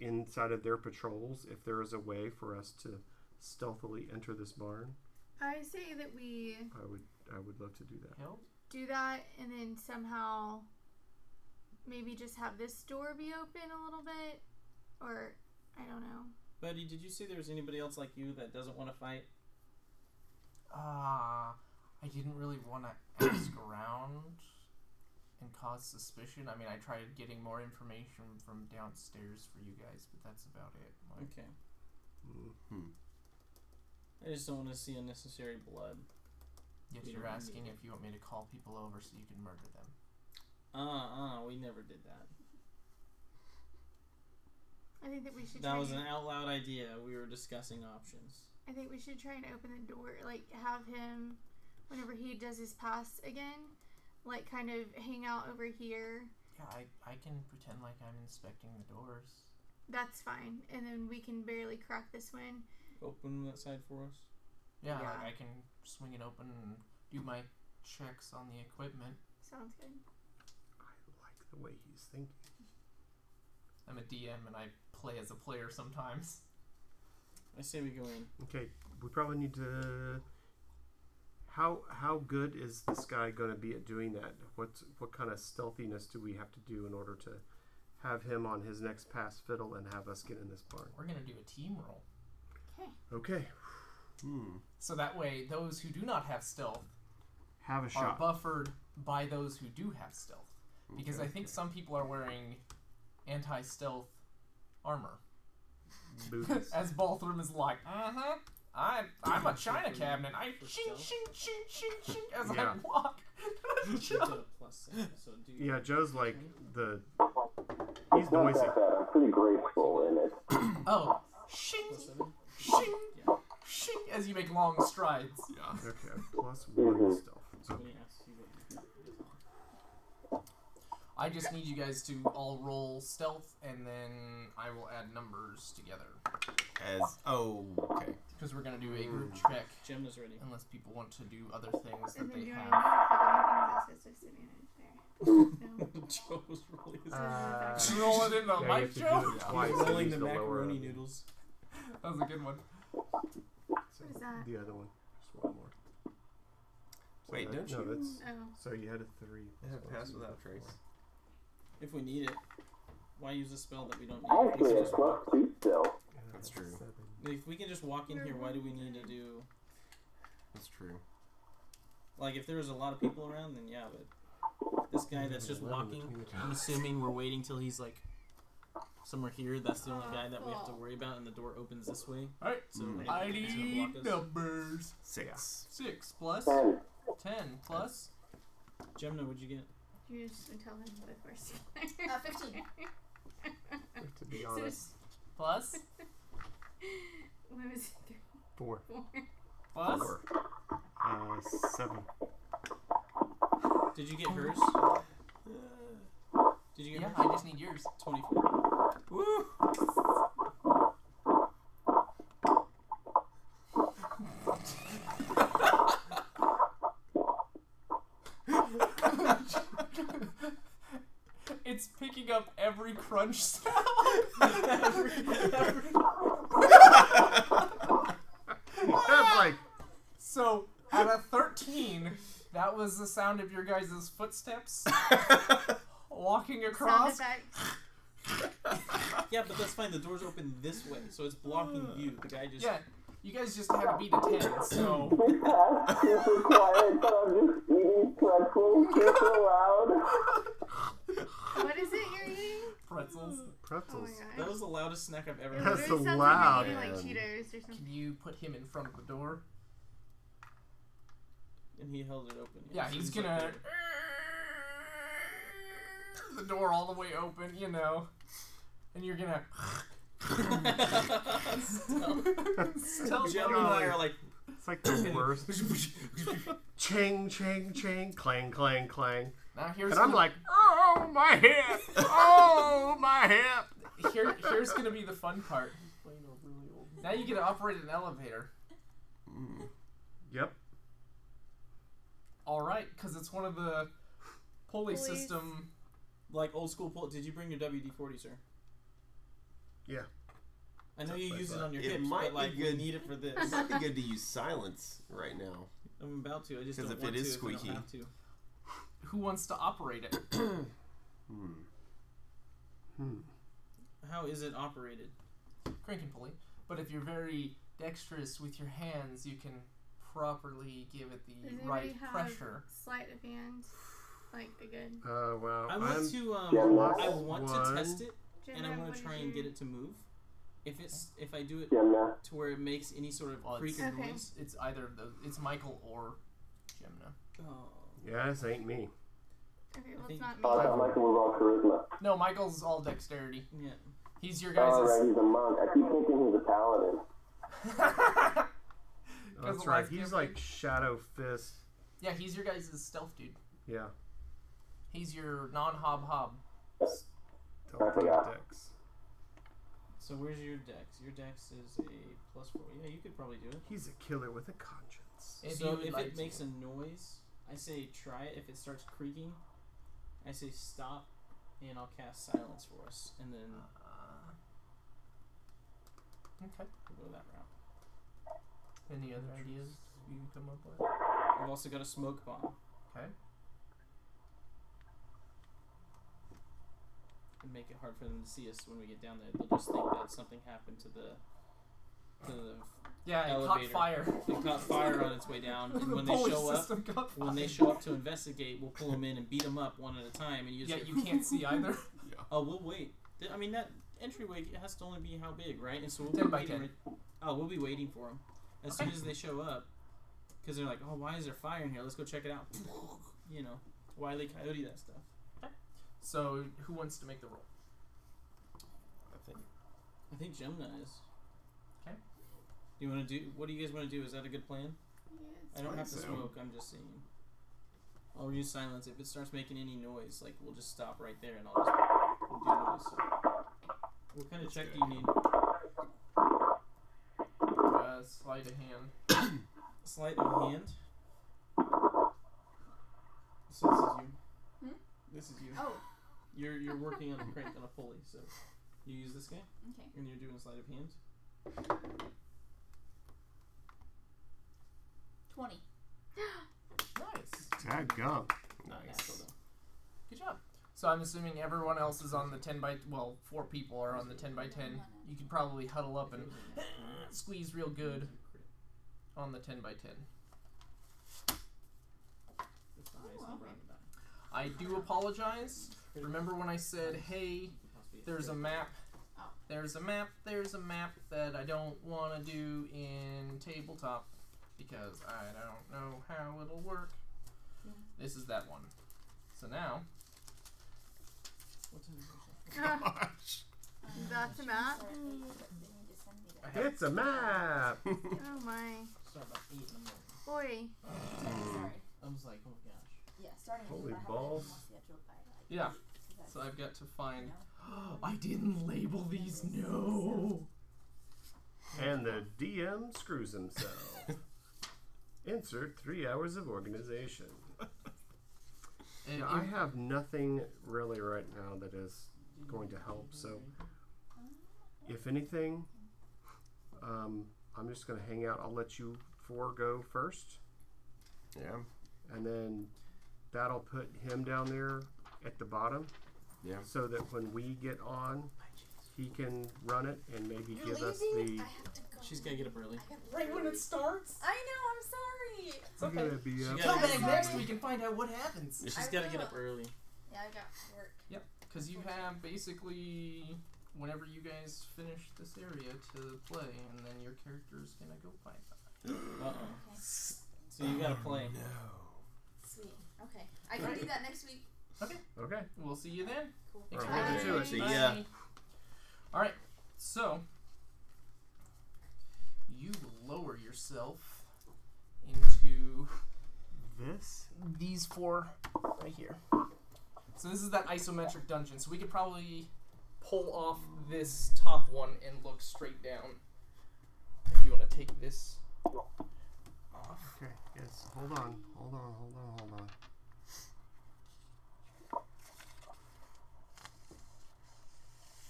inside of their patrols, if there is a way for us to stealthily enter this barn,
I say that we
I would love to do that.
do that, and then somehow maybe just have this door be open a little bit, or I don't know.
Buddy, did you say there's anybody else like you that doesn't want to fight?
I didn't really want to ask around and cause suspicion. I mean, I tried getting more information from downstairs for you guys, but that's about it. Like,
Okay.
Mm-hmm.
I just don't want to see unnecessary blood.
yes,
We
you're
don't
asking
need
if you want me to call people over so you can murder them.
We never did that.
I think that we should.
That was an out loud idea. We were discussing options.
I think we should try and open the door, like have him, whenever he does his pass again, like kind of hang out over here.
Yeah, I can pretend like I'm inspecting the doors.
That's fine, and then we can barely crack this one.
Open that side for us.
Yeah,
Yeah.
like I can swing it open and do my checks on the equipment.
Sounds good.
I like the way he's thinking.
I'm a DM and I play as a player sometimes.
I say we go in.
Okay, we probably need to. How good is this guy going to be at doing that? What kind of stealthiness do we have to do in order to have him on his next pass fiddle and have us get in this barn?
We're gonna do a team roll.
Okay,
So that way, those who do not have stealth
have a
are
shot.
buffered by those who do have stealth. Because I think some people are wearing anti-stealth armor.
Booties.
As Balthram is like, I'm a china cabinet. I shing, shing, shing, shing, shing as
Yeah.
I walk.
You get a +7, so do you-
Yeah, Joe's like he's
It's not
noisy.
that bad. I'm pretty graceful in it.
Oh, shing,
+7.
shing,
Yeah.
shing, as you make long strides.
Yeah.
Okay, +1 stealth.
So when he asks you what you do.
I just need you guys to all roll stealth, and then I will add numbers together.
Okay.
Because we're going to do a group check,
Gemna's ready.
unless people want to do other things that
And then
they
do I need
have.
to click anything that says disadvantage there? No.
Joe's rolling his
Roll it in the
yeah, you
mic,
have to
Joe?
do it twice.
He's
and
rolling
use
the
lower
macaroni
end.
noodles.
That was a good one.
So
What is that?
The other one. Just one more.
Wait, don't
no,
you?
that's
Oh.
so you had a 3.
Yeah,
plus
pass
one,
without
so
trace.
4.
If we need it, why use a spell that we don't need?
I
We
actually
can
have
just
+2 still.
Yeah,
That's true.
7.
if we can just walk in here, why do we need to do?
That's true.
Like, if there was a lot of people around, then yeah, but this guy that's just
11
walking,
between the two.
I'm assuming we're waiting till he's like somewhere here. That's the only guy that we have to worry about, and the door opens this way.
Alright,
So
I
he's gonna
need
block us.
numbers.
6.
6 plus
10.
10 plus.
Gemna, what'd you get?
You just tell him the first
15.
To be honest,
Plus.
What was it?
4.
4.
Plus.
7.
Did you get hers? Did you get
Yeah,
hers?
I just need yours.
24.
Woo!
It's picking up every crunch sound.
That's like
So, at a 13, that was the sound of your guys' footsteps walking
Sound
across.
effects.
Yeah, but that's fine. The door's open this way, so it's blocking view. The guy just.
Yeah, you guys just had to beat a 10, so.
This past super quiet, but I'm just eating pretzels super loud.
What is it you're eating?
Pretzels.
Oh
pretzels.
my
That
gosh.
was the loudest snack I've ever
It
had.
That's
literally
so
sounds
loud.
like you're eating like
Man.
Cheetos or
Can
something.
you put him in front of the door?
And he held it open.
Yeah,
so
he's
like
gonna. The door all the way open, you know. And you're gonna. Stealth
Gemma and
roll.
I are like.
It's like the worst. Ching, ching, ching, clang, clang, clang.
Now here's
And I'm
gonna-
like, oh, my hip! Oh, my hip!
here's gonna be the fun part. Now you get to operate an elevator.
Yep.
All right, because it's one of the pulley
Pulleys.
system.
Like old school pull. Did you bring your WD-40, sir?
Yeah.
I know you use it on your
It
hips,
might
but like
be
we
good.
need it for this.
It might be good to use silence right now.
I'm about to. I just
'Cause
don't
if
want
it is
to.
squeaky.
If I don't have to.
Who wants to operate it?
How is it operated?
Cranking pulley. But if you're very dexterous with your hands, you can properly give it
Does
the
anybody
right
have
pressure.
sleight of hand? Like a good.
Well,
I want to.
Gemma.
I want to
One.
test it, and I
Gemma,
want
what
to
is
try and
your-
get it to move. If I do it
Gemna.
to where it makes any sort of
Well,
creak
it's-
or
Okay.
noise.
It's either it's Michael or Gemna.
Oh.
Yeah, this ain't me.
Okay, well,
think-
it's not me.
Oh, I thought Michael was all charisma.
No, Michael's all dexterity.
Yeah.
He's your
Oh,
guys'.
right, he's a monk. I keep thinking he's a paladin.
Oh, that's right. He's like Shadow Fist.
Yeah, he's your guys' stealth dude.
Yeah.
He's your non-hob.
forgot.
Dex.
So where's your dex? Your dex is a +4. Yeah, you could probably do it.
He's a killer with a conscience.
If
So
you would
if
like
it makes
to.
a noise, I say try it. If it starts creaking, I say stop, and I'll cast silence for us, and then
Okay.
we'll go that route.
Any other ideas you can come up with?
I've also got a smoke bomb.
Okay.
And make it hard for them to see us when we get down there. They'll just think that something happened to the
Yeah, it
elevator.
caught fire.
It caught fire on its way down, and
The
when they
pulley
show up,
system caught fire.
when they show up to investigate, we'll pull them in and beat them up one at a time, and you just
Yeah, you can't see either.
oh, we'll wait. I mean, that entryway has to only be how big, right? And so we'll
10
be
by
waiting
10.
we'll be waiting for them as soon as they show up, because they're like, oh, why is there fire in here? Let's go check it out. You know, Wile E. Coyote that stuff.
So, who wants to make the roll?
think.
I think Gemna is.
Okay.
Do you want to do? What do you guys want to do? Is that a good plan? I don't have to
so.
smoke. I'm just saying. I'll use silence. If it starts making any noise, like we'll just stop right there and I'll just do noise. So. What kind of check do you need?
Sleight of hand.
Sleight of hand. So this is you. This is you.
Oh.
You're working on a crank on a pulley, so you use this guy,
Okay.
and you're doing sleight of hand.
20.
Nice.
Dadgum.
Natural though.
Good job. So I'm assuming everyone else is on the 10 by 4 people are on the 10 by 10. You could probably huddle up and squeeze real good on the 10 by 10.
That's the highest number on the die.
I do apologize. Remember when I said, hey, there's a map. There's a map that I don't want to do in tabletop because I don't know how it'll work. This is that one. So now,
What time is it?
Gosh.
That's a map.
I have
It's a map.
Oh my.
Start about 8 in the morning.
Boy.
Sorry.
I was like, oh gosh.
Yeah, starting
Holy
at
balls.
yeah. So I've got to find. I didn't label these. No.
And the DM screws himself. Insert 3 hours of organization.
And
Now, I have nothing really right now that is going to help. So, if anything, I'm just going to hang out. I'll let you 4 go first.
Yeah.
And then that'll put him down there at the bottom.
Yeah.
So that when we get on, he can run it and maybe
You're
give us
leaving?
the.
I have to go.
She's gotta get up early.
right when it starts.
I know, I'm sorry.
It's okay.
Gonna be
She
up.
gotta
Come
get
back
up
next
early.
week and find out what happens.
She's
I
gotta get
will.
up early.
Yeah, I got work.
Yep, because you have basically whenever you guys finish this area to play, and then your character is gonna go fight that.
Uh-oh.
Okay.
So you gotta play.
Sweet. Okay. I can do that next week.
Okay.
We'll see you then.
Cool.
Thanks for
Alright,
coming.
we'll do it.
See
Bye.
ya.
All right, so you lower yourself into
This?
these 4 right here. So this is that isometric dungeon. So we could probably pull off this top one and look straight down. If you want to take this off.
Okay. Yes. Hold on.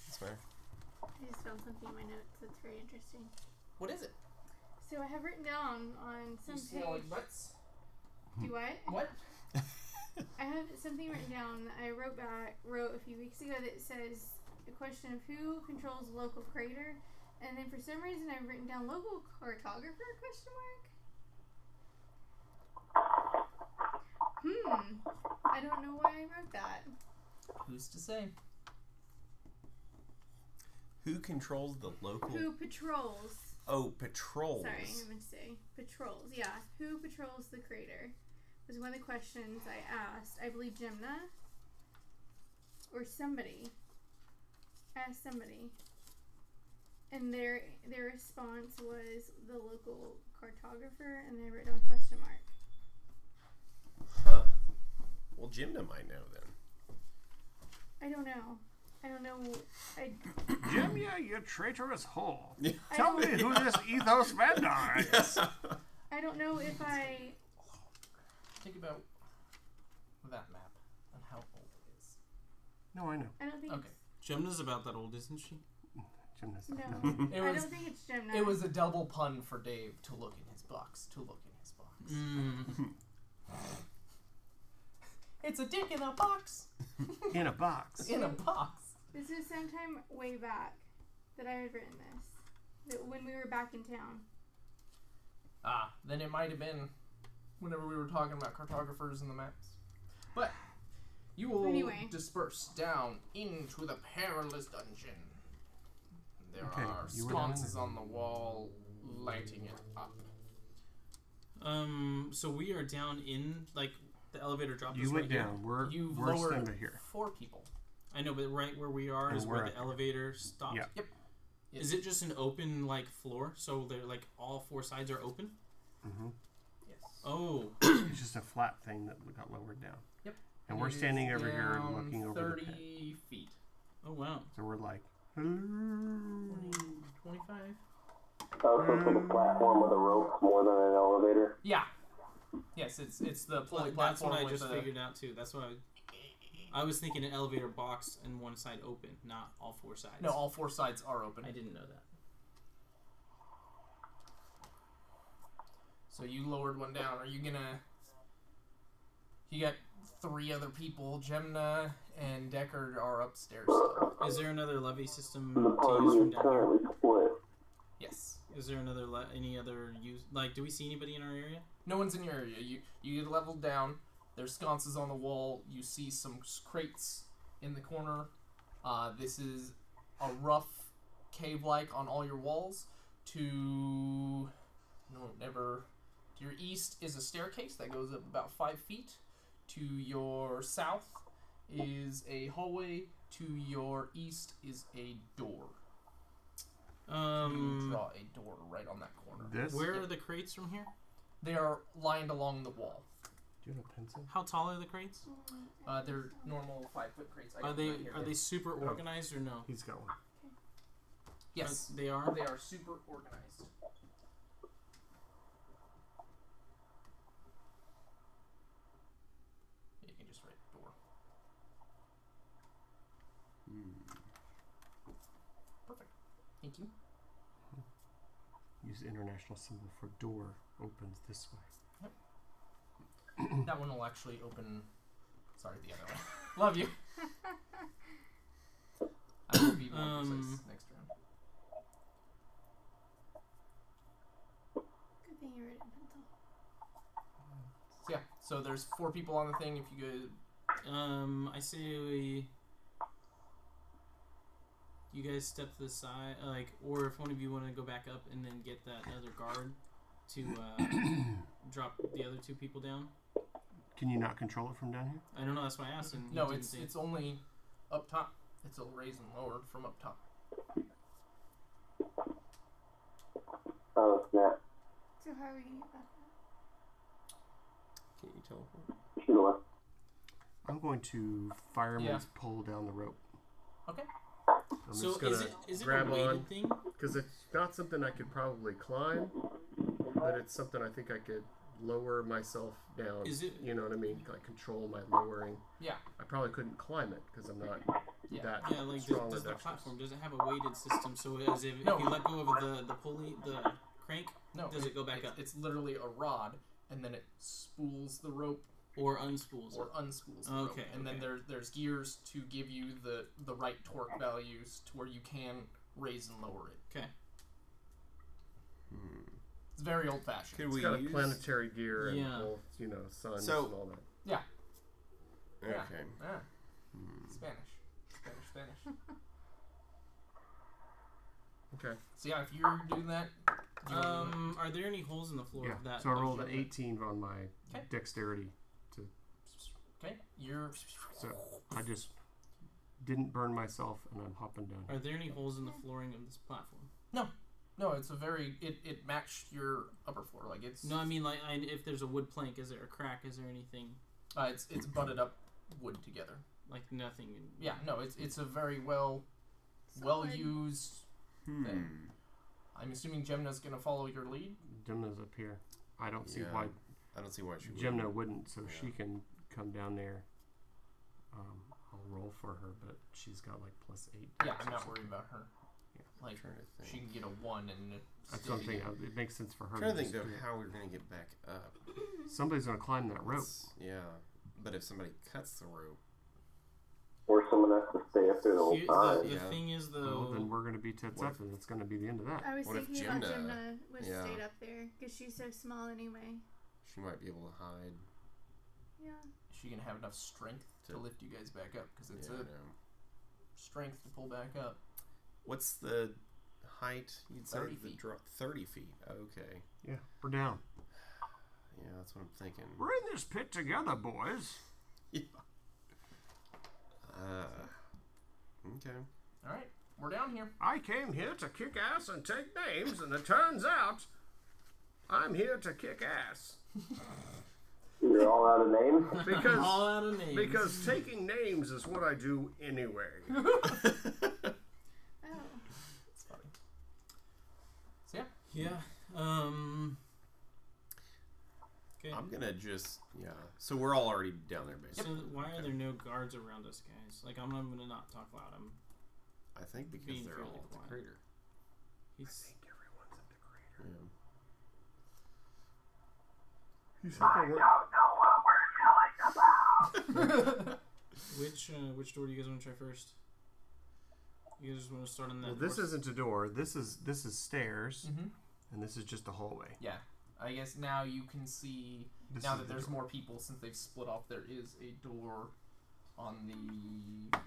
That's fair.
I just found something in my notes that's very interesting.
What is it?
So I have written down on some
You
page.
smell like butts.
Do what?
What?
I have something written down that I wrote a few weeks ago that says a question of who controls local crater, and then for some reason I've written down local cartographer ? I don't know why I wrote that.
Who's to say?
Who controls the local?
Who patrols?
Oh, patrols.
Sorry, I meant to say patrols. Yeah, who patrols the crater was one of the questions I asked. I believe Gemna or somebody. Asked somebody, and their response was the local cartographer, and they wrote down question mark.
Huh. Well, Jimna might know then.
I don't know.
Jimya, you traitorous whore.
I
Tell
don't-
me who this ethos vendor is.
I don't know if I.
Think about that map and how old it is.
No, I know.
I don't think.
Okay.
Gemna's about that old, isn't she?
Gymnast.
No,
It
I
was-
don't think it's Gemna.
It was a double pun for Dave to look in his box. It's a dick in a box.
In a box.
In a box.
This is sometime way back that I had written this. That when we were back in town.
Ah, then it might have been whenever we were talking about cartographers and the maps. But you will
Anyway.
disperse down into the perilous dungeon. There
Okay,
are
you were down
sconces
there.
on the wall lighting it up.
So we are down in, like, the elevator dropped us
You went
right here.
down. We're
You've
worse
lowered
than here.
4 people.
I know, but right where we are
And
is
we're
where
at
the elevator stops.
Yeah.
Yep.
Is it just an open like floor? So they're like all four sides are open?
Mm-hmm.
Yes.
Oh.
It's just a flat thing that got lowered down.
Yep.
And we're
It is
standing over here
down
looking over
30
the pit.
feet.
Oh wow.
So we're like, hello.
25?
Oh, so it's like a platform with a rope more than an elevator.
Yeah. Yes, it's the pulley
That's
platform
what I
with
just
the...
figured out too. That's what I was thinking an elevator box and one side open, not all four sides.
No, all four sides are open.
I didn't know that.
So you lowered one down. Are you gonna... You got 3 other people. Gemna and Deckard are upstairs still.
Is there another levy system
The
to use
party
from
is
down here?
currently split.
Yes.
Is there another any other use? Like, do we see anybody in our area?
No one's in your area. You get leveled down. There's sconces on the wall. You see some crates in the corner. This is a rough cave-like on all your walls. To your east is a staircase that goes up about 5 feet. To your south is a hallway. To your east is a door. You draw a door right on that corner.
This?
Where are the crates from here?
They are lined along the wall.
Do you have a pencil?
How tall are the crates?
They're normal 5-foot crates. I
Are
got
they
them right here.
are they super organized or no?
He's got one.
Yes,
They are.
they are super organized. You can just write door. Perfect. Thank you.
Use the international symbol for door. Opens this way.
That one will actually open. Sorry, the other way. Love you. I will be more precise next round.
Good thing you wrote it in pencil.
So yeah, so there's 4 people on the thing. If you go,
I say you guys step to the side, like, or if one of you want to go back up and then get that other guard to drop the other 2 people down.
Can you not control it from down here?
I don't know. That's why I asked. And
no,
you didn't say.
it's only up top. It's a raise and lower from up top.
Oh, snap.
So how are we gonna get back up?
Can you teleport?
Sure.
I'm going to fireman's pole down the rope.
Okay.
I'm
So
just gonna
is it a
grab
weighted
on
thing?
because it's not something I could probably climb, but it's something I think I could lower myself down.
Is it?
You know what I mean? Like control my lowering.
Yeah.
I probably couldn't climb it because I'm not
Yeah.
that
Yeah, like
strong
does
or
the
dexterous.
platform does it have a weighted system? So as if
No.
you let go of the pulley, the crank,
No.
does it go back up
It's literally a rod, and then it spools the rope
or unspools?
or
it?
unspools the rope.
Okay,
And then there's gears to give you the right torque values to where you can raise and lower it.
Okay.
It's very old fashioned.
Could
It's
we
got a
use?
planetary gear and
Yeah.
both, suns
So-
and all that.
Yeah.
Okay.
Ah. Spanish.
Okay.
So yeah, if you're doing that,
Are there any holes in the floor
Yeah.
of that?
So I rolled an
okay.
18 on my
Okay.
dexterity.
okay, you're
So I just didn't burn myself, and I'm hopping down.
Are there any holes in the flooring of this platform?
no, it's a very it matched your upper floor. Like it's
No, I mean like if there's a wood plank, is there a crack? Is there anything
it's butted up wood together.
like nothing?
Yeah, no, it's a very well
Solid.
used thing. I'm assuming Gemna's gonna follow your lead.
Gemna's up here. I don't see
Yeah.
why
I don't see why she
Gemna wouldn't, so
Yeah.
she can come down there. I'll roll for her, but she's got like +8.
Yeah, I'm not worried about her.
Yeah.
Like
trying to think.
she can get a 1 and
That's
still
something.
be-
It makes sense for her.
I'm trying to
to
think
just
though
do it.
how we're gonna get back up.
Somebody's gonna climb that rope.
Yeah, but if somebody cuts the rope,
Or someone has to stay up there the whole
Here-
time.
the
Yeah.
thing is
Well,
though,
then we're gonna be tits
What
up, and it's gonna be the end of that.
I was
What if
thinking about
Gemna-
Gemna was
yeah.
stayed up there because she's so small anyway.
she might be able to hide.
Yeah.
is she gonna have enough strength to lift you guys back up? Because it's
Yeah, I
a
know.
strength to pull back up.
What's the height? You'd say
30
the
feet.
30 feet. Okay.
Yeah, we're down.
Yeah, that's what I'm thinking.
We're in this pit together, boys.
Yeah. Okay.
All right, we're down here.
I came here to kick ass and take names, and it turns out I'm here to kick ass.
You're all out of names?
Because,
All out of names.
because taking names is what I do anyway.
Oh.
It's funny. So yeah.
Yeah. Okay.
I'm gonna just So we're all already down there,
So
basically.
why are there no guards around us, guys? Like, I'm gonna not talk loud.
I think because
being
they're
fairly
all at the
quiet.
crater.
He's
Everyone's at the crater.
Yeah.
You said they weren't-
which door do you guys want to try first? You guys just want to start on that.
Well, this
north?
isn't a door. This is stairs,
Mm-hmm.
and this is just a hallway.
Yeah. I guess now you can see.
This
Now
is
that
the
there's
door.
more people, since they've split off, there is a door on the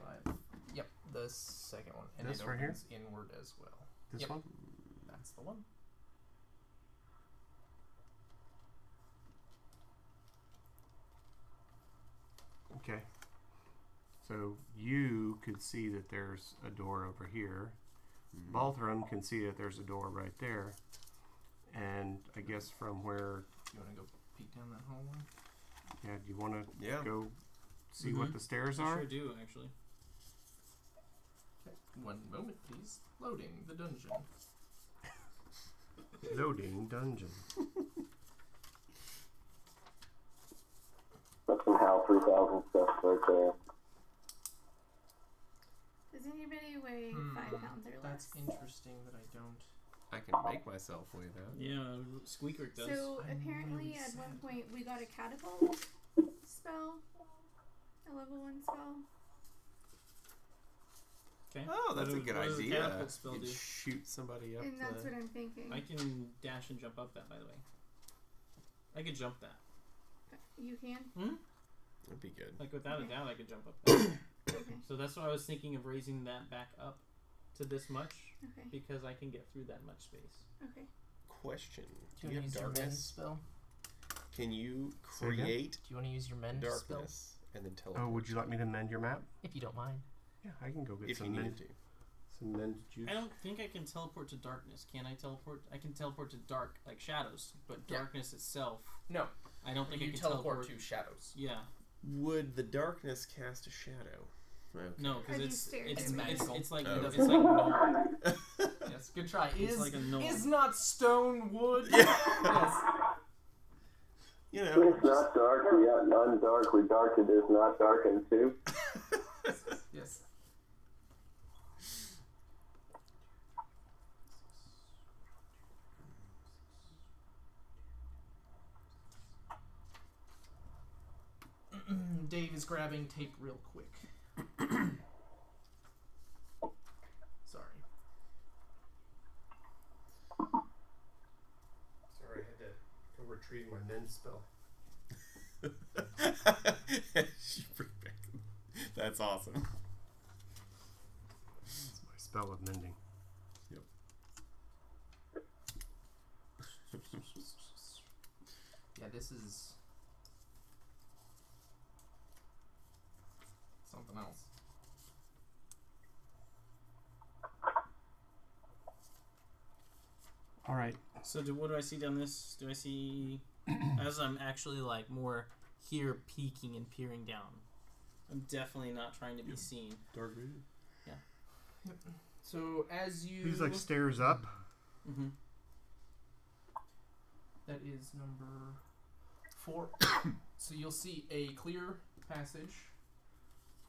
the second one, and
This
it
right here?
opens inward as well.
This
Yep.
one.
That's the one.
Okay. So you could see that there's a door over here. Balthram can see that there's a door right there. And I guess from where,
You want to go peek down that hallway?
do you want to
Yeah.
go see what the stairs
I
are?
sure do, actually.
One moment, please. Loading the dungeon.
Loading dungeon.
That's some HAL 3000 stuff right there.
Does anybody weigh 5 pounds or less?
That's interesting that I don't.
I can make myself weigh that.
Yeah, Squeaker does.
So
I'm
apparently
really
at one
sad.
point we got a catapult spell, a level 1 spell.
Okay.
Oh, that's a
What
good
does the
idea.
catapult spell
You
do?
shoot somebody up.
And that's what I'm thinking.
I can dash and jump up that, by the way. I could jump that.
You can?
That'd be good.
Like, without a
Okay.
doubt, I could jump up that.
Okay.
So that's why I was thinking of raising that back up to this much,
Okay.
because I can get through that much space.
Okay.
Question:
Do
Do
you
you
want to
have
use your mend
darkness?
spell?
Can you
Say again?
create
Do you want to use your mend spell?
darkness and then teleport?
Oh, would you like me to mend your map?
If you don't mind.
Yeah, I can go get
if you
some
needed
mend,
to?
some mend juice.
I don't think I can teleport to darkness. Can I teleport? I can teleport to dark, like shadows, but
Yeah.
darkness itself,
No.
I don't think I
You
can
teleport to shadows.
Yeah.
Would the darkness cast a shadow? Okay.
No,
Are
because
these
it's
stairs?
it's,
It's magical.
it's like
Oh.
it's like gnome.
Yes, good try.
It's like a gnome.
Is not stone wood?
Yeah.
Yes.
You know,
It's not dark, we got none dark, we dark, it is not darkened too.
Yes. Dave is grabbing tape real quick. Sorry.
Sorry, I had to go retrieve my mend spell.
She bring back- That's awesome.
It's my spell of mending.
Yeah, this is something else.
All right.
So what do I see down this? Do I see as I'm actually like more here peeking and peering down? I'm definitely not trying to be seen.
Dark vision.
So as you
He's like stairs up.
Mm-hmm.
that is number 4. So you'll see a clear passage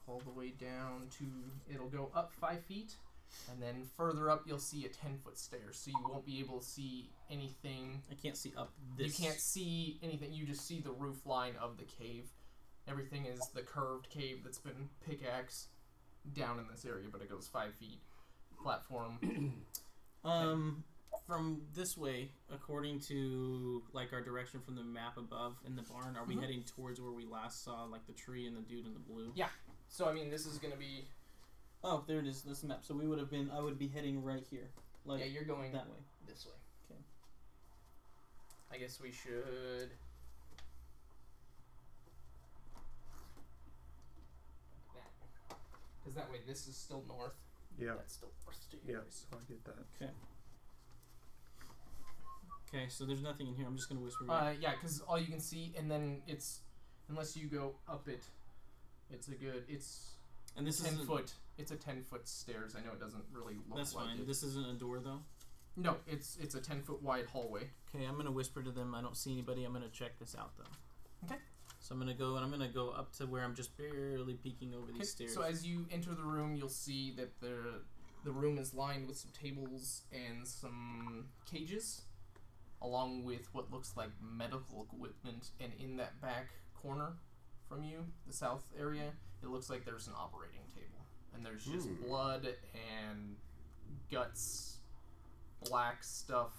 all the way down to, it'll go up 5 feet, and then further up you'll see a 10-foot stair, so you won't be able to see anything.
I can't see up this.
You can't see anything, you just see the roof line of the cave. Everything is the curved cave that's been pickaxed down in this area, but it goes 5 feet. Platform.
From this way, according to like our direction from the map above in the barn, are we heading towards where we last saw like the tree and the dude in the blue?
Yeah. So I mean, this is gonna be.
Oh, there it is. This map. So we would have been. I would be heading right here. Like
Yeah, you're going
that way.
this way.
Okay.
I guess we should. because that way this is still north.
Yeah.
That's still north to you
Yeah.
guys.
So I get that.
Okay. Okay, so there's nothing in here. I'm just gonna whisper.
Yeah, because all you can see, and then it's unless you go up it, it's
and this
10
isn't.
foot. It's a 10-foot stairs. I know it doesn't really look
That's
like
fine.
it.
This isn't a door though.
No, it's a 10-foot wide hallway.
Okay, I'm gonna whisper to them. I don't see anybody. I'm gonna check this out though.
Okay.
So I'm gonna go and I'm gonna go up to where I'm just barely peeking over these stairs.
So as you enter the room, you'll see that the room is lined with some tables and some cages, along with what looks like medical equipment. And in that back corner from you, the south area, it looks like there's an operating table, and there's just blood and guts, black stuff.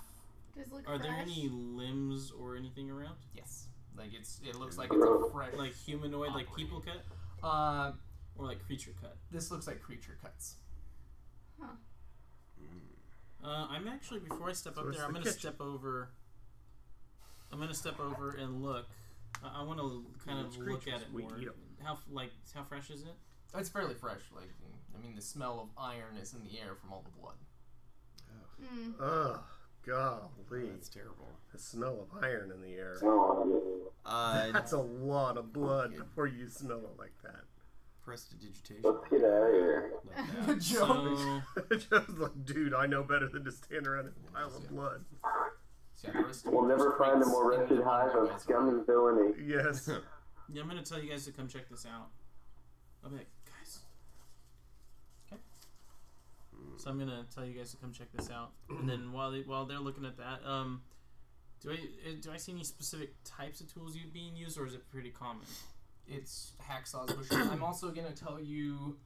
Does it look
Are
fresh?
there any limbs or anything around?
Yes, like it looks like it's a fresh,
Like humanoid, like people cut, or like creature cut?
This looks like creature cuts.
Huh.
I'm actually, before I step
So
up
it's
there, I'm
the
gonna
kitchen.
step over. I'm gonna step over and look. I want to kind of
Those
look at
creatures,
it
we
more.
eat 'em.
How fresh is it?
It's fairly fresh. Like, I mean, the smell of iron is in the air from all the blood.
Mm.
Oh, golly.
That's terrible.
The smell of iron in the air.
Let's
That's a lot of blood before you smell it like that.
Prestidigitation.
get out of here.
Like that.
Joe.
So
Just like, dude, I know better than to stand around in a pile of blood.
So yeah, the rest of
We'll
there's
never find a
crates
more
in the
wretched
room
hive
where you
of
guys
scum
are.
and villainy.
Yes.
yeah, I'm gonna tell you guys to come check this out. I'll be like, guys.
Okay.
So I'm gonna tell you guys to come check this out, and then while they're looking at that, do I see any specific types of tools being used, or is it pretty common?
It's hacksaws, bushes. I'm also gonna tell you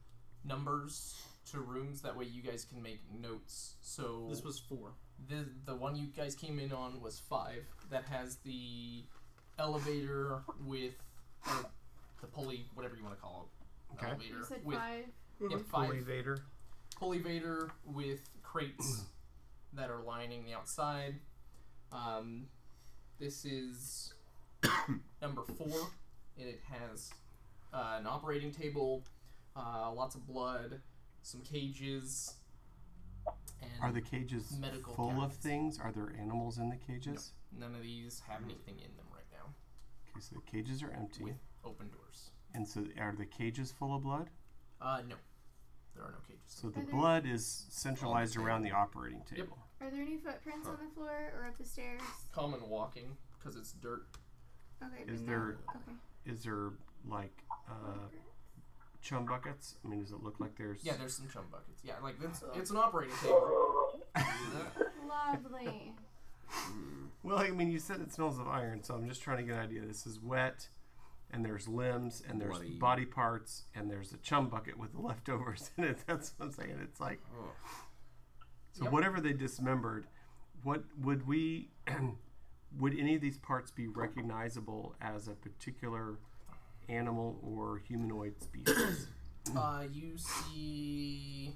numbers to rooms. That way you guys can make notes. So
This was 4.
the one you guys came in on was 5. That has the elevator with the pulley, whatever you want to call it.
Okay.
Elevator
You said
with
5.
Yep, 5.
Holy Vader.
Pulleyvator with crates that are lining the outside. This is number 4. It has an operating table, lots of blood, some cages, and
Are the cages
medical
full of
cabinets.
things? Are there animals in the cages?
None of these have anything in them right now,
Okay, so the cages are empty.
with open doors.
And so are the cages full of blood?
No, there are no cages.
So the
Are there-
blood is centralized around the operating table.
Yep.
Are there any footprints on the floor or up the stairs?
Common walking, because it's dirt.
Okay.
Is
but
there-
No. Okay.
Is there like chum buckets? I mean, does it look like there's...
Yeah, there's some chum buckets. Yeah, like it's an operating table.
Lovely.
Well, I mean, you said it smells of iron, so I'm just trying to get an idea. This is wet, and there's limbs, and there's
Bloody.
body parts, and there's a chum bucket with the leftovers in it. That's what I'm saying. It's like...
Oh.
So
Yep.
whatever they dismembered, what would we... would any of these parts be recognizable as a particular animal or humanoid species?
You see.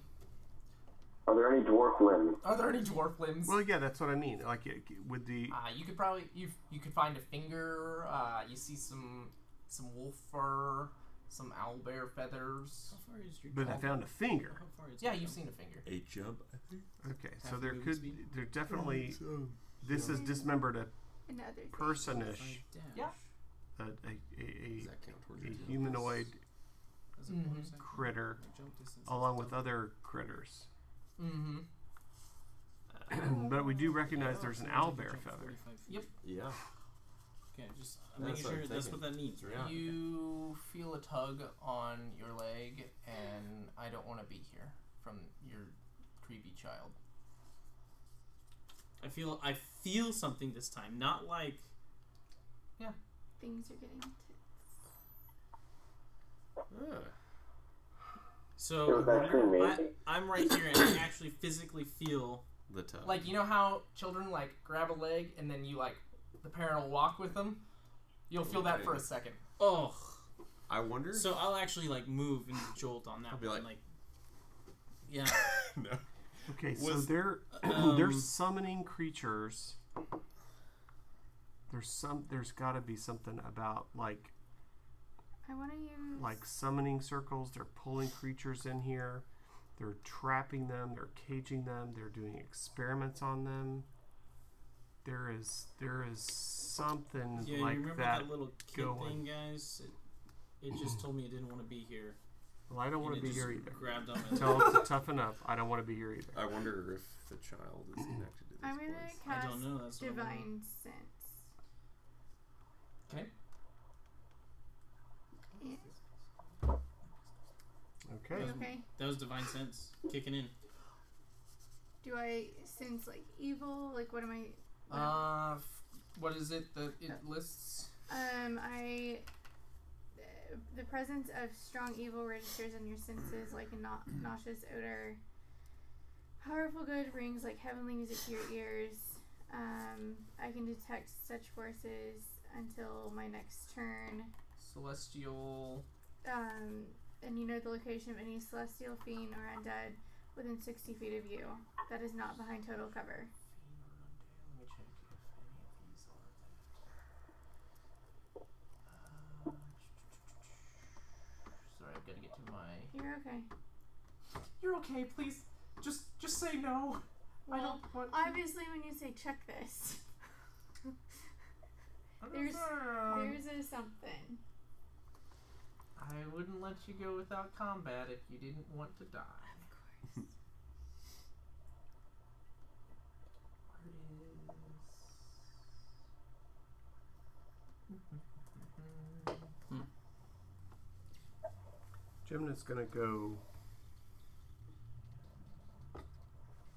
Are there any dwarf limbs?
Are there any dwarf limbs?
Well, yeah, that's what I mean. Like, with the...
You could probably you could find a finger. You see some wolf fur, some owlbear feathers.
How far is your
But I
jump?
found a finger.
How far is
Yeah,
your
you've
jump?
seen a finger.
A jump, I think.
Okay, so
Half
there
movement
could...
speed?
There definitely...
So,
This is dismembered a
Another thing.
personish,
5 dash.
Yeah.
a
does that count towards your jump?
humanoid
Does it
Mhm.
bonus action?
critter
Your jump distance
along
is
with
double.
other critters.
Mm-hmm.
But we do recognize there's an
So you can
owlbear
jump
feather.
45 feet.
Yep.
Yeah.
Okay, just
That's
making
what
sure
I'm
that's
thinking.
what that means, right?
Yeah.
You feel a tug on your leg, and I don't want to be here from your creepy child.
I feel something this time, not like
Things are getting into.
so.
It was actually me.
I'm right here, and I actually physically feel.
The tub.
Like, you know how children like grab a leg and then you like the parent will walk with them? You'll feel that for a second.
Oh,
I wonder.
so I'll actually like move and jolt on that.
I'll be
one,
like-
yeah.
no.
Okay, so
Was-
they're
Um,
summoning creatures. There's got to be something about like
I want to use
like summoning circles. They're pulling creatures in here. They're trapping them. They're caging them. They're doing experiments on them. There is something
Yeah,
like
you remember
that
that little kid
going.
thing, guys? It just told me it didn't want to be here.
Well, I don't want to
And
be
it
here
just
either.
Grabbed on my
Tell it to toughen up. I don't want to be here either.
I wonder if the child is connected to this
I'm gonna
place.
I
cast
don't know. That's what I'm wondering.
Divine Sense.
Okay.
Okay.
Okay.
That was divine sense kicking in.
Do I sense like evil? Like what am I?
What is it that it lists?
The presence of strong evil registers on your senses like a nauseous odor. Powerful good rings like heavenly music to your ears. I can detect such forces until my next turn.
Celestial.
And you know the location of any celestial fiend or undead within 60 feet of you. That is not behind total cover.
Let me check if any of these are there. Sorry, I've got to get to my.
You're okay.
You're okay, please. Just say no. I
Well,
don't want.
obviously, when you say check this, there's a something.
I wouldn't let you go without combat if you didn't want to die.
Of course.
Jimna's gonna go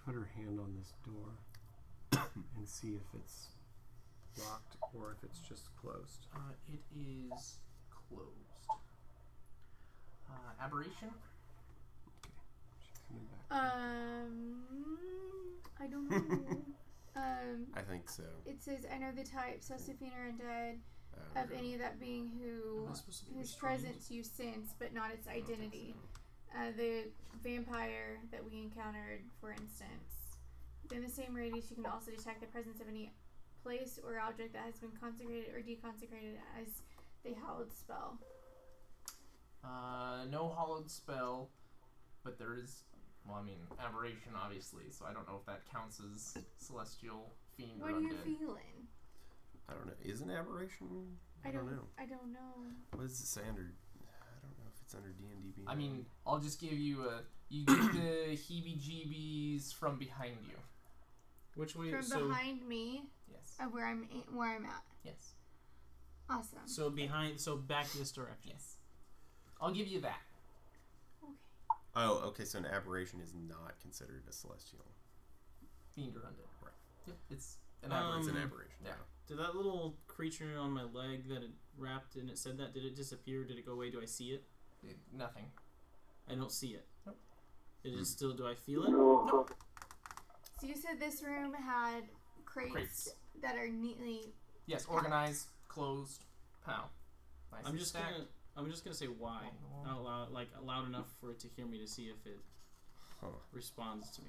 put her hand on this door and see if it's locked or if it's just closed.
It is closed. Aberration.
She's coming back.
I don't know.
I think so.
It says, I know the type, celestial or undead,
Oh,
of any that being
Am I supposed to be
whose
restrained?
presence you sense, but not its
I don't think
identity.
so.
The vampire that we encountered, for instance. Within the same radius, you can also detect the presence of any place or object that has been consecrated or deconsecrated as the hallowed spell.
No hallowed spell, but there is. Well, I mean, aberration, obviously. So I don't know if that counts as celestial fiend
What
or
are you
undead.
feeling?
I don't know. Is an aberration? I don't know.
I don't know.
What does it say under? I don't know if it's under D&D.
I mean, I'll just give you a. You get the heebie-jeebies from behind you.
Which way?
From
So
behind me,
Yes.
where I'm at.
Yes.
Awesome.
so behind. So back this direction.
Yes. I'll give you that.
Okay.
Oh, okay. So an aberration is not considered a celestial.
Fiend or undead.
Right.
Yep. It's
It's an aberration.
Yeah.
Did that little creature on my leg that it wrapped and it said that, did it disappear? Did it go away? Do I see it?
Nothing.
I don't see it.
Nope.
It is still. Do I feel it?
No.
So you said this room had crates that are neatly.
Yes. Organized. Closed. Pow. Nice
I'm
and
just
stacked.
gonna say why out loud, like loud enough for it to hear me to see if it
Huh.
responds to me.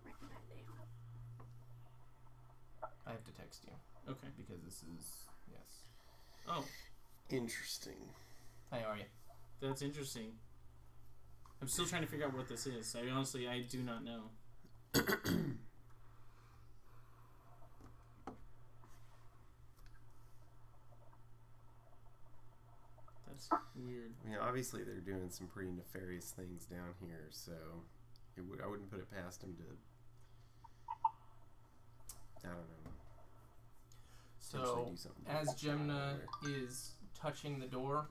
Write that down.
I have to text you
Okay.
because this is yes.
Oh,
Interesting.
How are you?
that's interesting. I'm still trying to figure out what this is. I do not know. That's weird.
I mean, obviously they're doing some pretty nefarious things down here, so I wouldn't put it past them to. I don't know. potentially
So
do something
as
different
Gemna
there.
is touching the door,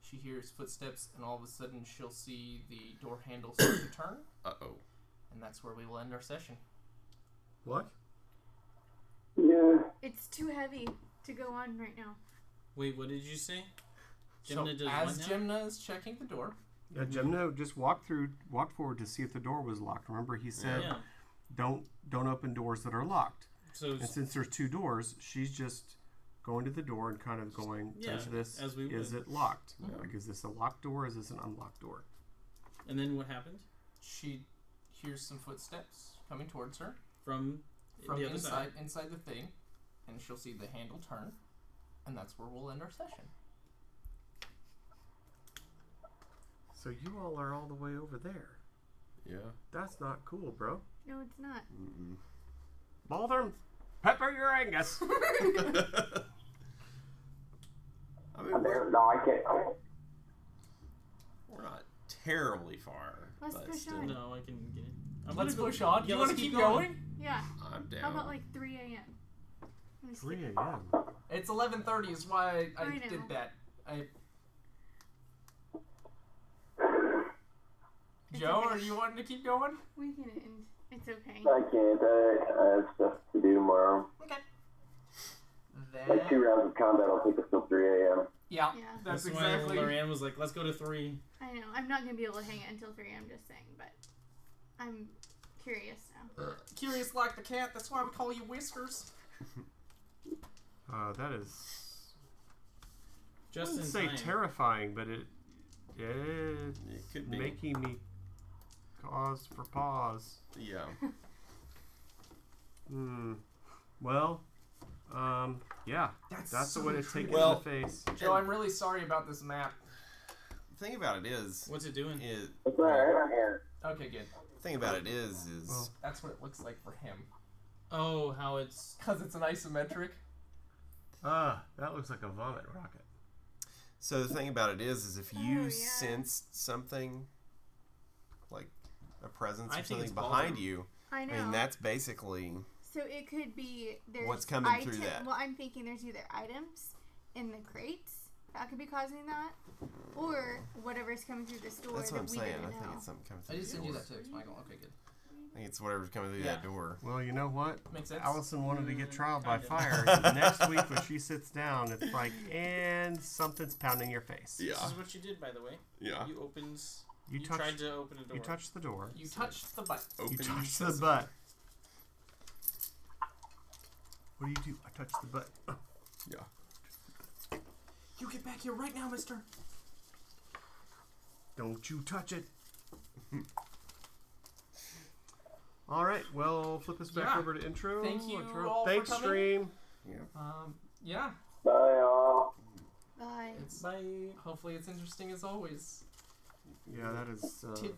she hears footsteps, and all of a sudden she'll see the door handle start to turn,
Uh-oh.
and that's where we will end our session.
What?
Yeah.
It's too heavy to go on right now.
Wait, what did you say?
So
Gemna does
as
what now?
Gemna is checking the door,
Yeah, Gemna just walked forward to see if the door was locked. Remember, he said,
Yeah.
don't open doors that are locked.
So
And since there's two doors, she's just going to the door and kind of going,
Yeah,
is this,
as we
is
would.
it locked?
Yeah.
Like, is this a locked door? Is this an unlocked door?
and then what happened
she hears some footsteps coming towards her
from
from
the other side?
inside the thing. and she'll see the handle turn, and that's where we'll end our session.
So you all are all the way over there.
Yeah.
That's not cool, bro.
No, it's not.
Baldwin, pepper your Angus.
I mean,
No, I can't.
we're not terribly far.
Let's
but
push
still,
on.
No, I can get it.
Let's push on.
Yeah,
You want
let's
to keep
keep
going?
Yeah.
I'm down.
How about like 3 a.m.?
3 a.m.
It's 11:30 is why I
I know.
did that.
It's
Joe,
okay.
are you wanting to keep going?
We can end. It's okay.
I can't. I have stuff to do tomorrow.
Okay.
Like 2 rounds of combat will take us till 3 a.m.
Yeah,
Yeah.
that's
That's
exactly.
why Lorianne was like, let's go to 3.
I know. I'm not going to be able to hang it until 3 a.m. just saying, but I'm curious now.
Curious like the cat, that's why we call you Whiskers.
That is. I
Just
wouldn't
in
say
time.
terrifying, but it's
It could be.
making me cause for pause.
Yeah.
Well, yeah.
That's
That's
so
the way to
true.
take
Well-
it in the face.
Joe, I'm really sorry about this map.
The thing about it is,
What's it doing?
It's alright. Yeah.
Okay, good.
the thing about it is
Well,
That's what it looks like for him.
Oh, how it's...
Because it's an isometric.
that looks like a vomit rocket.
so the thing about it is if you
Oh, yeah.
sensed something, like a presence
I
or
think
something
it's
behind
Baldur.
you,
I know.
I mean that's basically
So it could be there's
What's coming through that?
Well, I'm thinking there's either items in the crates that could be causing that, or whatever's coming through this door
that's what I'm
that we
saying.
didn't
I
know.
think it's something coming
I
through
just
the
sent you
door.
that text, Michael. Okay, good.
I think it's whatever's coming through that door.
Well, you know what?
Makes sense.
Allison wanted to get trial by
Kinda.
fire. Next week when she sits down, it's like, and something's pounding your face.
Yeah.
This is what you did, by the way.
Yeah.
You opens...
You,
You
touched,
tried to open a door.
You touched the door.
You touched the button.
You
Open
touched the butt. What do? I touched the butt.
Yeah.
You get back here right now, mister.
Don't you touch it. All right. Well, flip us back
Yeah.
over to intro.
Thank you
Intro.
all for
Thanks,
coming.
stream.
Yeah.
Bye, all.
Bye.
It's
Bye.
hopefully it's interesting as always.
Yeah, that is.
Tidbit.